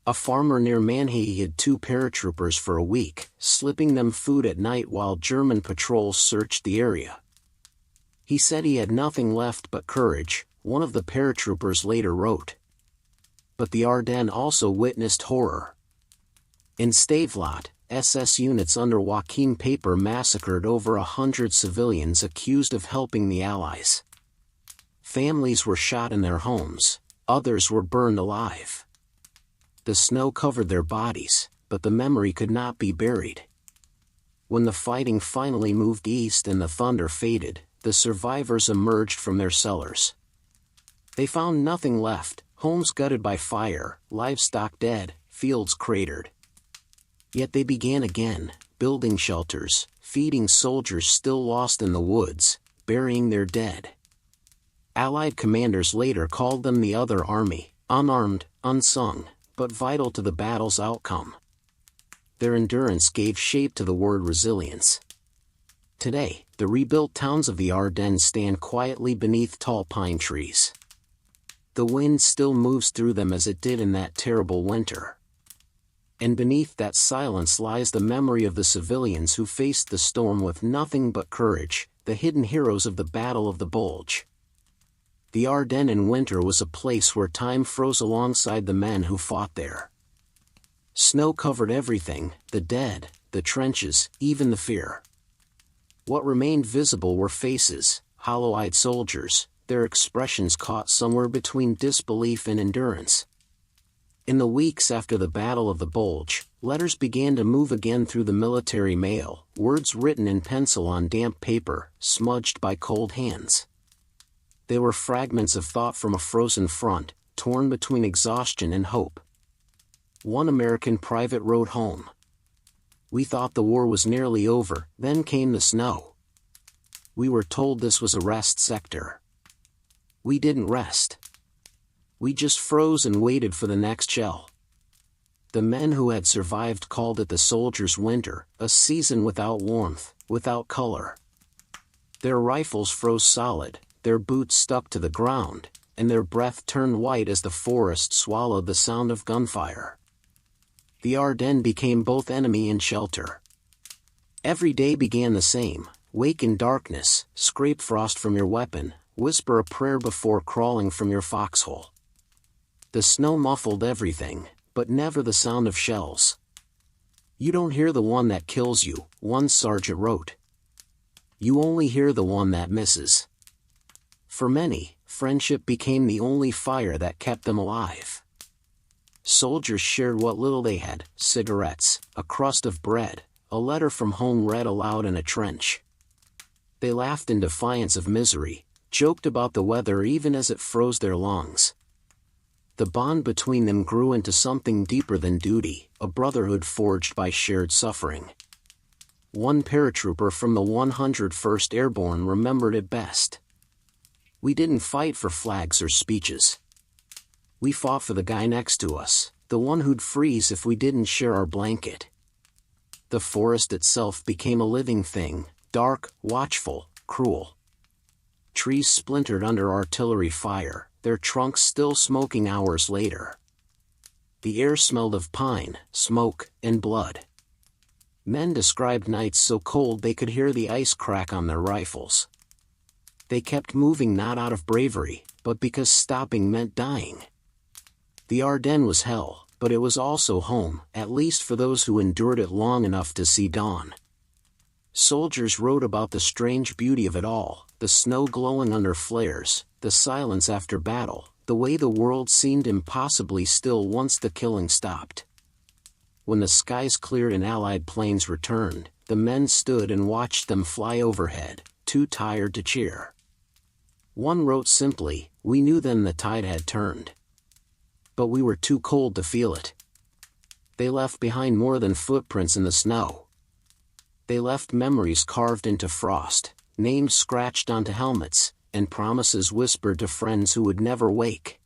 A farmer near Manhay hid 2 paratroopers for a week, slipping them food at night while German patrols searched the area. He said he had nothing left but courage, one of the paratroopers later wrote. But the Ardennes also witnessed horror. In Stories8, SS units under Joachim Paper massacred over 100 civilians accused of helping the Allies. Families were shot in their homes, others were burned alive. The snow covered their bodies, but the memory could not be buried. When the fighting finally moved east and the thunder faded, the survivors emerged from their cellars. They found nothing left, homes gutted by fire, livestock dead, fields cratered. Yet they began again, building shelters, feeding soldiers still lost in the woods, burying their dead. Allied commanders later called them the Other Army, unarmed, unsung, but vital to the battle's outcome. Their endurance gave shape to the word resilience. Today, the rebuilt towns of the Ardennes stand quietly beneath tall pine trees. The wind still moves through them as it did in that terrible winter. And beneath that silence lies the memory of the civilians who faced the storm with nothing but courage, the hidden heroes of the Battle of the Bulge. The Ardennes in winter was a place where time froze alongside the men who fought there. Snow covered everything, the dead, the trenches, even the fear. What remained visible were faces, hollow-eyed soldiers, their expressions caught somewhere between disbelief and endurance. In the weeks after the Battle of the Bulge, letters began to move again through the military mail, words written in pencil on damp paper, smudged by cold hands. They were fragments of thought from a frozen front, torn between exhaustion and hope. One American private wrote home. "We thought the war was nearly over, then came the snow. We were told this was a rest sector. We didn't rest. We just froze and waited for the next shell." The men who had survived called it the soldiers' winter, a season without warmth, without color. Their rifles froze solid, their boots stuck to the ground, and their breath turned white as the forest swallowed the sound of gunfire. The Ardennes became both enemy and shelter. Every day began the same, Wake in darkness, scrape frost from your weapon, whisper a prayer before crawling from your foxhole. The snow muffled everything, but never the sound of shells. You don't hear the one that kills you, one sergeant wrote. You only hear the one that misses. For many, friendship became the only fire that kept them alive. Soldiers shared what little they had, cigarettes, a crust of bread, a letter from home read aloud in a trench. They laughed in defiance of misery, joked about the weather even as it froze their lungs. The bond between them grew into something deeper than duty, a brotherhood forged by shared suffering. One paratrooper from the 101st Airborne remembered it best. We didn't fight for flags or speeches. We fought for the guy next to us, the one who'd freeze if we didn't share our blanket. The forest itself became a living thing, dark, watchful, cruel. Trees splintered under artillery fire, their trunks still smoking hours later. The air smelled of pine, smoke, and blood. Men described nights so cold they could hear the ice crack on their rifles. They kept moving not out of bravery, but because stopping meant dying. The Ardennes was hell, but it was also home, at least for those who endured it long enough to see dawn. Soldiers wrote about the strange beauty of it all, the snow glowing under flares, the silence after battle, the way the world seemed impossibly still once the killing stopped. When the skies cleared and Allied planes returned, the men stood and watched them fly overhead, too tired to cheer. One wrote simply, "We knew then the tide had turned. But we were too cold to feel it." They left behind more than footprints in the snow. They left memories carved into frost, names scratched onto helmets, and promises whispered to friends who would never wake.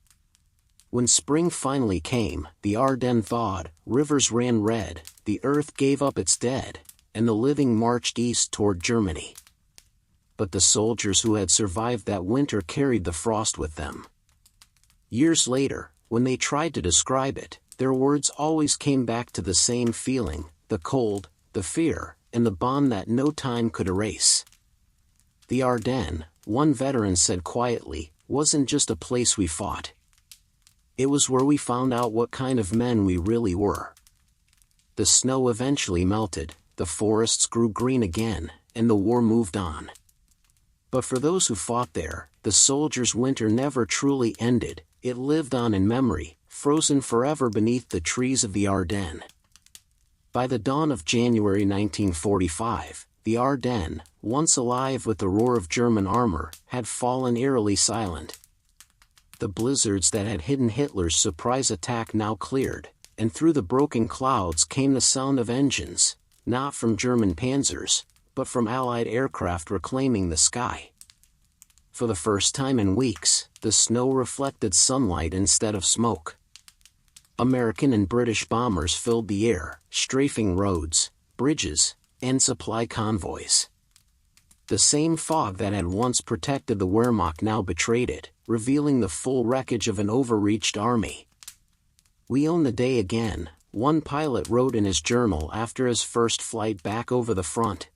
When spring finally came, the Ardennes thawed, rivers ran red, the earth gave up its dead, and the living marched east toward Germany. But the soldiers who had survived that winter carried the frost with them. Years later, when they tried to describe it, their words always came back to the same feeling, the cold, the fear, and the bond that no time could erase. The Ardennes, one veteran said quietly, wasn't just a place we fought. It was where we found out what kind of men we really were. The snow eventually melted, the forests grew green again, and the war moved on. But for those who fought there, the soldiers' winter never truly ended, it lived on in memory, frozen forever beneath the trees of the Ardennes. By the dawn of January 1945, the Ardennes, once alive with the roar of German armor, had fallen eerily silent. The blizzards that had hidden Hitler's surprise attack now cleared, and through the broken clouds came the sound of engines, not from German panzers, but from Allied aircraft reclaiming the sky. For the first time in weeks, the snow reflected sunlight instead of smoke. American and British bombers filled the air, strafing roads, bridges, and supply convoys. The same fog that had once protected the Wehrmacht now betrayed it, revealing the full wreckage of an overreached army. "We own the day again," one pilot wrote in his journal after his first flight back over the front.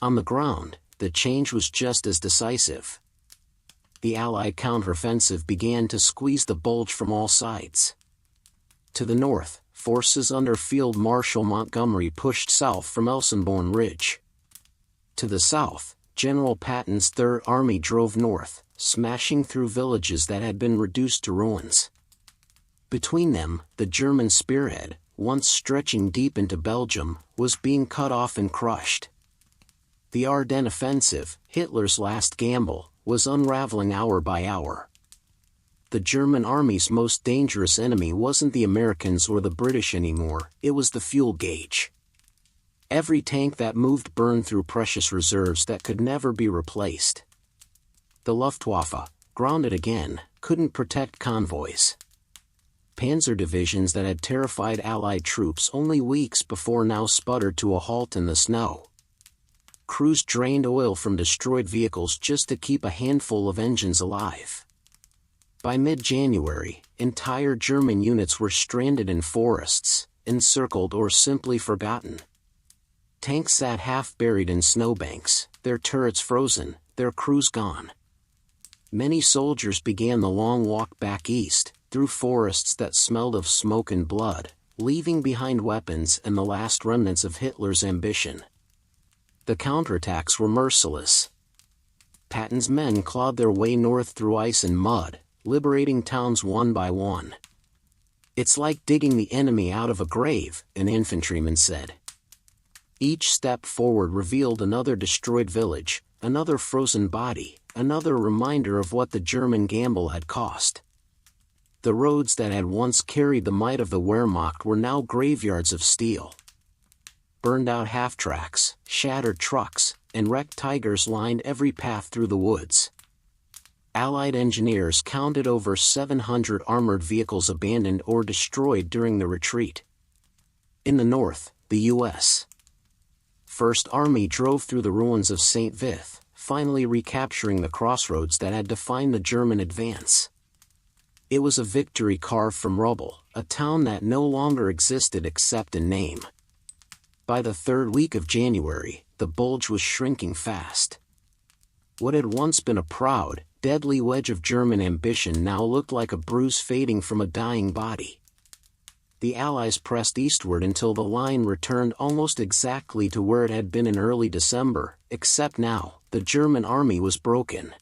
On the ground, the change was just as decisive. The Allied counteroffensive began to squeeze the Bulge from all sides. To the north, forces under Field Marshal Montgomery pushed south from Elsenborn Ridge. To the south, General Patton's Third Army drove north, smashing through villages that had been reduced to ruins. Between them, the German spearhead, once stretching deep into Belgium, was being cut off and crushed. The Ardennes offensive, Hitler's last gamble, was unraveling hour by hour. The German army's most dangerous enemy wasn't the Americans or the British anymore, it was the fuel gauge. Every tank that moved burned through precious reserves that could never be replaced. The Luftwaffe, grounded again, couldn't protect convoys. Panzer divisions that had terrified Allied troops only weeks before now sputtered to a halt in the snow. Crews drained oil from destroyed vehicles just to keep a handful of engines alive. By mid-January, entire German units were stranded in forests, encircled or simply forgotten. Tanks sat half buried in snowbanks, their turrets frozen, their crews gone. Many soldiers began the long walk back east, through forests that smelled of smoke and blood, leaving behind weapons and the last remnants of Hitler's ambition. The counterattacks were merciless. Patton's men clawed their way north through ice and mud, liberating towns one by one. "It's like digging the enemy out of a grave," an infantryman said. Each step forward revealed another destroyed village, another frozen body, another reminder of what the German gamble had cost. The roads that had once carried the might of the Wehrmacht were now graveyards of steel. Burned-out half-tracks, shattered trucks, and wrecked Tigers lined every path through the woods. Allied engineers counted over 700 armored vehicles abandoned or destroyed during the retreat. In the north, the U.S. First Army drove through the ruins of St. Vith, finally recapturing the crossroads that had defined the German advance. It was a victory carved from rubble, a town that no longer existed except in name. By the third week of January, the Bulge was shrinking fast. What had once been a proud, deadly wedge of German ambition now looked like a bruise fading from a dying body. The Allies pressed eastward until the line returned almost exactly to where it had been in early December, except now, the German army was broken.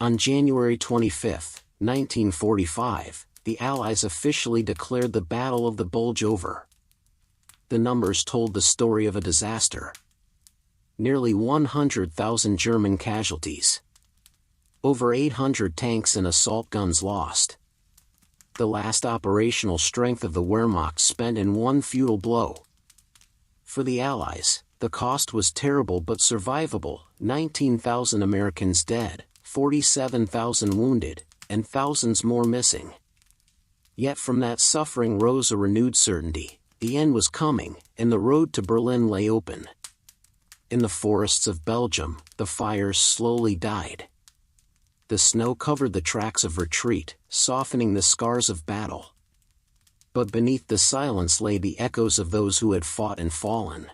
On January 25, 1945, the Allies officially declared the Battle of the Bulge over. The numbers told the story of a disaster. Nearly 100,000 German casualties. Over 800 tanks and assault guns lost. The last operational strength of the Wehrmacht spent in one futile blow. For the Allies, the cost was terrible but survivable: 19,000 Americans dead, 47,000 wounded, and thousands more missing. Yet from that suffering rose a renewed certainty: the end was coming, and the road to Berlin lay open. In the forests of Belgium, the fires slowly died. The snow covered the tracks of retreat, softening the scars of battle. But beneath the silence lay the echoes of those who had fought and fallen.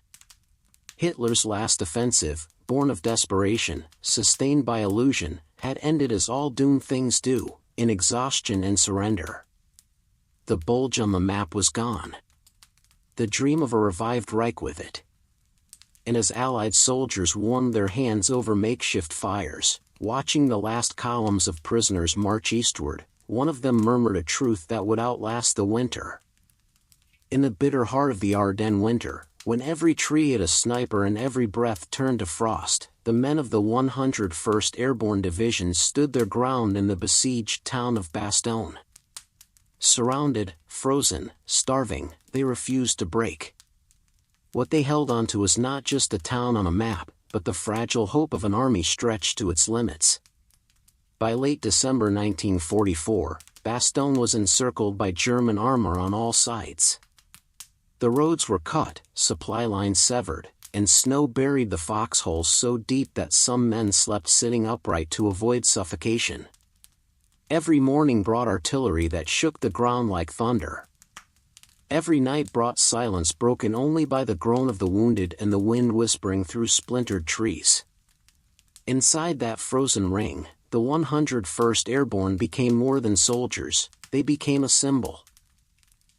Hitler's last offensive, born of desperation, sustained by illusion, had ended as all doomed things do, in exhaustion and surrender. The Bulge on the map was gone. The dream of a revived Reich with it. And as Allied soldiers warmed their hands over makeshift fires, watching the last columns of prisoners march eastward, one of them murmured a truth that would outlast the winter. In the bitter heart of the Ardennes winter, when every tree hit a sniper and every breath turned to frost, the men of the 101st Airborne Division stood their ground in the besieged town of Bastogne. Surrounded, frozen, starving, they refused to break. What they held onto was not just a town on a map, but the fragile hope of an army stretched to its limits. By late December 1944, Bastogne was encircled by German armor on all sides. The roads were cut, supply lines severed, and snow buried the foxholes so deep that some men slept sitting upright to avoid suffocation. Every morning brought artillery that shook the ground like thunder. Every night brought silence broken only by the groan of the wounded and the wind whispering through splintered trees. Inside that frozen ring, the 101st Airborne became more than soldiers, they became a symbol.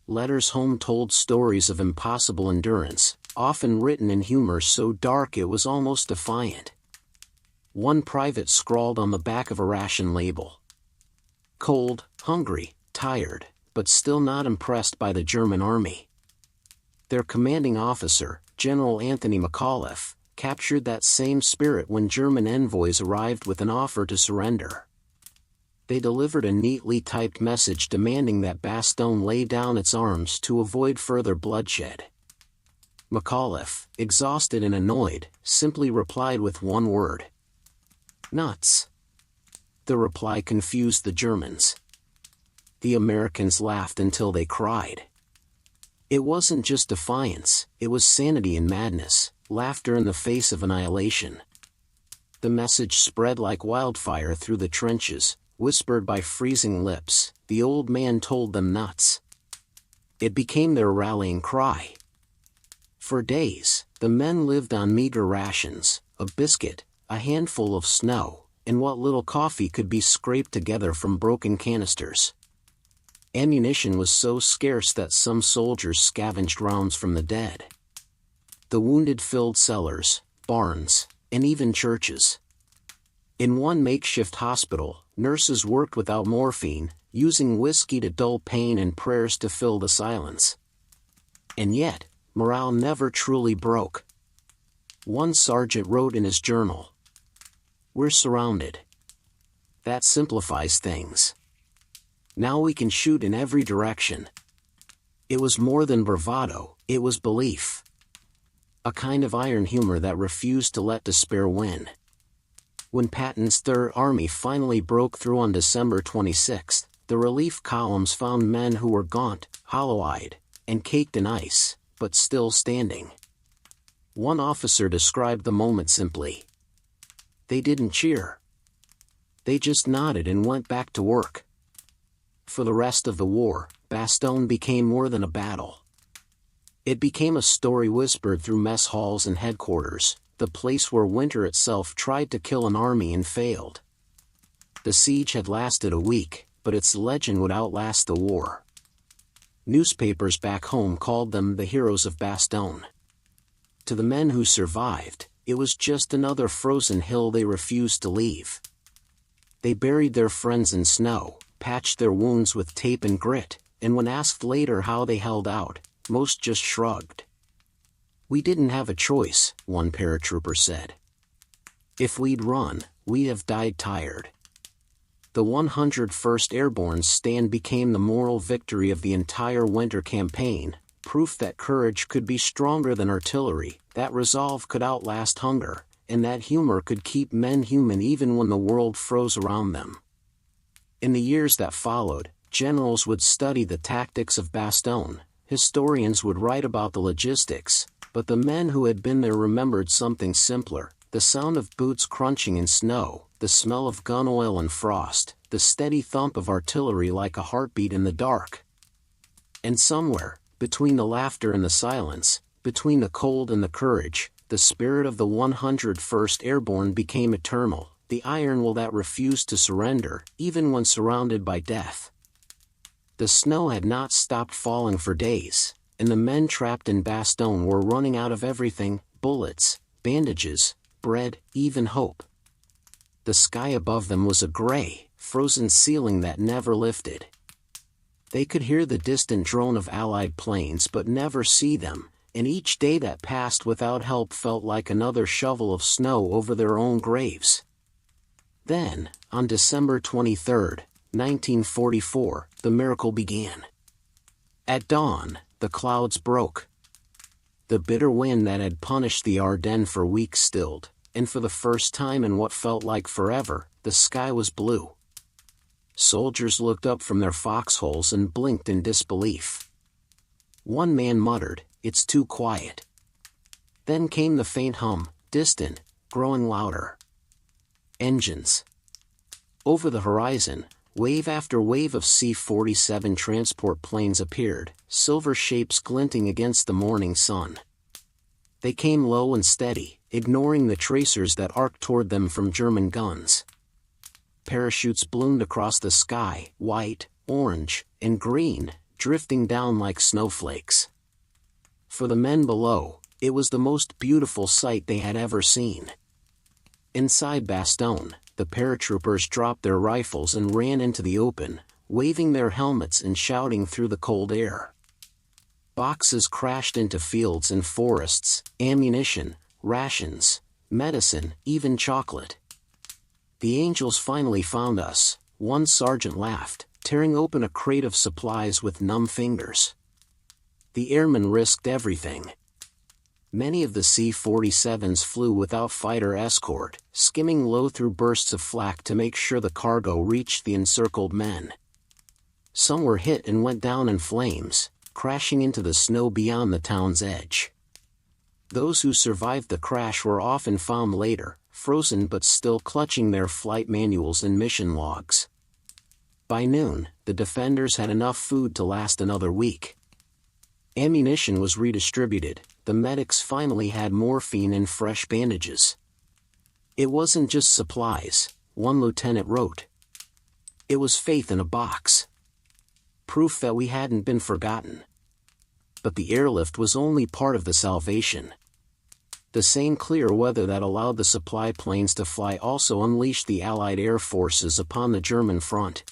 Letters home told stories of impossible endurance, often written in humor so dark it was almost defiant. One private scrawled on the back of a ration label: "Cold, hungry, tired, but still not impressed by the German army." Their commanding officer, General Anthony McAuliffe, captured that same spirit when German envoys arrived with an offer to surrender. They delivered a neatly typed message demanding that Bastogne lay down its arms to avoid further bloodshed. McAuliffe, exhausted and annoyed, simply replied with one word: "Nuts." The reply confused the Germans. The Americans laughed until they cried. It wasn't just defiance, it was sanity and madness, laughter in the face of annihilation. The message spread like wildfire through the trenches, whispered by freezing lips. The old man told them nuts. It became their rallying cry. For days, the men lived on meager rations, a biscuit, a handful of snow, and what little coffee could be scraped together from broken canisters. Ammunition was so scarce that some soldiers scavenged rounds from the dead. The wounded filled cellars, barns, and even churches. In one makeshift hospital, nurses worked without morphine, using whiskey to dull pain and prayers to fill the silence. And yet, morale never truly broke. One sergeant wrote in his journal, "We're surrounded. That simplifies things. Now we can shoot in every direction." It was more than bravado, it was belief. A kind of iron humor that refused to let despair win. When Patton's Third Army finally broke through on December 26, the relief columns found men who were gaunt, hollow-eyed, and caked in ice, but still standing. One officer described the moment simply. They didn't cheer. They just nodded and went back to work. For the rest of the war, Bastogne became more than a battle. It became a story whispered through mess halls and headquarters, the place where winter itself tried to kill an army and failed. The siege had lasted a week, but its legend would outlast the war. Newspapers back home called them the heroes of Bastogne. To the men who survived, it was just another frozen hill they refused to leave. They buried their friends in snow, patched their wounds with tape and grit, and when asked later how they held out, most just shrugged. "We didn't have a choice," one paratrooper said. "If we'd run, we'd have died tired." The 101st Airborne's stand became the moral victory of the entire winter campaign, proof that courage could be stronger than artillery, that resolve could outlast hunger, and that humor could keep men human even when the world froze around them. In the years that followed, generals would study the tactics of Bastogne, historians would write about the logistics, but the men who had been there remembered something simpler: the sound of boots crunching in snow, the smell of gun oil and frost, the steady thump of artillery like a heartbeat in the dark. And somewhere, between the laughter and the silence, between the cold and the courage, the spirit of the 101st Airborne became eternal, the iron will that refused to surrender, even when surrounded by death. The snow had not stopped falling for days, and the men trapped in Bastogne were running out of everything: bullets, bandages, bread, even hope. The sky above them was a gray, frozen ceiling that never lifted. They could hear the distant drone of Allied planes but never see them, and each day that passed without help felt like another shovel of snow over their own graves. Then, on December 23, 1944, the miracle began. At dawn, the clouds broke. The bitter wind that had punished the Ardennes for weeks stilled, and for the first time in what felt like forever, the sky was blue. Soldiers looked up from their foxholes and blinked in disbelief. One man muttered, "It's too quiet." Then came the faint hum, distant, growing louder. Engines. Over the horizon, wave after wave of C-47 transport planes appeared, silver shapes glinting against the morning sun. They came low and steady, ignoring the tracers that arced toward them from German guns. Parachutes bloomed across the sky, white, orange, and green, drifting down like snowflakes. For the men below, it was the most beautiful sight they had ever seen. Inside Bastogne, the paratroopers dropped their rifles and ran into the open, waving their helmets and shouting through the cold air. Boxes crashed into fields and forests, ammunition, rations, medicine, even chocolate. "The angels finally found us," one sergeant laughed, tearing open a crate of supplies with numb fingers. The airmen risked everything. Many of the C-47s flew without fighter escort, skimming low through bursts of flak to make sure the cargo reached the encircled men. Some were hit and went down in flames, crashing into the snow beyond the town's edge. Those who survived the crash were often found later, frozen but still clutching their flight manuals and mission logs. By noon, the defenders had enough food to last another week. Ammunition was redistributed, the medics finally had morphine and fresh bandages. It wasn't just supplies, one lieutenant wrote. It was faith in a box. Proof that we hadn't been forgotten. But the airlift was only part of the salvation. The same clear weather that allowed the supply planes to fly also unleashed the Allied air forces upon the German front.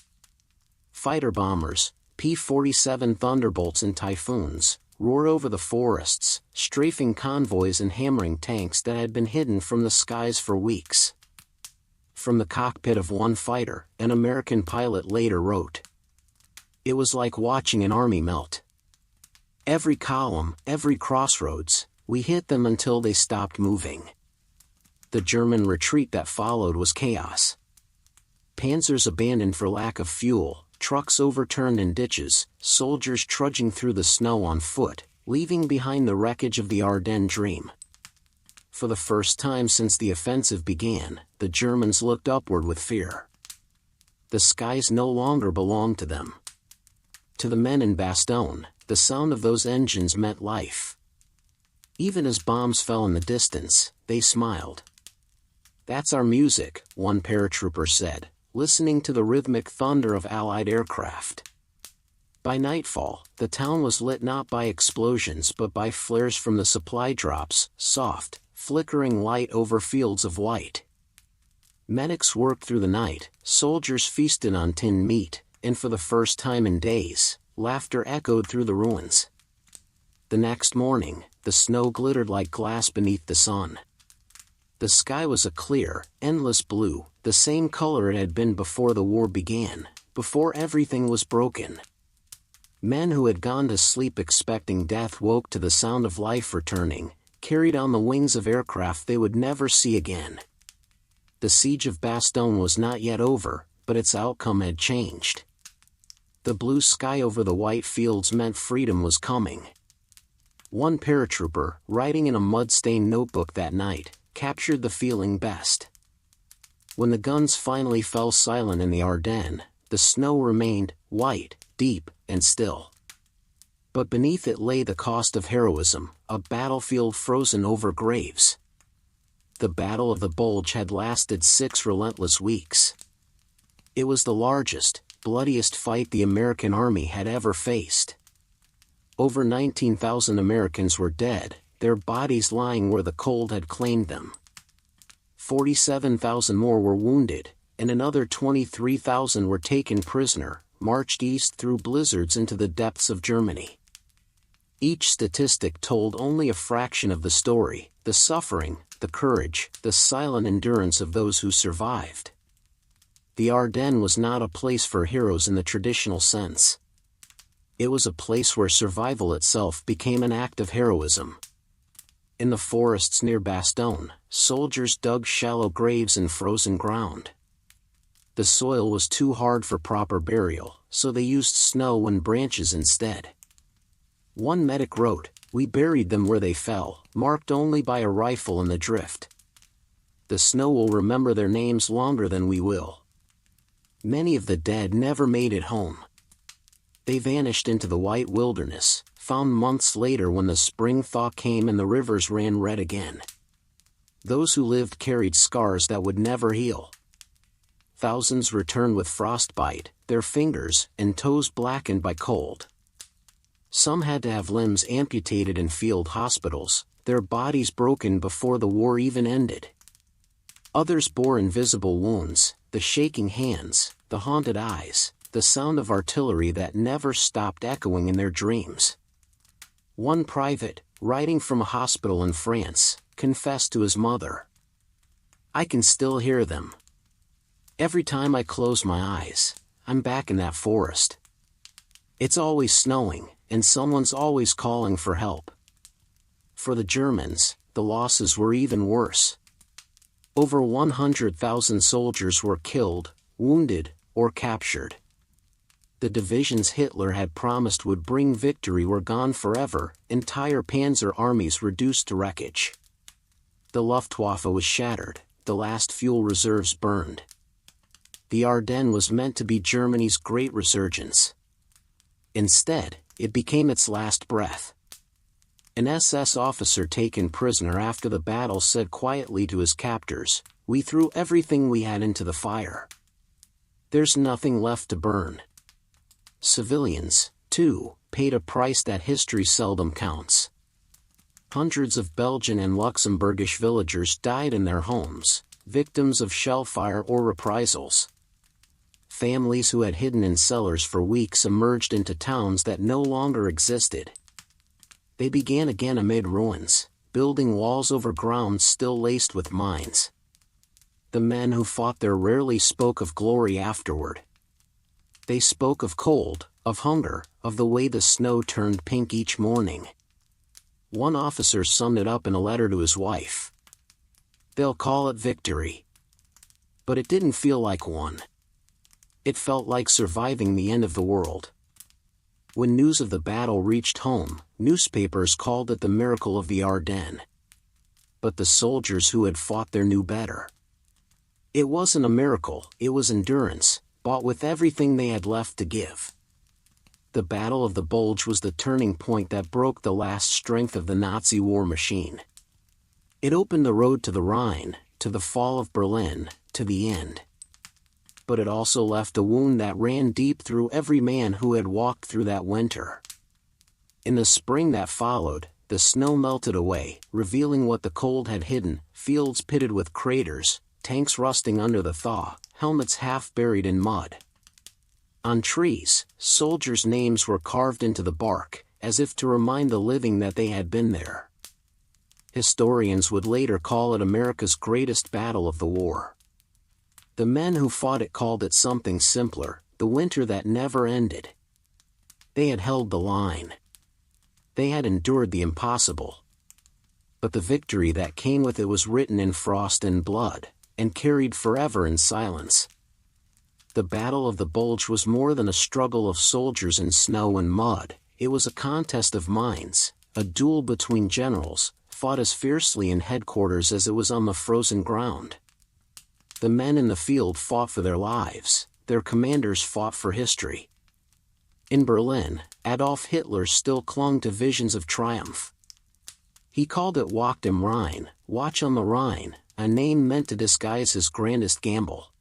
Fighter bombers, P-47 Thunderbolts and Typhoons, roared over the forests, strafing convoys and hammering tanks that had been hidden from the skies for weeks. From the cockpit of one fighter, an American pilot later wrote, "It was like watching an army melt. Every column, every crossroads, we hit them until they stopped moving." The German retreat that followed was chaos. Panzers abandoned for lack of fuel, trucks overturned in ditches, soldiers trudging through the snow on foot, leaving behind the wreckage of the Ardennes dream. For the first time since the offensive began, the Germans looked upward with fear. The skies no longer belonged to them. To the men in Bastogne, the sound of those engines meant life. Even as bombs fell in the distance, they smiled. "That's our music," one paratrooper said, listening to the rhythmic thunder of Allied aircraft. By nightfall, the town was lit not by explosions but by flares from the supply drops, soft, flickering light over fields of white. Medics worked through the night, soldiers feasted on tinned meat, and for the first time in days, laughter echoed through the ruins. The next morning, the snow glittered like glass beneath the sun. The sky was a clear, endless blue, the same color it had been before the war began, before everything was broken. Men who had gone to sleep expecting death woke to the sound of life returning, carried on the wings of aircraft they would never see again. The siege of Bastogne was not yet over, but its outcome had changed. The blue sky over the white fields meant freedom was coming. One paratrooper, writing in a mud-stained notebook that night, captured the feeling best. When the guns finally fell silent in the Ardennes, the snow remained, white, deep, and still. But beneath it lay the cost of heroism, a battlefield frozen over graves. The Battle of the Bulge had lasted 6 relentless weeks. It was the largest, bloodiest fight the American army had ever faced. Over 19,000 Americans were dead, their bodies lying where the cold had claimed them. 47,000 more were wounded, and another 23,000 were taken prisoner, marched east through blizzards into the depths of Germany. Each statistic told only a fraction of the story, the suffering, the courage, the silent endurance of those who survived. The Ardennes was not a place for heroes in the traditional sense. It was a place where survival itself became an act of heroism. In the forests near Bastogne, soldiers dug shallow graves in frozen ground. The soil was too hard for proper burial, so they used snow and branches instead. One medic wrote, "We buried them where they fell, marked only by a rifle in the drift. The snow will remember their names longer than we will." Many of the dead never made it home. They vanished into the white wilderness, found months later when the spring thaw came and the rivers ran red again. Those who lived carried scars that would never heal. Thousands returned with frostbite, their fingers and toes blackened by cold. Some had to have limbs amputated in field hospitals, their bodies broken before the war even ended. Others bore invisible wounds, the shaking hands, the haunted eyes, the sound of artillery that never stopped echoing in their dreams. One private, writing from a hospital in France, confessed to his mother, "I can still hear them. Every time I close my eyes, I'm back in that forest. It's always snowing, and someone's always calling for help." For the Germans, the losses were even worse. Over 100,000 soldiers were killed, wounded, or captured. The divisions Hitler had promised would bring victory were gone forever, entire panzer armies reduced to wreckage. The Luftwaffe was shattered, the last fuel reserves burned. The Ardennes was meant to be Germany's great resurgence. Instead, it became its last breath. An SS officer taken prisoner after the battle said quietly to his captors, "We threw everything we had into the fire. There's nothing left to burn." Civilians, too, paid a price that history seldom counts. Hundreds of Belgian and Luxembourgish villagers died in their homes, victims of shellfire or reprisals. Families who had hidden in cellars for weeks emerged into towns that no longer existed. They began again amid ruins, building walls over ground still laced with mines. The men who fought there rarely spoke of glory afterward. They spoke of cold, of hunger, of the way the snow turned pink each morning. One officer summed it up in a letter to his wife. "They'll call it victory. But it didn't feel like one. It felt like surviving the end of the world." When news of the battle reached home, newspapers called it the miracle of the Ardennes. But the soldiers who had fought there knew better. It wasn't a miracle, it was endurance, bought with everything they had left to give. The Battle of the Bulge was the turning point that broke the last strength of the Nazi war machine. It opened the road to the Rhine, to the fall of Berlin, to the end. But it also left a wound that ran deep through every man who had walked through that winter. In the spring that followed, the snow melted away, revealing what the cold had hidden: fields pitted with craters, tanks rusting under the thaw, helmets half buried in mud. On trees, soldiers' names were carved into the bark, as if to remind the living that they had been there. Historians would later call it America's greatest battle of the war. The men who fought it called it something simpler: the winter that never ended. They had held the line. They had endured the impossible. But the victory that came with it was written in frost and blood, and carried forever in silence. The Battle of the Bulge was more than a struggle of soldiers in snow and mud. It was a contest of minds, a duel between generals, fought as fiercely in headquarters as it was on the frozen ground. The men in the field fought for their lives, their commanders fought for history. In Berlin, Adolf Hitler still clung to visions of triumph. He called it Wacht am Rhein, Watch on the Rhine, a name meant to disguise his grandest gamble.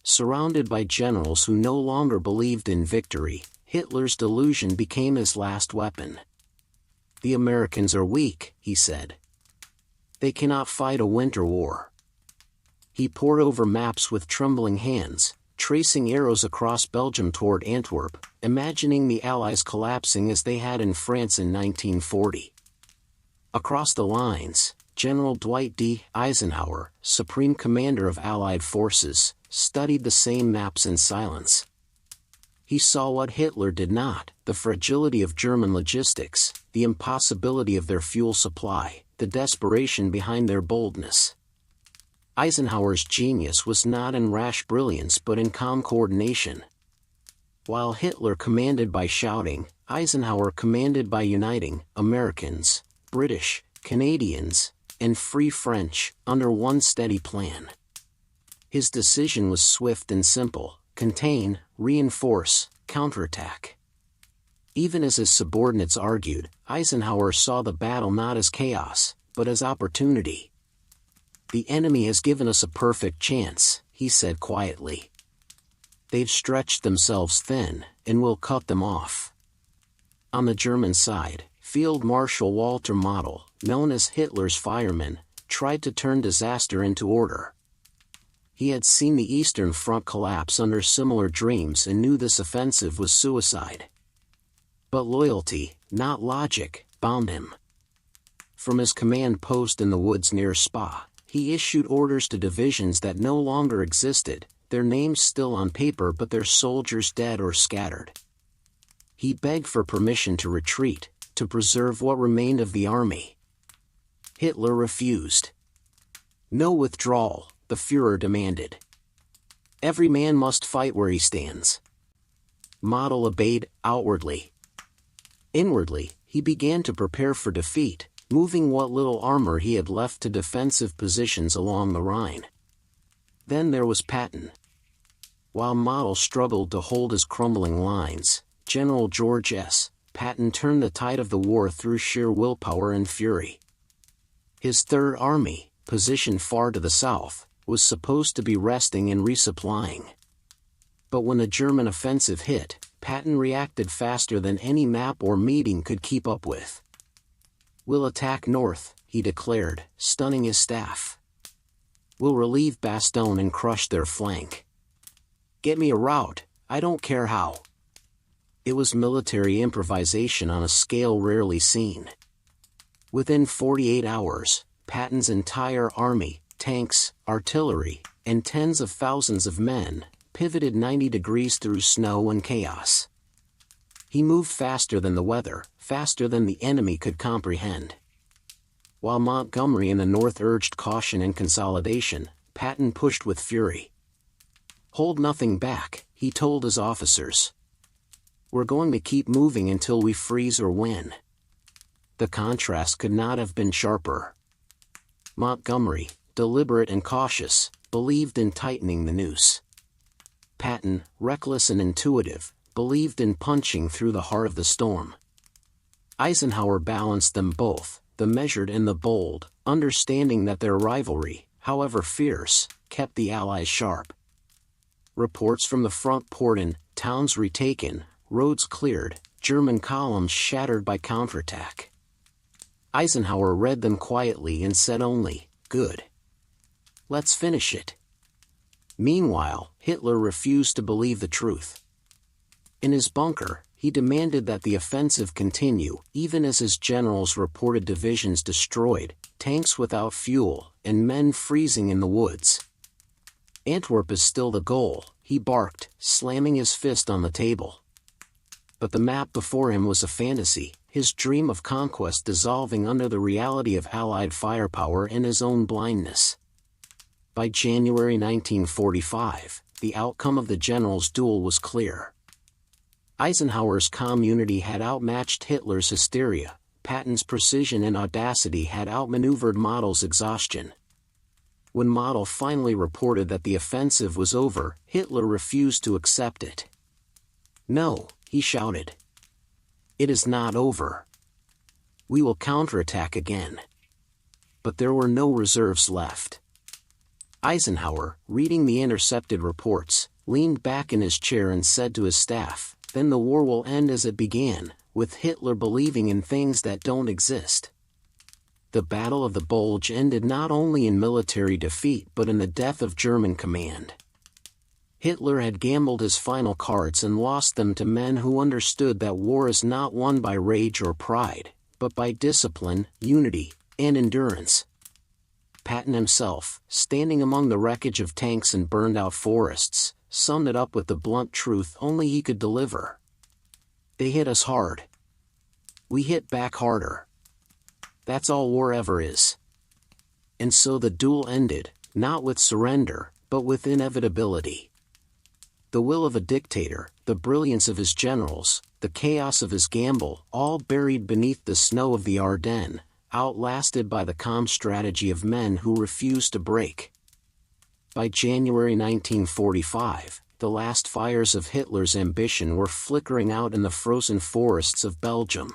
Surrounded by generals who no longer believed in victory, Hitler's delusion became his last weapon. "The Americans are weak," he said. "They cannot fight a winter war." He pored over maps with trembling hands, tracing arrows across Belgium toward Antwerp, imagining the Allies collapsing as they had in France in 1940. Across the lines, General Dwight D. Eisenhower, Supreme Commander of Allied forces, studied the same maps in silence. He saw what Hitler did not: the fragility of German logistics, the impossibility of their fuel supply, the desperation behind their boldness. Eisenhower's genius was not in rash brilliance but in calm coordination. While Hitler commanded by shouting, Eisenhower commanded by uniting Americans, British, Canadians, and Free French under one steady plan. His decision was swift and simple: contain, reinforce, counterattack. Even as his subordinates argued, Eisenhower saw the battle not as chaos, but as opportunity. "The enemy has given us a perfect chance," he said quietly. "They've stretched themselves thin, and we'll cut them off." On the German side, Field Marshal Walter Model, known as Hitler's fireman, tried to turn disaster into order. He had seen the Eastern Front collapse under similar dreams and knew this offensive was suicide. But loyalty, not logic, bound him. From his command post in the woods near Spa, he issued orders to divisions that no longer existed, their names still on paper but their soldiers dead or scattered. He begged for permission to retreat, to preserve what remained of the army. Hitler refused. "No withdrawal," the Führer demanded. "Every man must fight where he stands." Model obeyed, outwardly. Inwardly, he began to prepare for defeat, moving what little armor he had left to defensive positions along the Rhine. Then there was Patton. While Model struggled to hold his crumbling lines, General George S. Patton turned the tide of the war through sheer willpower and fury. His Third Army, positioned far to the south, was supposed to be resting and resupplying. But when the German offensive hit, Patton reacted faster than any map or meeting could keep up with. "We'll attack north," he declared, stunning his staff. "We'll relieve Bastogne and crush their flank. Get me a route, I don't care how." It was military improvisation on a scale rarely seen. Within 48 hours, Patton's entire army, tanks, artillery, and tens of thousands of men, pivoted 90 degrees through snow and chaos. He moved faster than the weather, faster than the enemy could comprehend. While Montgomery in the north urged caution and consolidation, Patton pushed with fury. "Hold nothing back," he told his officers. "We're going to keep moving until we freeze or win." The contrast could not have been sharper. Montgomery, deliberate and cautious, believed in tightening the noose. Patton, reckless and intuitive, believed in punching through the heart of the storm. Eisenhower balanced them both, the measured and the bold, understanding that their rivalry, however fierce, kept the Allies sharp. Reports from the front poured in, towns retaken, roads cleared, German columns shattered by counterattack. Eisenhower read them quietly and said only, "Good. Let's finish it." Meanwhile, Hitler refused to believe the truth. In his bunker, he demanded that the offensive continue, even as his generals reported divisions destroyed, tanks without fuel, and men freezing in the woods. "Antwerp is still the goal," he barked, slamming his fist on the table. But the map before him was a fantasy, his dream of conquest dissolving under the reality of Allied firepower and his own blindness. By January 1945, the outcome of the generals' duel was clear. Eisenhower's calm unity had outmatched Hitler's hysteria, Patton's precision and audacity had outmaneuvered Model's exhaustion. When Model finally reported that the offensive was over, Hitler refused to accept it. "No," he shouted. "It is not over. We will counterattack again." But there were no reserves left. Eisenhower, reading the intercepted reports, leaned back in his chair and said to his staff, "Then the war will end as it began, with Hitler believing in things that don't exist." The Battle of the Bulge ended not only in military defeat but in the death of German command. Hitler had gambled his final cards and lost them to men who understood that war is not won by rage or pride, but by discipline, unity, and endurance. Patton himself, standing among the wreckage of tanks and burned-out forests, summed it up with the blunt truth only he could deliver. "They hit us hard. We hit back harder. That's all war ever is." And so the duel ended, not with surrender, but with inevitability. The will of a dictator, the brilliance of his generals, the chaos of his gamble, all buried beneath the snow of the Ardennes, outlasted by the calm strategy of men who refused to break. By January 1945, the last fires of Hitler's ambition were flickering out in the frozen forests of Belgium.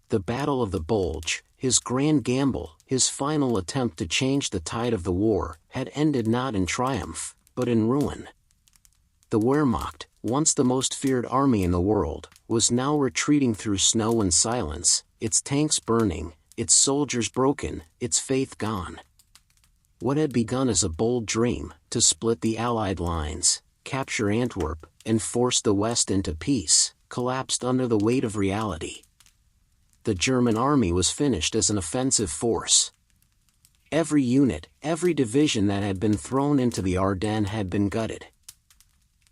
The Battle of the Bulge, his grand gamble, his final attempt to change the tide of the war, had ended not in triumph, but in ruin. The Wehrmacht, once the most feared army in the world, was now retreating through snow and silence, its tanks burning, its soldiers broken, its faith gone. What had begun as a bold dream, to split the Allied lines, capture Antwerp, and force the West into peace, collapsed under the weight of reality. The German army was finished as an offensive force. Every unit, every division that had been thrown into the Ardennes had been gutted.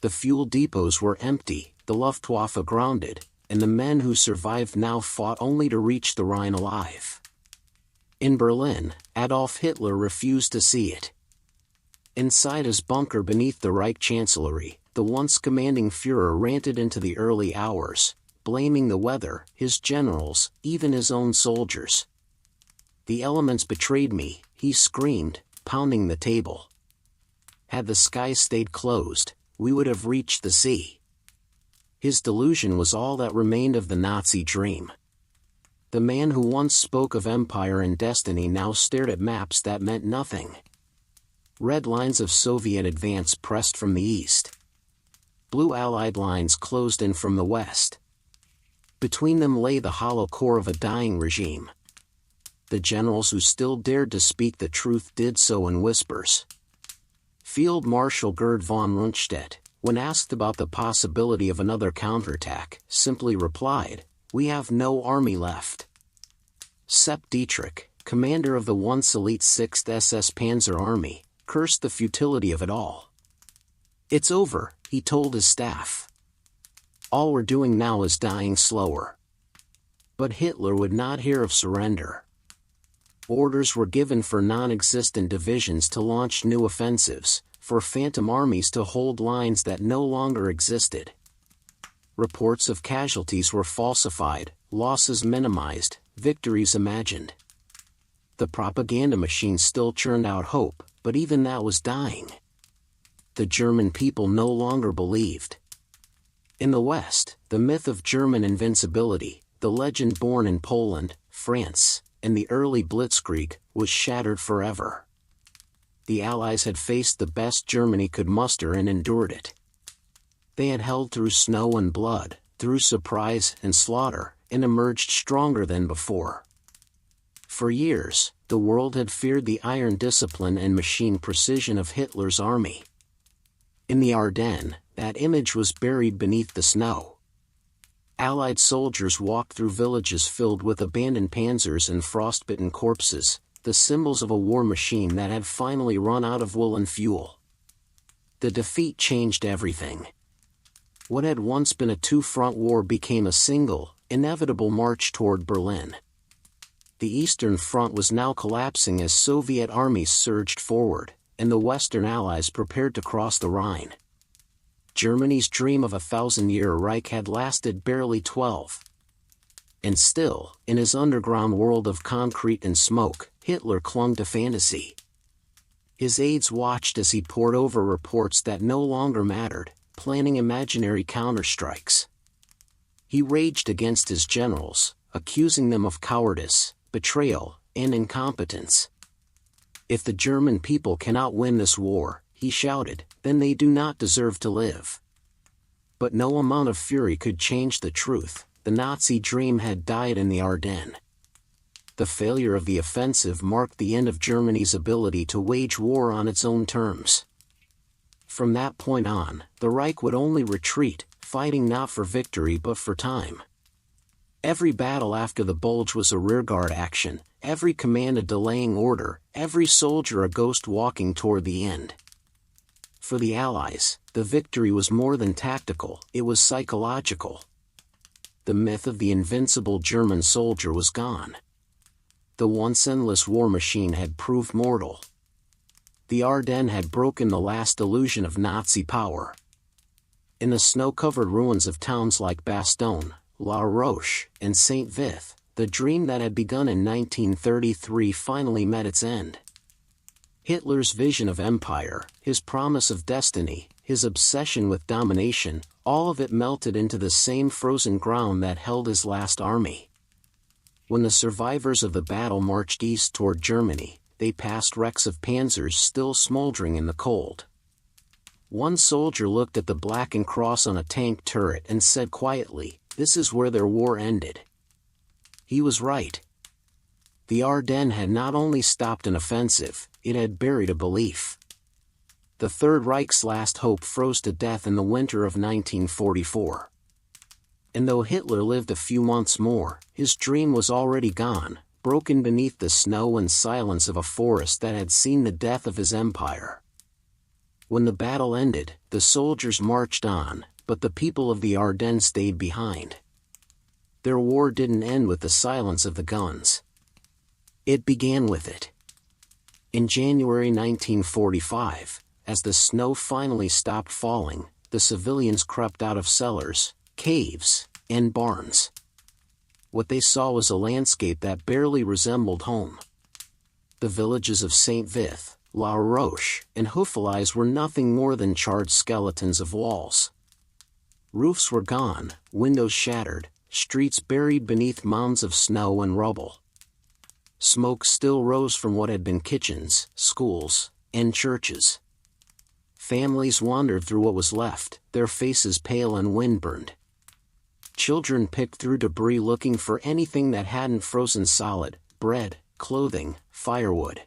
The fuel depots were empty, the Luftwaffe grounded, and the men who survived now fought only to reach the Rhine alive. In Berlin, Adolf Hitler refused to see it. Inside his bunker beneath the Reich Chancellery, the once commanding Führer ranted into the early hours, blaming the weather, his generals, even his own soldiers. "The elements betrayed me," he screamed, pounding the table. "Had the skies stayed closed, we would have reached the sea. His delusion was all that remained of the Nazi dream. The man who once spoke of empire and destiny now stared at maps that meant nothing. Red lines of Soviet advance pressed from the east. Blue Allied lines closed in from the west. Between them lay the hollow core of a dying regime. The generals who still dared to speak the truth did so in whispers. Field Marshal Gerd von Rundstedt, when asked about the possibility of another counterattack, simply replied, "We have no army left." Sepp Dietrich, commander of the once elite 6th SS Panzer Army, cursed the futility of it all. "It's over," he told his staff. "All we're doing now is dying slower." But Hitler would not hear of surrender. Orders were given for non-existent divisions to launch new offensives, for phantom armies to hold lines that no longer existed. Reports of casualties were falsified, losses minimized, victories imagined. The propaganda machine still churned out hope, but even that was dying. The German people no longer believed. In the West, the myth of German invincibility, the legend born in Poland, France, and the early Blitzkrieg, was shattered forever. The Allies had faced the best Germany could muster and endured it. They had held through snow and blood, through surprise and slaughter, and emerged stronger than before. For years, the world had feared the iron discipline and machine precision of Hitler's army. In the Ardennes, that image was buried beneath the snow. Allied soldiers walked through villages filled with abandoned panzers and frostbitten corpses, the symbols of a war machine that had finally run out of wool and fuel. The defeat changed everything. What had once been a two-front war became a single, inevitable march toward Berlin. The Eastern Front was now collapsing as Soviet armies surged forward, and the Western Allies prepared to cross the Rhine. Germany's dream of a 1,000-year Reich had lasted barely 12. And still, in his underground world of concrete and smoke, Hitler clung to fantasy. His aides watched as he pored over reports that no longer mattered, planning imaginary counterstrikes. He raged against his generals, accusing them of cowardice, betrayal, and incompetence. "If the German people cannot win this war," he shouted, "then they do not deserve to live." But no amount of fury could change the truth. The Nazi dream had died in the Ardennes. The failure of the offensive marked the end of Germany's ability to wage war on its own terms. From that point on, the Reich would only retreat, fighting not for victory but for time. Every battle after the Bulge was a rearguard action, every command a delaying order, every soldier a ghost walking toward the end. For the Allies, the victory was more than tactical, it was psychological. The myth of the invincible German soldier was gone. The once endless war machine had proved mortal. The Ardennes had broken the last illusion of Nazi power. In the snow-covered ruins of towns like Bastogne, La Roche, and Saint-Vith, the dream that had begun in 1933 finally met its end. Hitler's vision of empire, his promise of destiny, his obsession with domination, all of it melted into the same frozen ground that held his last army. When the survivors of the battle marched east toward Germany, they passed wrecks of panzers still smoldering in the cold. One soldier looked at the blackened cross on a tank turret and said quietly, "This is where their war ended." He was right. The Ardennes had not only stopped an offensive, it had buried a belief. The Third Reich's last hope froze to death in the winter of 1944. And though Hitler lived a few months more, his dream was already gone, broken beneath the snow and silence of a forest that had seen the death of his empire. When the battle ended, the soldiers marched on, but the people of the Ardennes stayed behind. Their war didn't end with the silence of the guns. It began with it. In January 1945, as the snow finally stopped falling, the civilians crept out of cellars, caves, and barns. What they saw was a landscape that barely resembled home. The villages of Saint-Vith, La Roche, and Houffalize were nothing more than charred skeletons of walls. Roofs were gone, windows shattered, streets buried beneath mounds of snow and rubble. Smoke still rose from what had been kitchens, schools, and churches. Families wandered through what was left, their faces pale and windburned. Children picked through debris looking for anything that hadn't frozen solid: bread, clothing, firewood.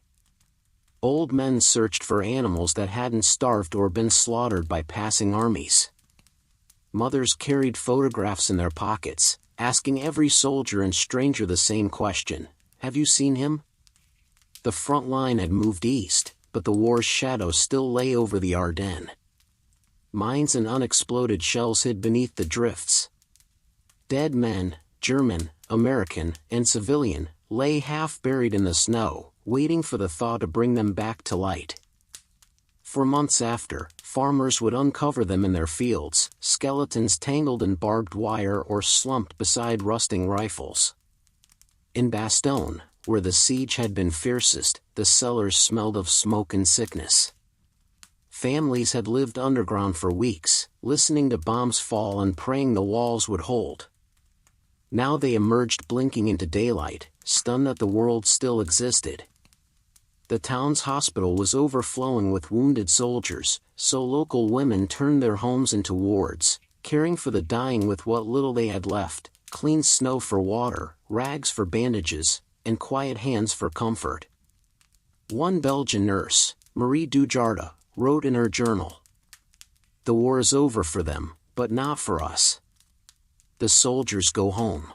Old men searched for animals that hadn't starved or been slaughtered by passing armies. Mothers carried photographs in their pockets, asking every soldier and stranger the same question: "Have you seen him?" The front line had moved east, but the war's shadow still lay over the Ardennes. Mines and unexploded shells hid beneath the drifts. Dead men, German, American, and civilian, lay half buried in the snow, waiting for the thaw to bring them back to light. For months after, farmers would uncover them in their fields, skeletons tangled in barbed wire or slumped beside rusting rifles. In Bastogne, where the siege had been fiercest, the cellars smelled of smoke and sickness. Families had lived underground for weeks, listening to bombs fall and praying the walls would hold. Now they emerged blinking into daylight, stunned that the world still existed. The town's hospital was overflowing with wounded soldiers, so local women turned their homes into wards, caring for the dying with what little they had left: clean snow for water, rags for bandages, and quiet hands for comfort. One Belgian nurse, Marie Dujardin, wrote in her journal, "The war is over for them, but not for us. The soldiers go home.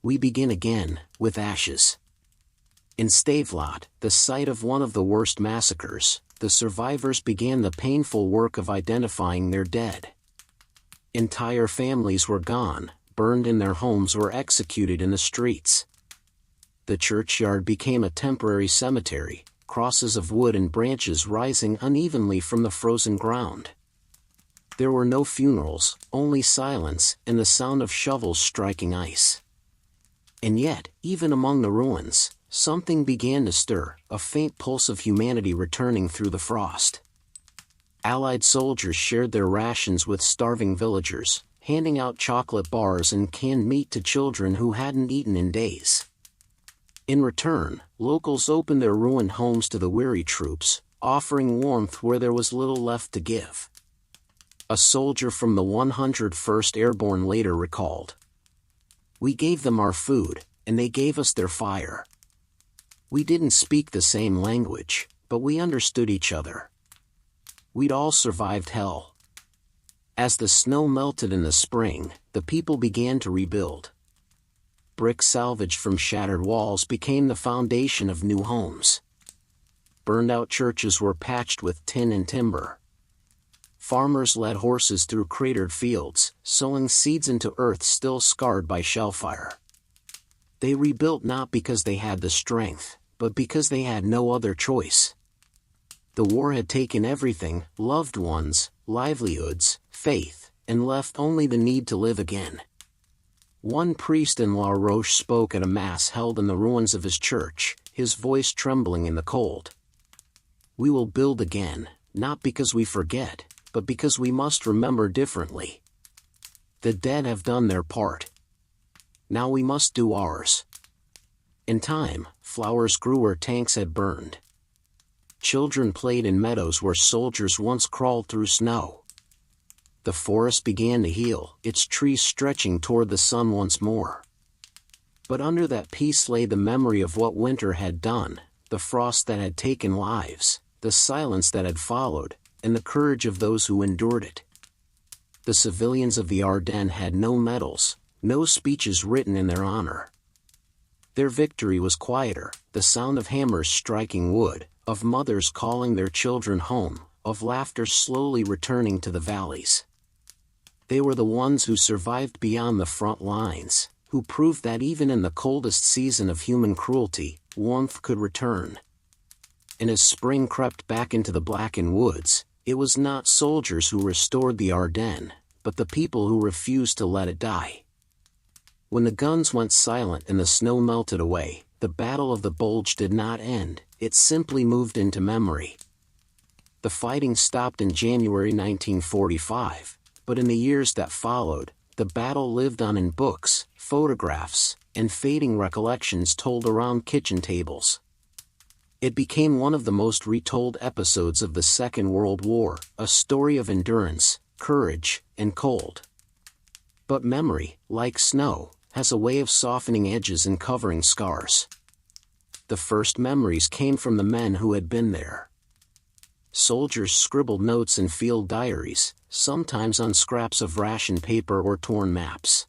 We begin again, with ashes." In Stavelot, the site of one of the worst massacres, the survivors began the painful work of identifying their dead. Entire families were gone, burned in their homes or executed in the streets. The churchyard became a temporary cemetery, crosses of wood and branches rising unevenly from the frozen ground. There were no funerals, only silence and the sound of shovels striking ice. And yet, even among the ruins, something began to stir, a faint pulse of humanity returning through the frost. Allied soldiers shared their rations with starving villagers, handing out chocolate bars and canned meat to children who hadn't eaten in days. In return, locals opened their ruined homes to the weary troops, offering warmth where there was little left to give. A soldier from the 101st Airborne later recalled, "We gave them our food, and they gave us their fire. We didn't speak the same language, but we understood each other. We'd all survived hell." As the snow melted in the spring, the people began to rebuild. Brick salvaged from shattered walls became the foundation of new homes. Burned-out churches were patched with tin and timber. Farmers led horses through cratered fields, sowing seeds into earth still scarred by shellfire. They rebuilt not because they had the strength, but because they had no other choice. The war had taken everything: loved ones, livelihoods, faith, and left only the need to live again. One priest in La Roche spoke at a mass held in the ruins of his church, his voice trembling in the cold. "We will build again, not because we forget, but because we must remember differently. The dead have done their part. Now we must do ours." In time, flowers grew where tanks had burned. Children played in meadows where soldiers once crawled through snow. The forest began to heal, its trees stretching toward the sun once more. But under that peace lay the memory of what winter had done, the frost that had taken lives, the silence that had followed, and the courage of those who endured it. The civilians of the Ardennes had no medals, no speeches written in their honor. Their victory was quieter, the sound of hammers striking wood, of mothers calling their children home, of laughter slowly returning to the valleys. They were the ones who survived beyond the front lines, who proved that even in the coldest season of human cruelty, warmth could return. And as spring crept back into the blackened woods, it was not soldiers who restored the Ardennes, but the people who refused to let it die. When the guns went silent and the snow melted away, the Battle of the Bulge did not end, it simply moved into memory. The fighting stopped in January 1945, but in the years that followed, the battle lived on in books, photographs, and fading recollections told around kitchen tables. It became one of the most retold episodes of the Second World War, a story of endurance, courage, and cold. But memory, like snow, has a way of softening edges and covering scars. The first memories came from the men who had been there. Soldiers scribbled notes in field diaries, sometimes on scraps of ration paper or torn maps.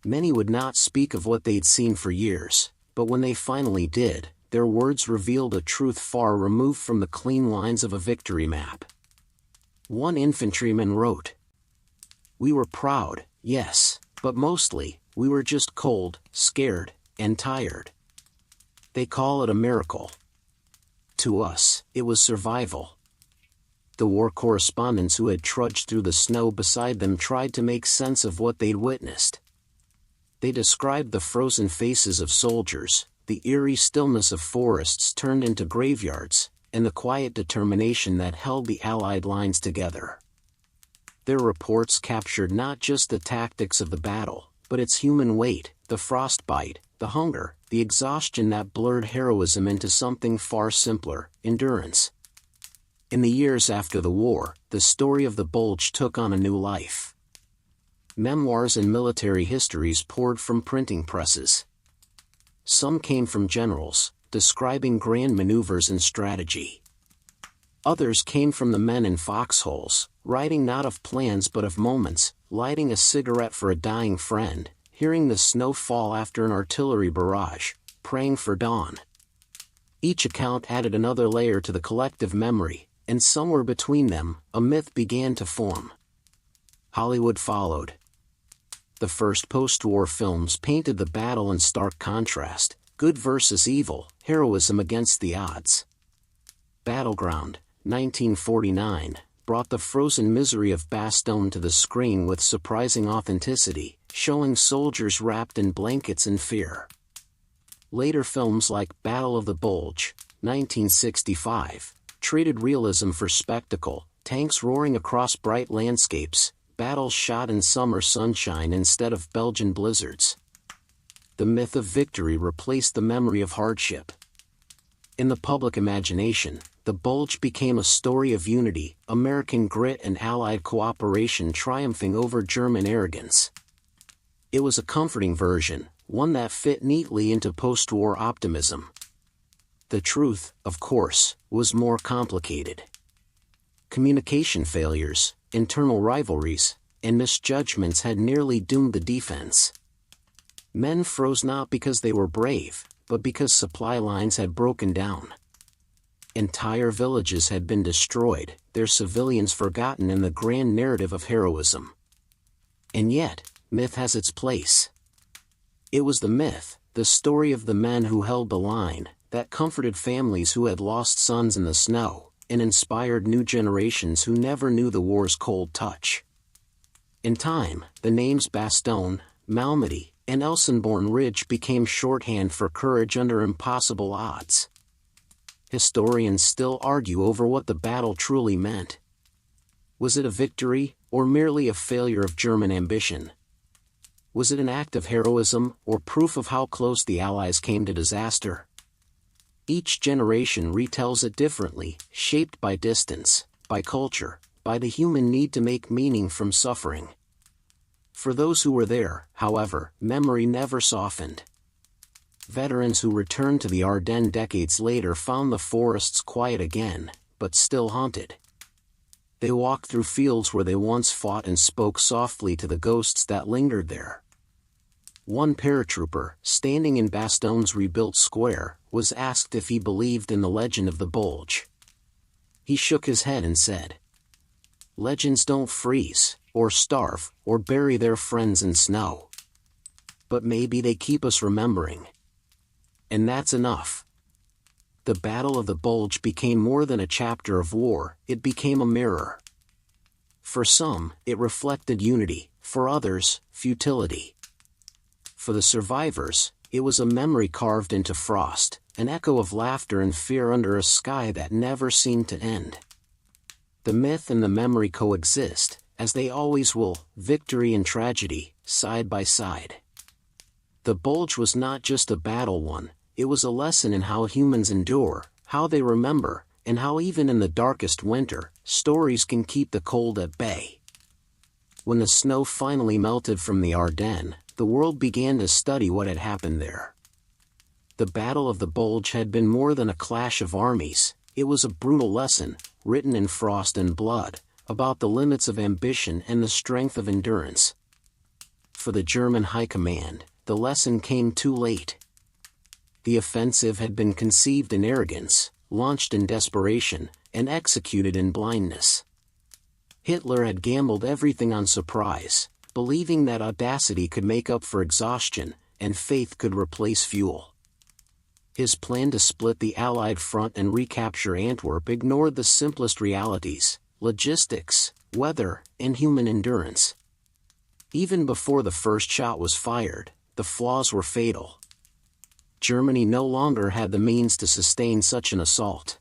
Many would not speak of what they'd seen for years, but when they finally did, their words revealed a truth far removed from the clean lines of a victory map. One infantryman wrote, "We were proud, yes, but mostly, we were just cold, scared, and tired. They call it a miracle. To us, it was survival." The war correspondents who had trudged through the snow beside them tried to make sense of what they'd witnessed. They described the frozen faces of soldiers, the eerie stillness of forests turned into graveyards, and the quiet determination that held the Allied lines together. Their reports captured not just the tactics of the battle, but its human weight, the frostbite, the hunger, the exhaustion that blurred heroism into something far simpler, endurance. In the years after the war, the story of the Bulge took on a new life. Memoirs and military histories poured from printing presses. Some came from generals, describing grand maneuvers and strategy. Others came from the men in foxholes, writing not of plans but of moments, lighting a cigarette for a dying friend, hearing the snow fall after an artillery barrage, praying for dawn. Each account added another layer to the collective memory, and somewhere between them, a myth began to form. Hollywood followed. The first post-war films painted the battle in stark contrast, good versus evil, heroism against the odds. Battleground, 1949, brought the frozen misery of Bastogne to the screen with surprising authenticity, showing soldiers wrapped in blankets and fear. Later films like Battle of the Bulge, 1965, traded realism for spectacle, tanks roaring across bright landscapes, battles shot in summer sunshine instead of Belgian blizzards. The myth of victory replaced the memory of hardship. In the public imagination, the Bulge became a story of unity, American grit and Allied cooperation triumphing over German arrogance. It was a comforting version, one that fit neatly into post-war optimism. The truth, of course, was more complicated. Communication failures, internal rivalries, and misjudgments had nearly doomed the defense. Men froze not because they were brave, but because supply lines had broken down. Entire villages had been destroyed, their civilians forgotten in the grand narrative of heroism. And yet, myth has its place. It was the myth, the story of the men who held the line, that comforted families who had lost sons in the snow, and inspired new generations who never knew the war's cold touch. In time, the names Bastogne, Malmedy, and Elsenborn Ridge became shorthand for courage under impossible odds. Historians still argue over what the battle truly meant. Was it a victory, or merely a failure of German ambition? Was it an act of heroism, or proof of how close the Allies came to disaster? Each generation retells it differently, shaped by distance, by culture, by the human need to make meaning from suffering. For those who were there, however, memory never softened. Veterans who returned to the Ardennes decades later found the forests quiet again, but still haunted. They walked through fields where they once fought and spoke softly to the ghosts that lingered there. One paratrooper, standing in Bastogne's rebuilt square, was asked if he believed in the legend of the Bulge. He shook his head and said, "Legends don't freeze, or starve, or bury their friends in snow. But maybe they keep us remembering. And that's enough." The Battle of the Bulge became more than a chapter of war, it became a mirror. For some, it reflected unity, for others, futility. For the survivors, it was a memory carved into frost, an echo of laughter and fear under a sky that never seemed to end. The myth and the memory coexist, as they always will, victory and tragedy, side by side. The Bulge was not just a battle won, it was a lesson in how humans endure, how they remember, and how even in the darkest winter, stories can keep the cold at bay. When the snow finally melted from the Ardennes, the world began to study what had happened there. The Battle of the Bulge had been more than a clash of armies, it was a brutal lesson, written in frost and blood, about the limits of ambition and the strength of endurance. For the German High Command, the lesson came too late. The offensive had been conceived in arrogance, launched in desperation, and executed in blindness. Hitler had gambled everything on surprise, believing that audacity could make up for exhaustion, and faith could replace fuel. His plan to split the Allied front and recapture Antwerp ignored the simplest realities: logistics, weather, and human endurance. Even before the first shot was fired, the flaws were fatal. Germany no longer had the means to sustain such an assault.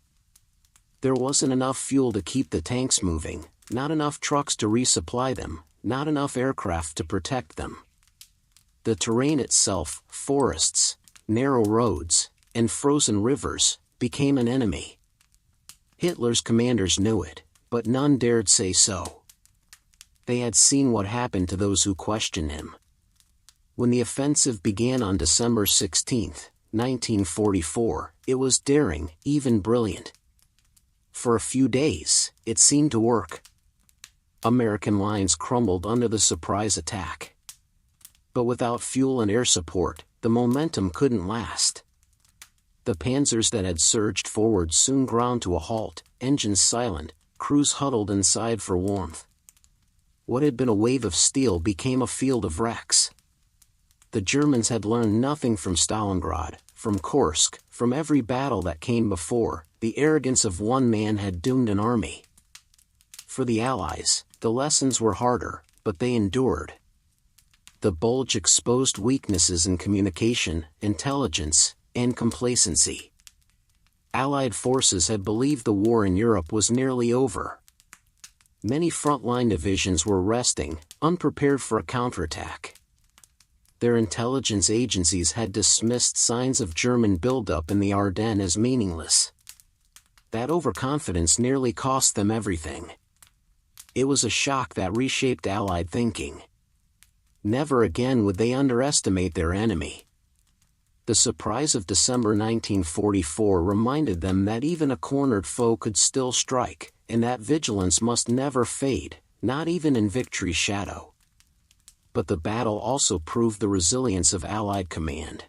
There wasn't enough fuel to keep the tanks moving, not enough trucks to resupply them, not enough aircraft to protect them. The terrain itself, forests, narrow roads, and frozen rivers, became an enemy. Hitler's commanders knew it, but none dared say so. They had seen what happened to those who questioned him. When the offensive began on December 16, 1944, it was daring, even brilliant. For a few days, it seemed to work. American lines crumbled under the surprise attack. But without fuel and air support, the momentum couldn't last. The panzers that had surged forward soon ground to a halt, engines silent, crews huddled inside for warmth. What had been a wave of steel became a field of wrecks. The Germans had learned nothing from Stalingrad, from Kursk, from every battle that came before. The arrogance of one man had doomed an army. For the Allies, the lessons were harder, but they endured. The Bulge exposed weaknesses in communication, intelligence, and complacency. Allied forces had believed the war in Europe was nearly over. Many frontline divisions were resting, unprepared for a counterattack. Their intelligence agencies had dismissed signs of German buildup in the Ardennes as meaningless. That overconfidence nearly cost them everything. It was a shock that reshaped Allied thinking. Never again would they underestimate their enemy. The surprise of December 1944 reminded them that even a cornered foe could still strike, and that vigilance must never fade, not even in victory's shadow. But the battle also proved the resilience of Allied command.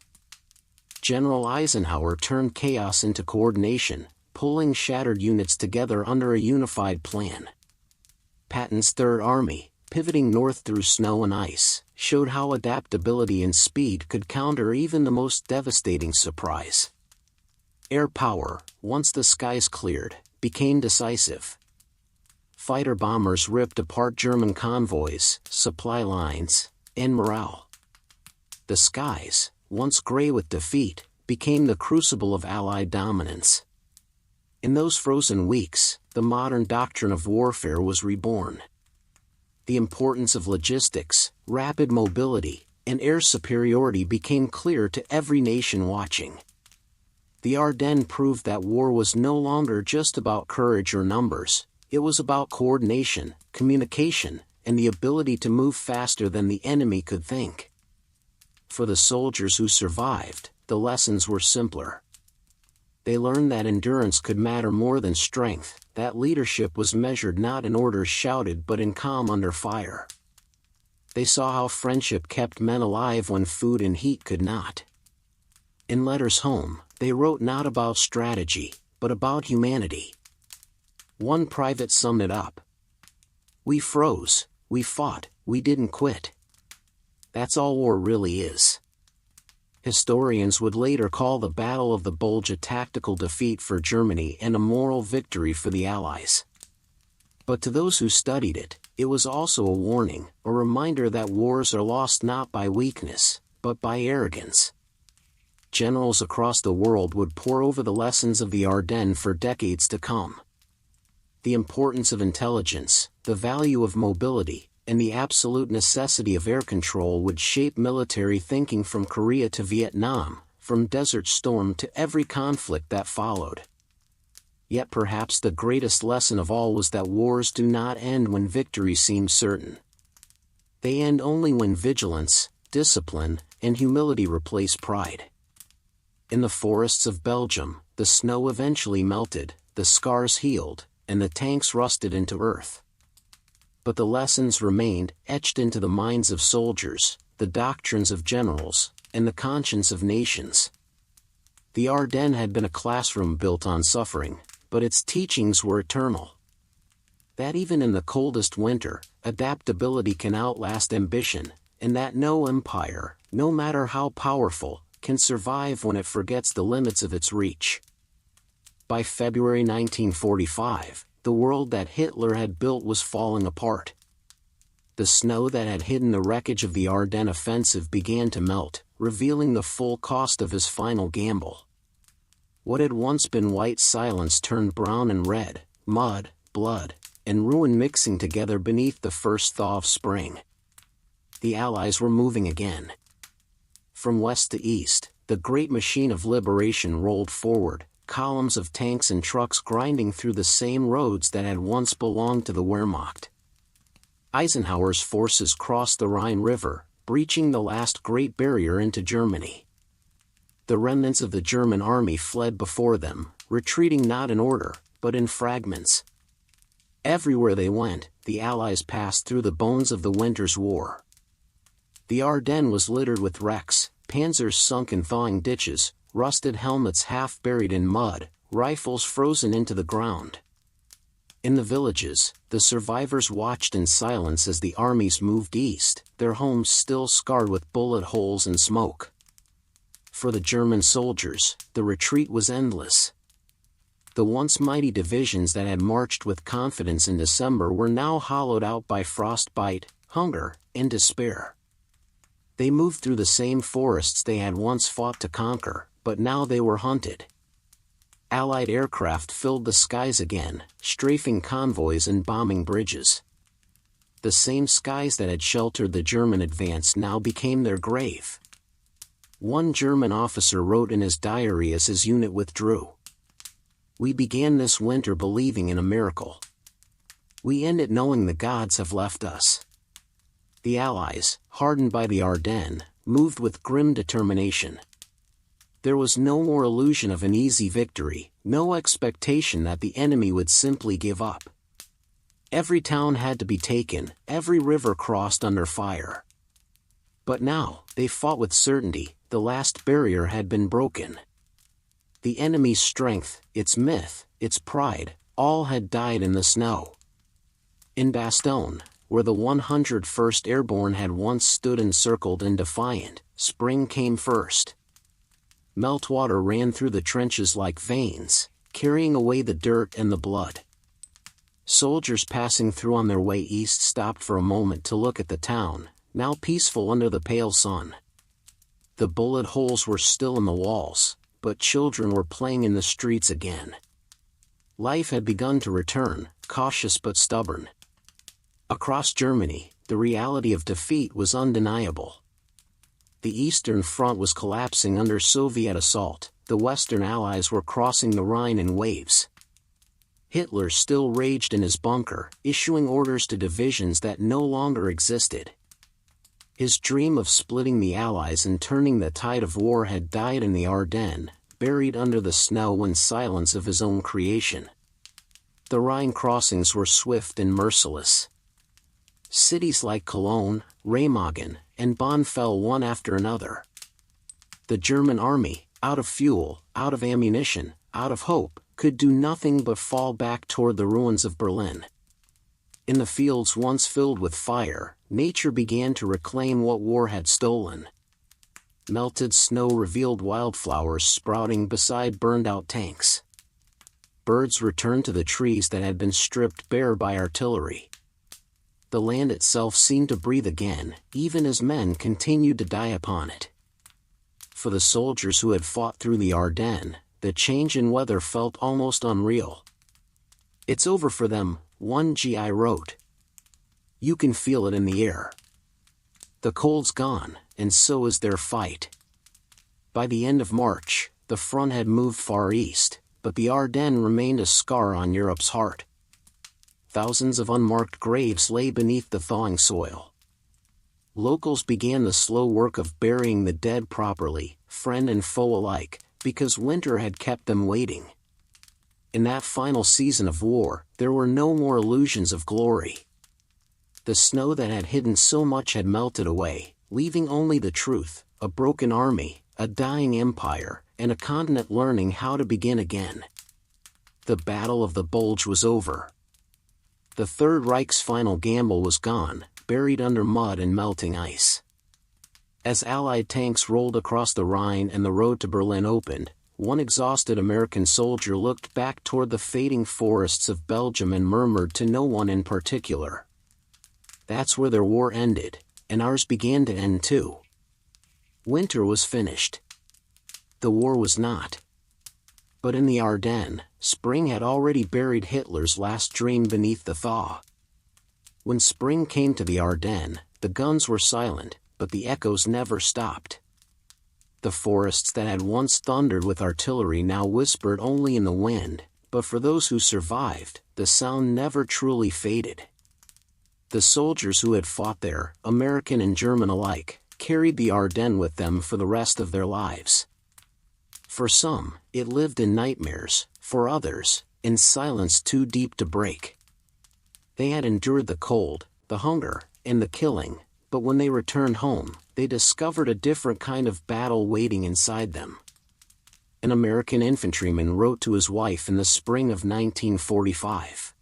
General Eisenhower turned chaos into coordination, pulling shattered units together under a unified plan. Patton's Third Army, pivoting north through snow and ice, showed how adaptability and speed could counter even the most devastating surprise. Air power, once the skies cleared, became decisive. Fighter bombers ripped apart German convoys, supply lines, and morale. The skies, once gray with defeat, became the crucible of Allied dominance. In those frozen weeks, the modern doctrine of warfare was reborn. The importance of logistics, rapid mobility, and air superiority became clear to every nation watching. The Ardennes proved that war was no longer just about courage or numbers, it was about coordination, communication, and the ability to move faster than the enemy could think. For the soldiers who survived, the lessons were simpler. They learned that endurance could matter more than strength, that leadership was measured not in orders shouted but in calm under fire. They saw how friendship kept men alive when food and heat could not. In letters home, they wrote not about strategy, but about humanity. One private summed it up. "We froze, we fought, we didn't quit. That's all war really is." Historians would later call the Battle of the Bulge a tactical defeat for Germany and a moral victory for the Allies. But to those who studied it, it was also a warning, a reminder that wars are lost not by weakness, but by arrogance. Generals across the world would pore over the lessons of the Ardennes for decades to come. the importance of intelligence, the value of mobility, and the absolute necessity of air control would shape military thinking from Korea to Vietnam, from Desert Storm to every conflict that followed. Yet perhaps the greatest lesson of all was that wars do not end when victory seems certain. They end only when vigilance, discipline, and humility replace pride. In the forests of Belgium, the snow eventually melted, the scars healed, and the tanks rusted into earth. But the lessons remained, etched into the minds of soldiers, the doctrines of generals, and the conscience of nations. The Ardennes had been a classroom built on suffering, but its teachings were eternal. That even in the coldest winter, adaptability can outlast ambition, and that no empire, no matter how powerful, can survive when it forgets the limits of its reach. By February 1945, the world that Hitler had built was falling apart. The snow that had hidden the wreckage of the Ardennes offensive began to melt, revealing the full cost of his final gamble. What had once been white silence turned brown and red, mud, blood, and ruin mixing together beneath the first thaw of spring. The Allies were moving again. From west to east, the great machine of liberation rolled forward, columns of tanks and trucks grinding through the same roads that had once belonged to the Wehrmacht. Eisenhower's forces crossed the Rhine River, breaching the last great barrier into Germany. The remnants of the German army fled before them, retreating not in order, but in fragments. Everywhere they went, the Allies passed through the bones of the winter's war. The Ardennes was littered with wrecks, panzers sunk in thawing ditches, rusted helmets half buried in mud, rifles frozen into the ground. In the villages, the survivors watched in silence as the armies moved east, their homes still scarred with bullet holes and smoke. For the German soldiers, the retreat was endless. The once mighty divisions that had marched with confidence in December were now hollowed out by frostbite, hunger, and despair. They moved through the same forests they had once fought to conquer, but now they were hunted. Allied aircraft filled the skies again, strafing convoys and bombing bridges. The same skies that had sheltered the German advance now became their grave. One German officer wrote in his diary as his unit withdrew, "We began this winter believing in a miracle. We end it knowing the gods have left us." The Allies, hardened by the Ardennes, moved with grim determination. There was no more illusion of an easy victory, no expectation that the enemy would simply give up. Every town had to be taken, every river crossed under fire. But now, they fought with certainty, the last barrier had been broken. The enemy's strength, its myth, its pride, all had died in the snow. In Bastogne, where the 101st Airborne had once stood encircled and defiant, spring came first. Meltwater ran through the trenches like veins, carrying away the dirt and the blood. Soldiers passing through on their way east stopped for a moment to look at the town, now peaceful under the pale sun. The bullet holes were still in the walls, but children were playing in the streets again. Life had begun to return, cautious but stubborn. Across Germany, the reality of defeat was undeniable. The Eastern Front was collapsing under Soviet assault, the Western Allies were crossing the Rhine in waves. Hitler still raged in his bunker, issuing orders to divisions that no longer existed. His dream of splitting the Allies and turning the tide of war had died in the Ardennes, buried under the snow and silence of his own creation. The Rhine crossings were swift and merciless. Cities like Cologne, Remagen, and Bonn fell one after another. The German army, out of fuel, out of ammunition, out of hope, could do nothing but fall back toward the ruins of Berlin. In the fields once filled with fire, nature began to reclaim what war had stolen. Melted snow revealed wildflowers sprouting beside burned-out tanks. Birds returned to the trees that had been stripped bare by artillery. The land itself seemed to breathe again, even as men continued to die upon it. For the soldiers who had fought through the Ardennes, the change in weather felt almost unreal. "It's over for them," one GI wrote. "You can feel it in the air. The cold's gone, and so is their fight." By the end of March, the front had moved far east, but the Ardennes remained a scar on Europe's heart. Thousands of unmarked graves lay beneath the thawing soil. Locals began the slow work of burying the dead properly, friend and foe alike, because winter had kept them waiting. In that final season of war, there were no more illusions of glory. The snow that had hidden so much had melted away, leaving only the truth, a broken army, a dying empire, and a continent learning how to begin again. The Battle of the Bulge was over. The Third Reich's final gamble was gone, buried under mud and melting ice. As Allied tanks rolled across the Rhine and the road to Berlin opened, one exhausted American soldier looked back toward the fading forests of Belgium and murmured to no one in particular, "That's where their war ended, and ours began to end too." Winter was finished. The war was not. But in the Ardennes, spring had already buried Hitler's last dream beneath the thaw. When spring came to the Ardennes, the guns were silent, but the echoes never stopped. The forests that had once thundered with artillery now whispered only in the wind, but for those who survived, the sound never truly faded. The soldiers who had fought there, American and German alike, carried the Ardennes with them for the rest of their lives. For some, it lived in nightmares, for others, in silence too deep to break. They had endured the cold, the hunger, and the killing, but when they returned home, they discovered a different kind of battle waiting inside them. An American infantryman wrote to his wife in the spring of 1945.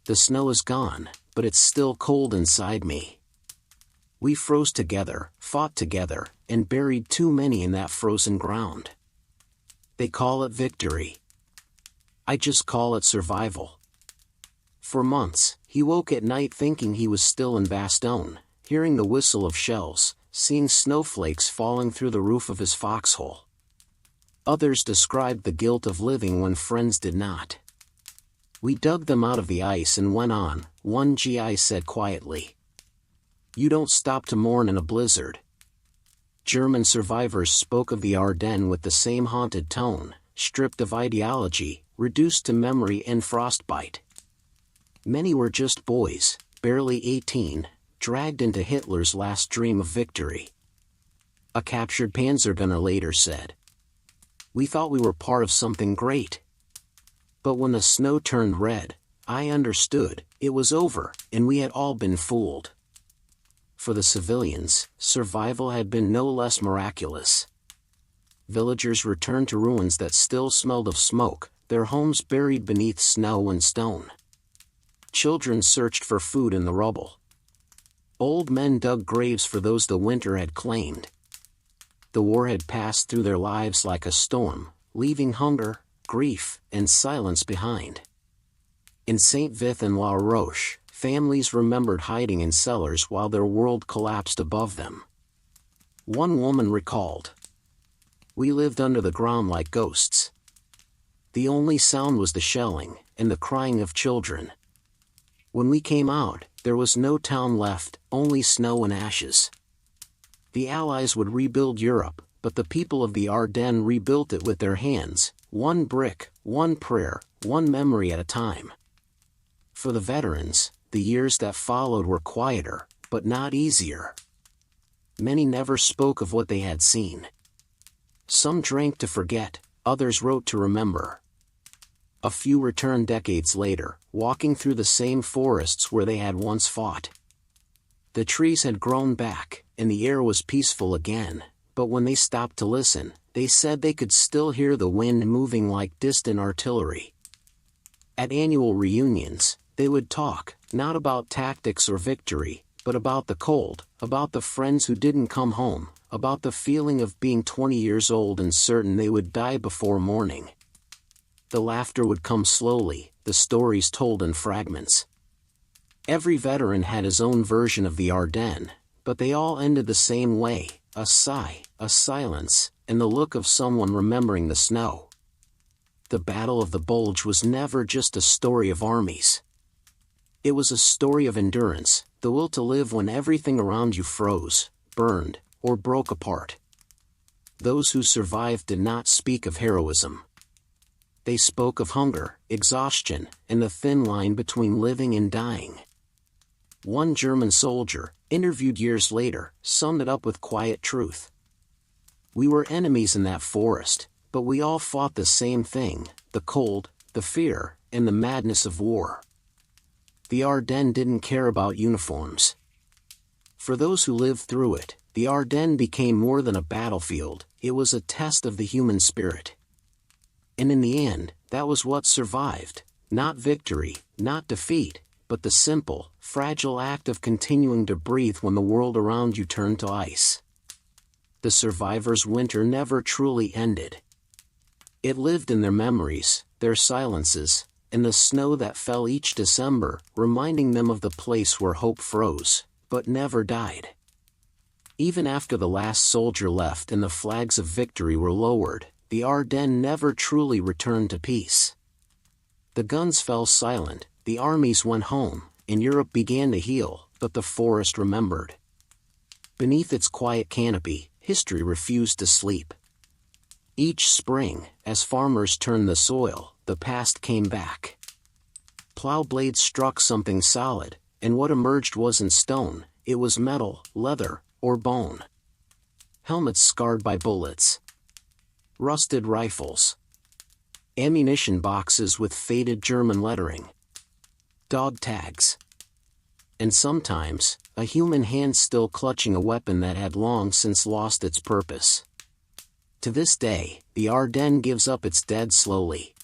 "The snow is gone, but it's still cold inside me. We froze together, fought together, and buried too many in that frozen ground. They call it victory. I just call it survival." For months, he woke at night thinking he was still in Bastogne, hearing the whistle of shells, seeing snowflakes falling through the roof of his foxhole. Others described the guilt of living when friends did not. "We dug them out of the ice and went on," one GI said quietly. "You don't stop to mourn in a blizzard." German survivors spoke of the Ardennes with the same haunted tone, stripped of ideology, reduced to memory and frostbite. Many were just boys, barely 18, dragged into Hitler's last dream of victory. A captured Panzergunner later said, "We thought we were part of something great. But when the snow turned red, I understood, it was over, and we had all been fooled." For the civilians, survival had been no less miraculous. Villagers returned to ruins that still smelled of smoke, their homes buried beneath snow and stone. Children searched for food in the rubble. Old men dug graves for those the winter had claimed. The war had passed through their lives like a storm, leaving hunger, grief, and silence behind. In Saint-Vith and La Roche, families remembered hiding in cellars while their world collapsed above them. One woman recalled, "We lived under the ground like ghosts. The only sound was the shelling, and the crying of children. When we came out, there was no town left, only snow and ashes." The Allies would rebuild Europe, but the people of the Ardennes rebuilt it with their hands, one brick, one prayer, one memory at a time. For the veterans, the years that followed were quieter, but not easier. Many never spoke of what they had seen. Some drank to forget, others wrote to remember. A few returned decades later, walking through the same forests where they had once fought. The trees had grown back, and the air was peaceful again, but when they stopped to listen, they said they could still hear the wind moving like distant artillery. At annual reunions, they would talk, not about tactics or victory, but about the cold, about the friends who didn't come home, about the feeling of being 20 years old and certain they would die before morning. The laughter would come slowly, the stories told in fragments. Every veteran had his own version of the Ardennes, but they all ended the same way, a sigh, a silence, and the look of someone remembering the snow. the Battle of the Bulge was never just a story of armies. It was a story of endurance, the will to live when everything around you froze, burned, or broke apart. Those who survived did not speak of heroism. They spoke of hunger, exhaustion, and the thin line between living and dying. One German soldier, interviewed years later, summed it up with quiet truth. "We were enemies in that forest, but we all fought the same thing, the cold, the fear, and the madness of war." The Ardennes didn't care about uniforms. For those who lived through it, the Ardennes became more than a battlefield, it was a test of the human spirit. And in the end, that was what survived, not victory, not defeat, but the simple, fragile act of continuing to breathe when the world around you turned to ice. The survivors' winter never truly ended. It lived in their memories, their silences, and the snow that fell each December, reminding them of the place where hope froze, but never died. Even after the last soldier left and the flags of victory were lowered, the Ardennes never truly returned to peace. The guns fell silent, the armies went home, and Europe began to heal, but the forest remembered. Beneath its quiet canopy, history refused to sleep. Each spring, as farmers turned the soil, the past came back. Plow blades struck something solid, and what emerged wasn't stone, it was metal, leather, or bone. Helmets scarred by bullets. Rusted rifles. Ammunition boxes with faded German lettering. Dog tags. And sometimes, a human hand still clutching a weapon that had long since lost its purpose. To this day, the Ardennes gives up its dead slowly.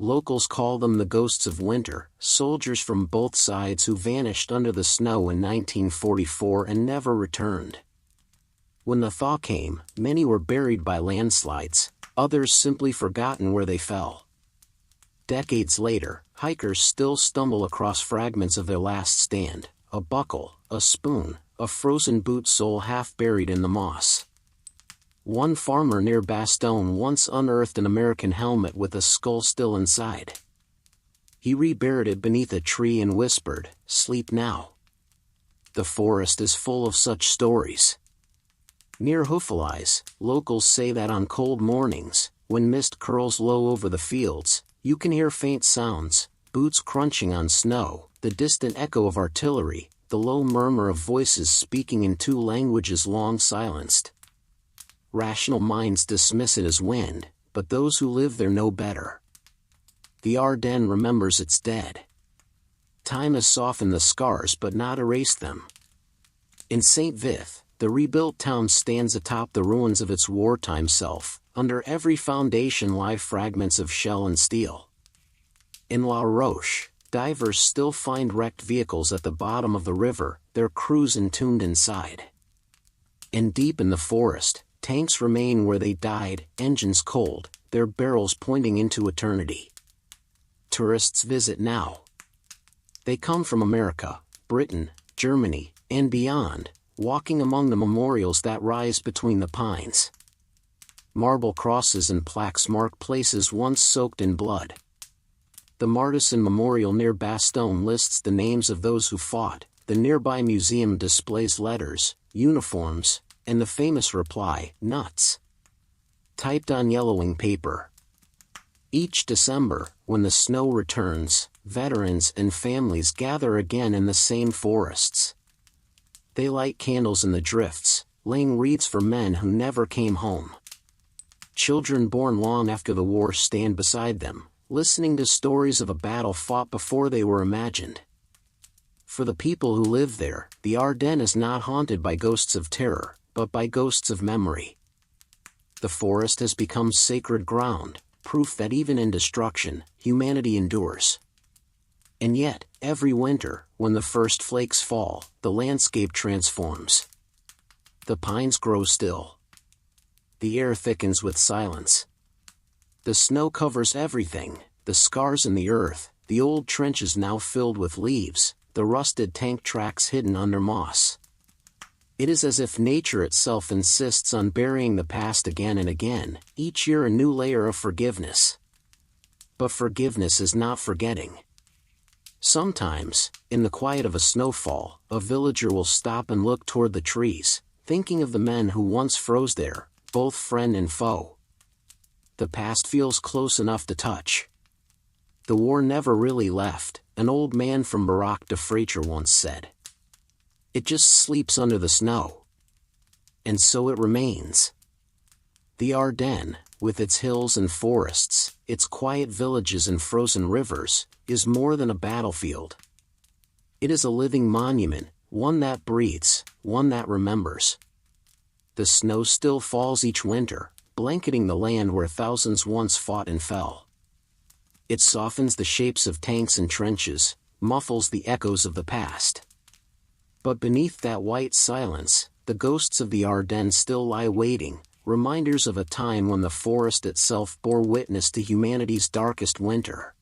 Locals call them the ghosts of winter, soldiers from both sides who vanished under the snow in 1944 and never returned. When the thaw came, many were buried by landslides, others simply forgotten where they fell. Decades later, hikers still stumble across fragments of their last stand, a buckle, a spoon, a frozen boot sole half buried in the moss. One farmer near Bastogne once unearthed an American helmet with a skull still inside. He reburied it beneath a tree and whispered, "Sleep now." The forest is full of such stories. Near Houffalize, locals say that on cold mornings, when mist curls low over the fields, you can hear faint sounds, boots crunching on snow, the distant echo of artillery, the low murmur of voices speaking in two languages long silenced. Rational minds dismiss it as wind, but those who live there know better. The Ardennes remembers its dead. Time has softened the scars but not erased them. In St. Vith, the rebuilt town stands atop the ruins of its wartime self. Under every foundation lie fragments of shell and steel. In La Roche, divers still find wrecked vehicles at the bottom of the river, their crews entombed inside. And deep in the forest, tanks remain where they died, engines cold, their barrels pointing into eternity. Tourists visit now. They come from America, Britain, Germany, and beyond, walking among the memorials that rise between the pines. Marble crosses and plaques mark places once soaked in blood. The Martisson Memorial near Bastogne lists the names of those who fought, the nearby museum displays letters, uniforms, and the famous reply, "Nuts," typed on yellowing paper. Each December, when the snow returns, veterans and families gather again in the same forests. They light candles in the drifts, laying wreaths for men who never came home. Children born long after the war stand beside them, listening to stories of a battle fought before they were imagined. For the people who live there, the Ardennes is not haunted by ghosts of terror, but by ghosts of memory. The forest has become sacred ground, proof that even in destruction, humanity endures. And yet, every winter, when the first flakes fall, the landscape transforms. The pines grow still. The air thickens with silence. The snow covers everything, the scars in the earth, the old trenches now filled with leaves, the rusted tank tracks hidden under moss. It is as if nature itself insists on burying the past again and again, each year a new layer of forgiveness. But forgiveness is not forgetting. Sometimes, in the quiet of a snowfall, a villager will stop and look toward the trees, thinking of the men who once froze there, both friend and foe. The past feels close enough to touch. The war never really left, an old man from Barak de Freitre once said. It just sleeps under the snow. And so it remains. The Ardennes, with its hills and forests, its quiet villages and frozen rivers, is more than a battlefield. It is a living monument, one that breathes, one that remembers. The snow still falls each winter, blanketing the land where thousands once fought and fell. It softens the shapes of tanks and trenches, muffles the echoes of the past. But beneath that white silence, the ghosts of the Ardennes still lie waiting, reminders of a time when the forest itself bore witness to humanity's darkest winter.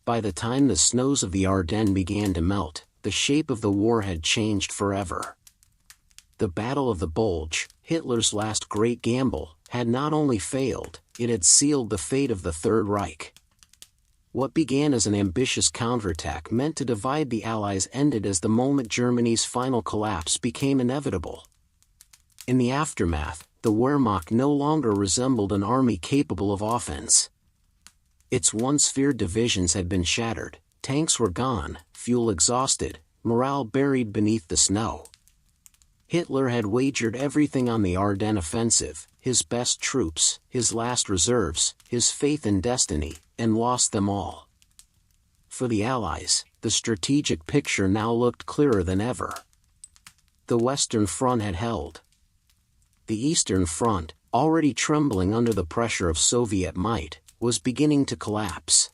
By the time the snows of the Ardennes began to melt, the shape of the war had changed forever. The Battle of the Bulge, Hitler's last great gamble, had not only failed, it had sealed the fate of the Third Reich. What began as an ambitious counterattack meant to divide the Allies ended as the moment Germany's final collapse became inevitable. In the aftermath, the Wehrmacht no longer resembled an army capable of offense. Its once feared divisions had been shattered, tanks were gone, fuel exhausted, morale buried beneath the snow. Hitler had wagered everything on the Ardennes offensive, his best troops, his last reserves, his faith in destiny, and lost them all. For the Allies, the strategic picture now looked clearer than ever. The Western Front had held. The Eastern Front, already trembling under the pressure of Soviet might, was beginning to collapse.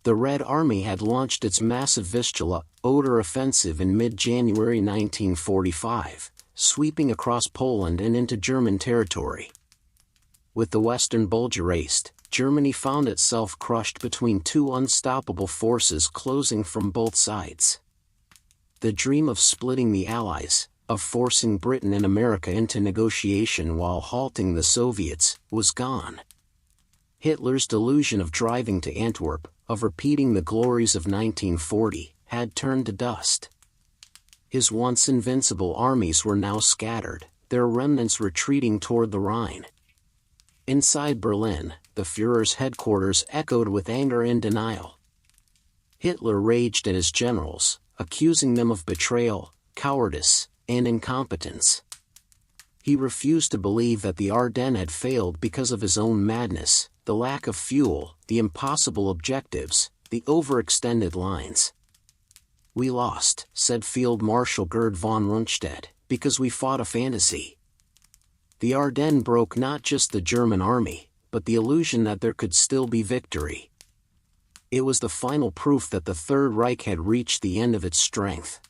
The Red Army had launched its massive Vistula-Oder offensive in mid-January 1945, sweeping across Poland and into German territory. With the Western Bulge erased, Germany found itself crushed between two unstoppable forces closing from both sides. The dream of splitting the Allies, of forcing Britain and America into negotiation while halting the Soviets, was gone. Hitler's delusion of driving to Antwerp, of repeating the glories of 1940, had turned to dust. His once invincible armies were now scattered, their remnants retreating toward the Rhine. Inside Berlin, the Führer's headquarters echoed with anger and denial. Hitler raged at his generals, accusing them of betrayal, cowardice, and incompetence. He refused to believe that the Ardennes had failed because of his own madness, the lack of fuel, the impossible objectives, the overextended lines. "We lost," said Field Marshal Gerd von Rundstedt, "because we fought a fantasy." The Ardennes broke not just the German army, but the illusion that there could still be victory. It was the final proof that the Third Reich had reached the end of its strength.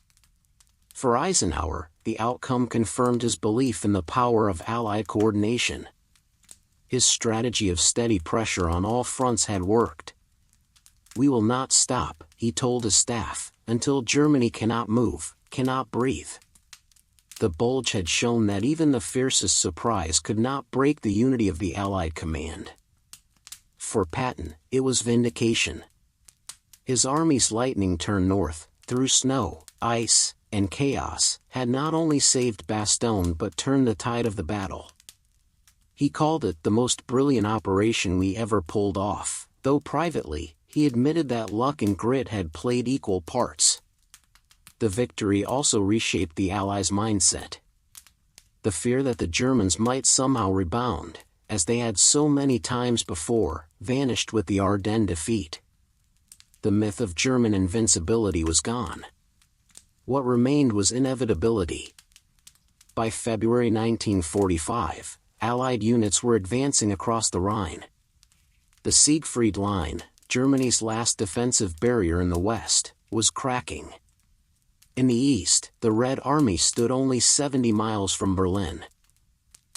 For Eisenhower, the outcome confirmed his belief in the power of Allied coordination. His strategy of steady pressure on all fronts had worked. "We will not stop," he told his staff, "until Germany cannot move, cannot breathe." The Bulge had shown that even the fiercest surprise could not break the unity of the Allied command. For Patton, it was vindication. His army's lightning turn north, through snow, ice, and chaos, had not only saved Bastogne but turned the tide of the battle. He called it the most brilliant operation we ever pulled off, though privately, he admitted that luck and grit had played equal parts. The victory also reshaped the Allies' mindset. The fear that the Germans might somehow rebound, as they had so many times before, vanished with the Ardennes defeat. The myth of German invincibility was gone. What remained was inevitability. By February 1945, Allied units were advancing across the Rhine. The Siegfried Line, Germany's last defensive barrier in the west, was cracking. In the east, the Red Army stood only 70 miles from Berlin.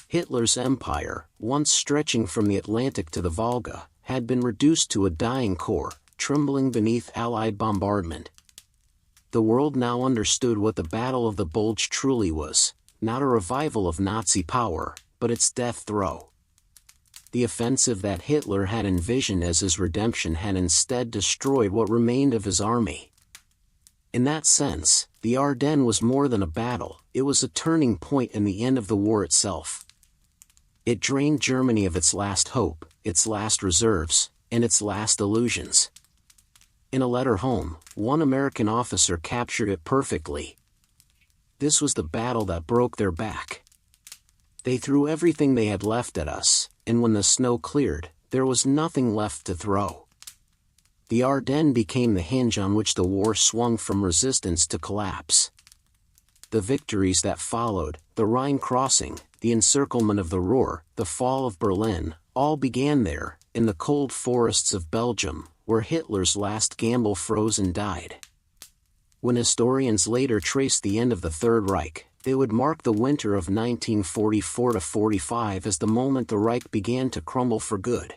Hitler's empire, once stretching from the Atlantic to the Volga, had been reduced to a dying core, trembling beneath Allied bombardment. The world now understood what the Battle of the Bulge truly was, not a revival of Nazi power, but its death throe. the offensive that Hitler had envisioned as his redemption had instead destroyed what remained of his army. In that sense, the Ardennes was more than a battle, it was a turning point in the end of the war itself. It drained Germany of its last hope, its last reserves, and its last illusions. In a letter home, one American officer captured it perfectly. This was the battle that broke their back. They threw everything they had left at us, and when the snow cleared, there was nothing left to throw. The Ardennes became the hinge on which the war swung from resistance to collapse. The victories that followed, the Rhine crossing, the encirclement of the Ruhr, the fall of Berlin, all began there, in the cold forests of Belgium, where Hitler's last gamble froze and died. When historians later traced the end of the Third Reich, they would mark the winter of 1944-45 as the moment the Reich began to crumble for good.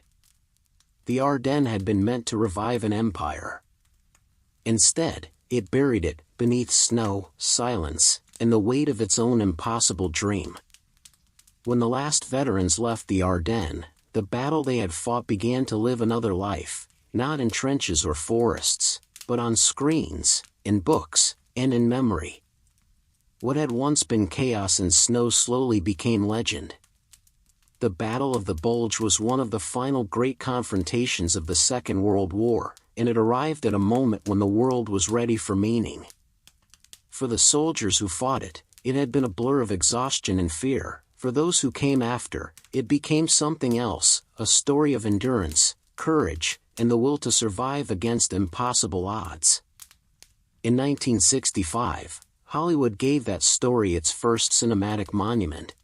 The Ardennes had been meant to revive an empire. Instead, it buried it beneath snow, silence, and the weight of its own impossible dream. When the last veterans left the Ardennes, the battle they had fought began to live another life, not in trenches or forests, but on screens, in books, and in memory. What had once been chaos and snow slowly became legend. The Battle of the Bulge was one of the final great confrontations of the Second World War, and it arrived at a moment when the world was ready for meaning. For the soldiers who fought it, it had been a blur of exhaustion and fear. For those who came after, it became something else, a story of endurance, courage, and the will to survive against impossible odds. In 1965, Hollywood gave that story its first cinematic monument.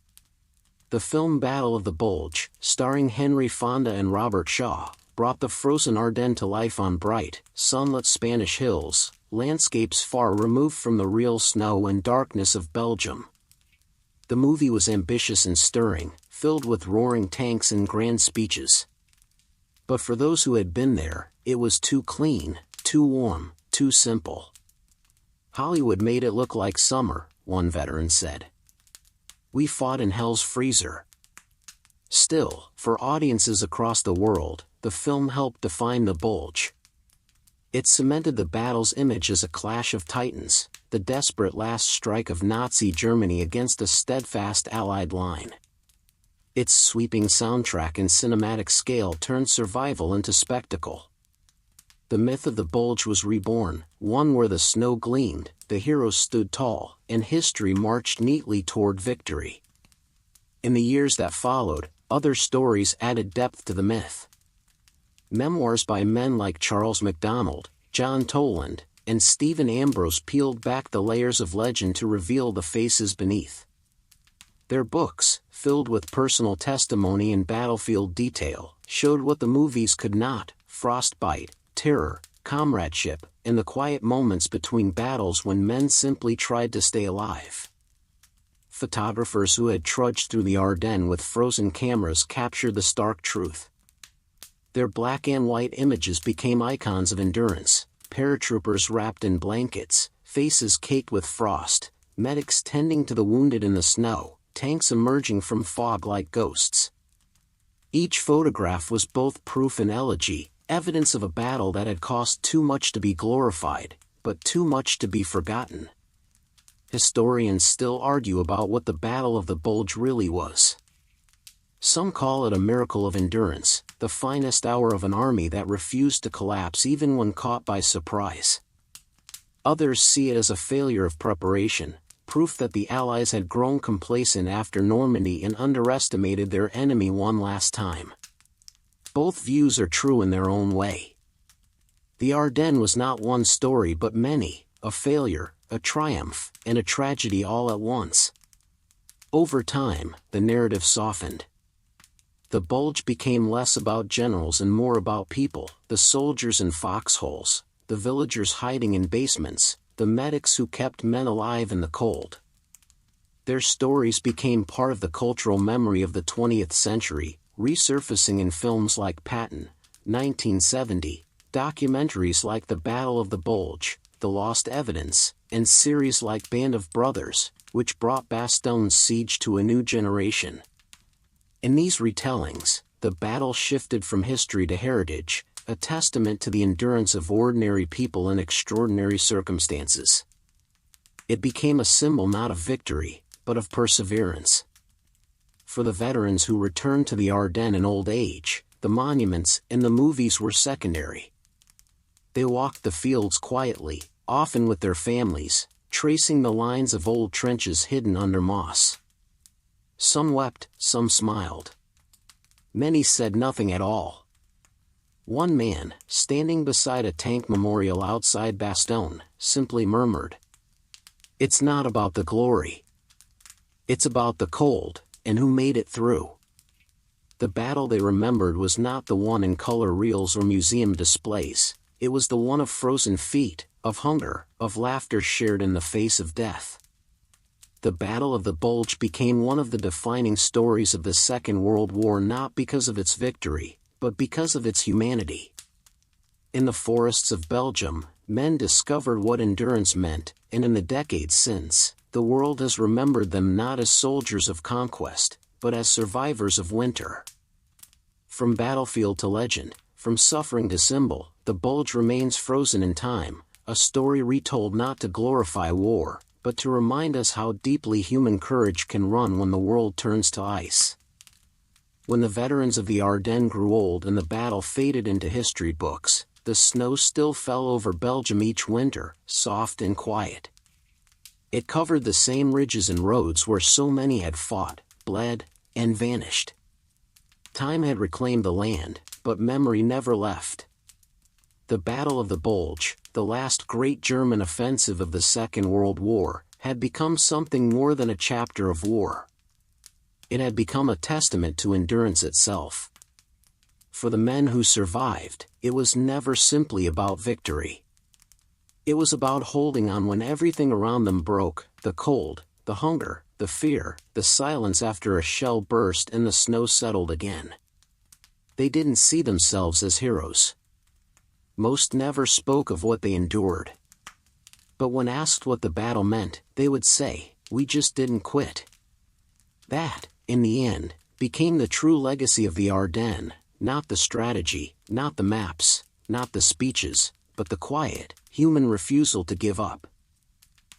The film Battle of the Bulge, starring Henry Fonda and Robert Shaw, brought the frozen Ardennes to life on bright, sunlit Spanish hills, landscapes far removed from the real snow and darkness of Belgium. The movie was ambitious and stirring, filled with roaring tanks and grand speeches. But for those who had been there, it was too clean, too warm, too simple. Hollywood made it look like summer, one veteran said. We fought in hell's freezer. Still, for audiences across the world, the film helped define the Bulge. It cemented the battle's image as a clash of titans, the desperate last strike of Nazi Germany against a steadfast Allied line. Its sweeping soundtrack and cinematic scale turned survival into spectacle. The myth of the Bulge was reborn, one where the snow gleamed, the heroes stood tall, and history marched neatly toward victory. In the years that followed, other stories added depth to the myth. Memoirs by men like Charles MacDonald, John Toland, and Stephen Ambrose peeled back the layers of legend to reveal the faces beneath. Their books, filled with personal testimony and battlefield detail, showed what the movies could not: frostbite, terror, comradeship, and the quiet moments between battles when men simply tried to stay alive. Photographers who had trudged through the Ardennes with frozen cameras captured the stark truth. Their black and white images became icons of endurance: paratroopers wrapped in blankets, faces caked with frost, medics tending to the wounded in the snow, tanks emerging from fog like ghosts. Each photograph was both proof and elegy, evidence of a battle that had cost too much to be glorified, but too much to be forgotten. Historians still argue about what the Battle of the Bulge really was. Some call it a miracle of endurance, the finest hour of an army that refused to collapse even when caught by surprise. Others see it as a failure of preparation, proof that the Allies had grown complacent after Normandy and underestimated their enemy one last time. Both views are true in their own way. The Ardennes was not one story but many, a failure, a triumph, and a tragedy all at once. Over time, the narrative softened. The Bulge became less about generals and more about people, the soldiers in foxholes, the villagers hiding in basements, the medics who kept men alive in the cold. Their stories became part of the cultural memory of the 20th century, resurfacing in films like Patton, 1970, documentaries like The Battle of the Bulge, The Lost Evidence, and series like Band of Brothers, which brought Bastion's siege to a new generation. In these retellings, the battle shifted from history to heritage, a testament to the endurance of ordinary people in extraordinary circumstances. It became a symbol not of victory, but of perseverance. For the veterans who returned to the Ardennes in old age, the monuments and the movies were secondary. They walked the fields quietly, often with their families, tracing the lines of old trenches hidden under moss. Some wept, some smiled. Many said nothing at all. One man, standing beside a tank memorial outside Bastogne, simply murmured, "It's not about the glory. It's about the cold, and who made it through." The battle they remembered was not the one in color reels or museum displays, it was the one of frozen feet, of hunger, of laughter shared in the face of death. The Battle of the Bulge became one of the defining stories of the Second World War, not because of its victory, but because of its humanity. In the forests of Belgium, men discovered what endurance meant, and in the decades since, the world has remembered them not as soldiers of conquest, but as survivors of winter. From battlefield to legend, from suffering to symbol, the Bulge remains frozen in time, a story retold not to glorify war, but to remind us how deeply human courage can run when the world turns to ice. When the veterans of the Ardennes grew old and the battle faded into history books, the snow still fell over Belgium each winter, soft and quiet. It covered the same ridges and roads where so many had fought, bled, and vanished. Time had reclaimed the land, but memory never left. The Battle of the Bulge, the last great German offensive of the Second World War, had become something more than a chapter of war. It had become a testament to endurance itself. For the men who survived, it was never simply about victory. It was about holding on when everything around them broke, the cold, the hunger, the fear, the silence after a shell burst and the snow settled again. They didn't see themselves as heroes. Most never spoke of what they endured. But when asked what the battle meant, they would say, "We just didn't quit." That, in the end, became the true legacy of the Ardennes, not the strategy, not the maps, not the speeches, but the quiet, human refusal to give up.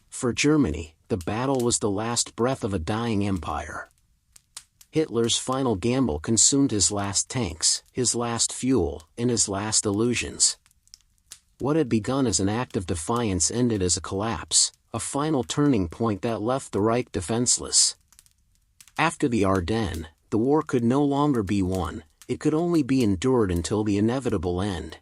For Germany, the battle was the last breath of a dying empire. Hitler's final gamble consumed his last tanks, his last fuel, and his last illusions. What had begun as an act of defiance ended as a collapse, a final turning point that left the Reich defenseless. After the Ardennes, the war could no longer be won, it could only be endured until the inevitable end.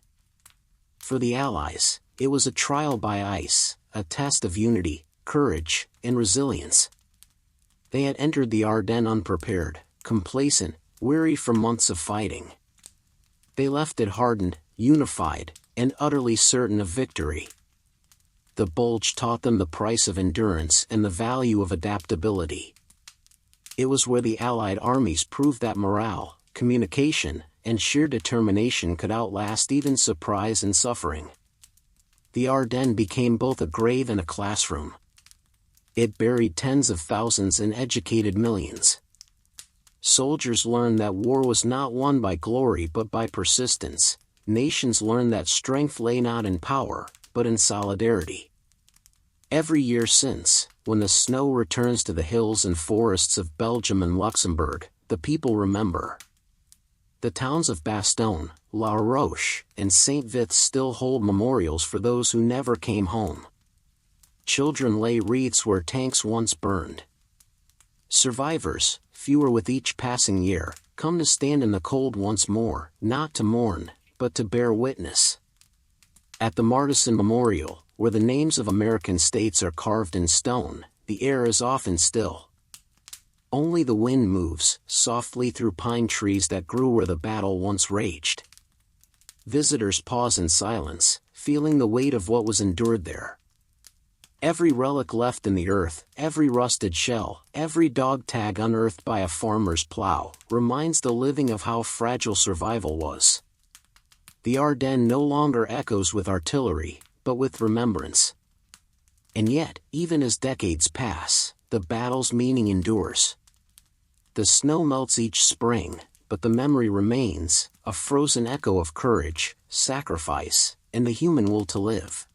For the Allies, it was a trial by ice, a test of unity, courage, and resilience. They had entered the Ardennes unprepared, complacent, weary from months of fighting. They left it hardened, unified, and utterly certain of victory. The Bulge taught them the price of endurance and the value of adaptability. It was where the Allied armies proved that morale, communication, and sheer determination could outlast even surprise and suffering. The Ardennes became both a grave and a classroom. It buried tens of thousands and educated millions. Soldiers learned that war was not won by glory but by persistence. Nations learned that strength lay not in power, but in solidarity. Every year since, when the snow returns to the hills and forests of Belgium and Luxembourg, the people remember. The towns of Bastogne, La Roche, and Saint-Vith still hold memorials for those who never came home. Children lay wreaths where tanks once burned. Survivors, fewer with each passing year, come to stand in the cold once more, not to mourn, but to bear witness. At the Martyson Memorial, where the names of American states are carved in stone, the air is often still. Only the wind moves softly through pine trees that grew where the battle once raged. Visitors pause in silence, feeling the weight of what was endured there. Every relic left in the earth, every rusted shell, every dog tag unearthed by a farmer's plow, reminds the living of how fragile survival was. The Ardennes no longer echoes with artillery, but with remembrance. And yet, even as decades pass, the battle's meaning endures. The snow melts each spring, but the memory remains, a frozen echo of courage, sacrifice, and the human will to live.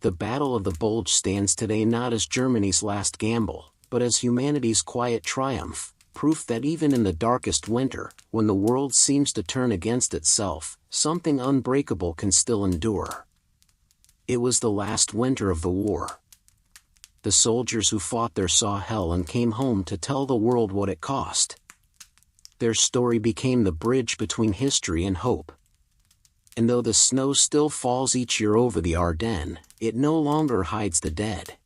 The Battle of the Bulge stands today not as Germany's last gamble, but as humanity's quiet triumph, proof that even in the darkest winter, when the world seems to turn against itself, something unbreakable can still endure. It was the last winter of the war. The soldiers who fought there saw hell and came home to tell the world what it cost. Their story became the bridge between history and hope. And though the snow still falls each year over the Ardennes, it no longer hides the dead.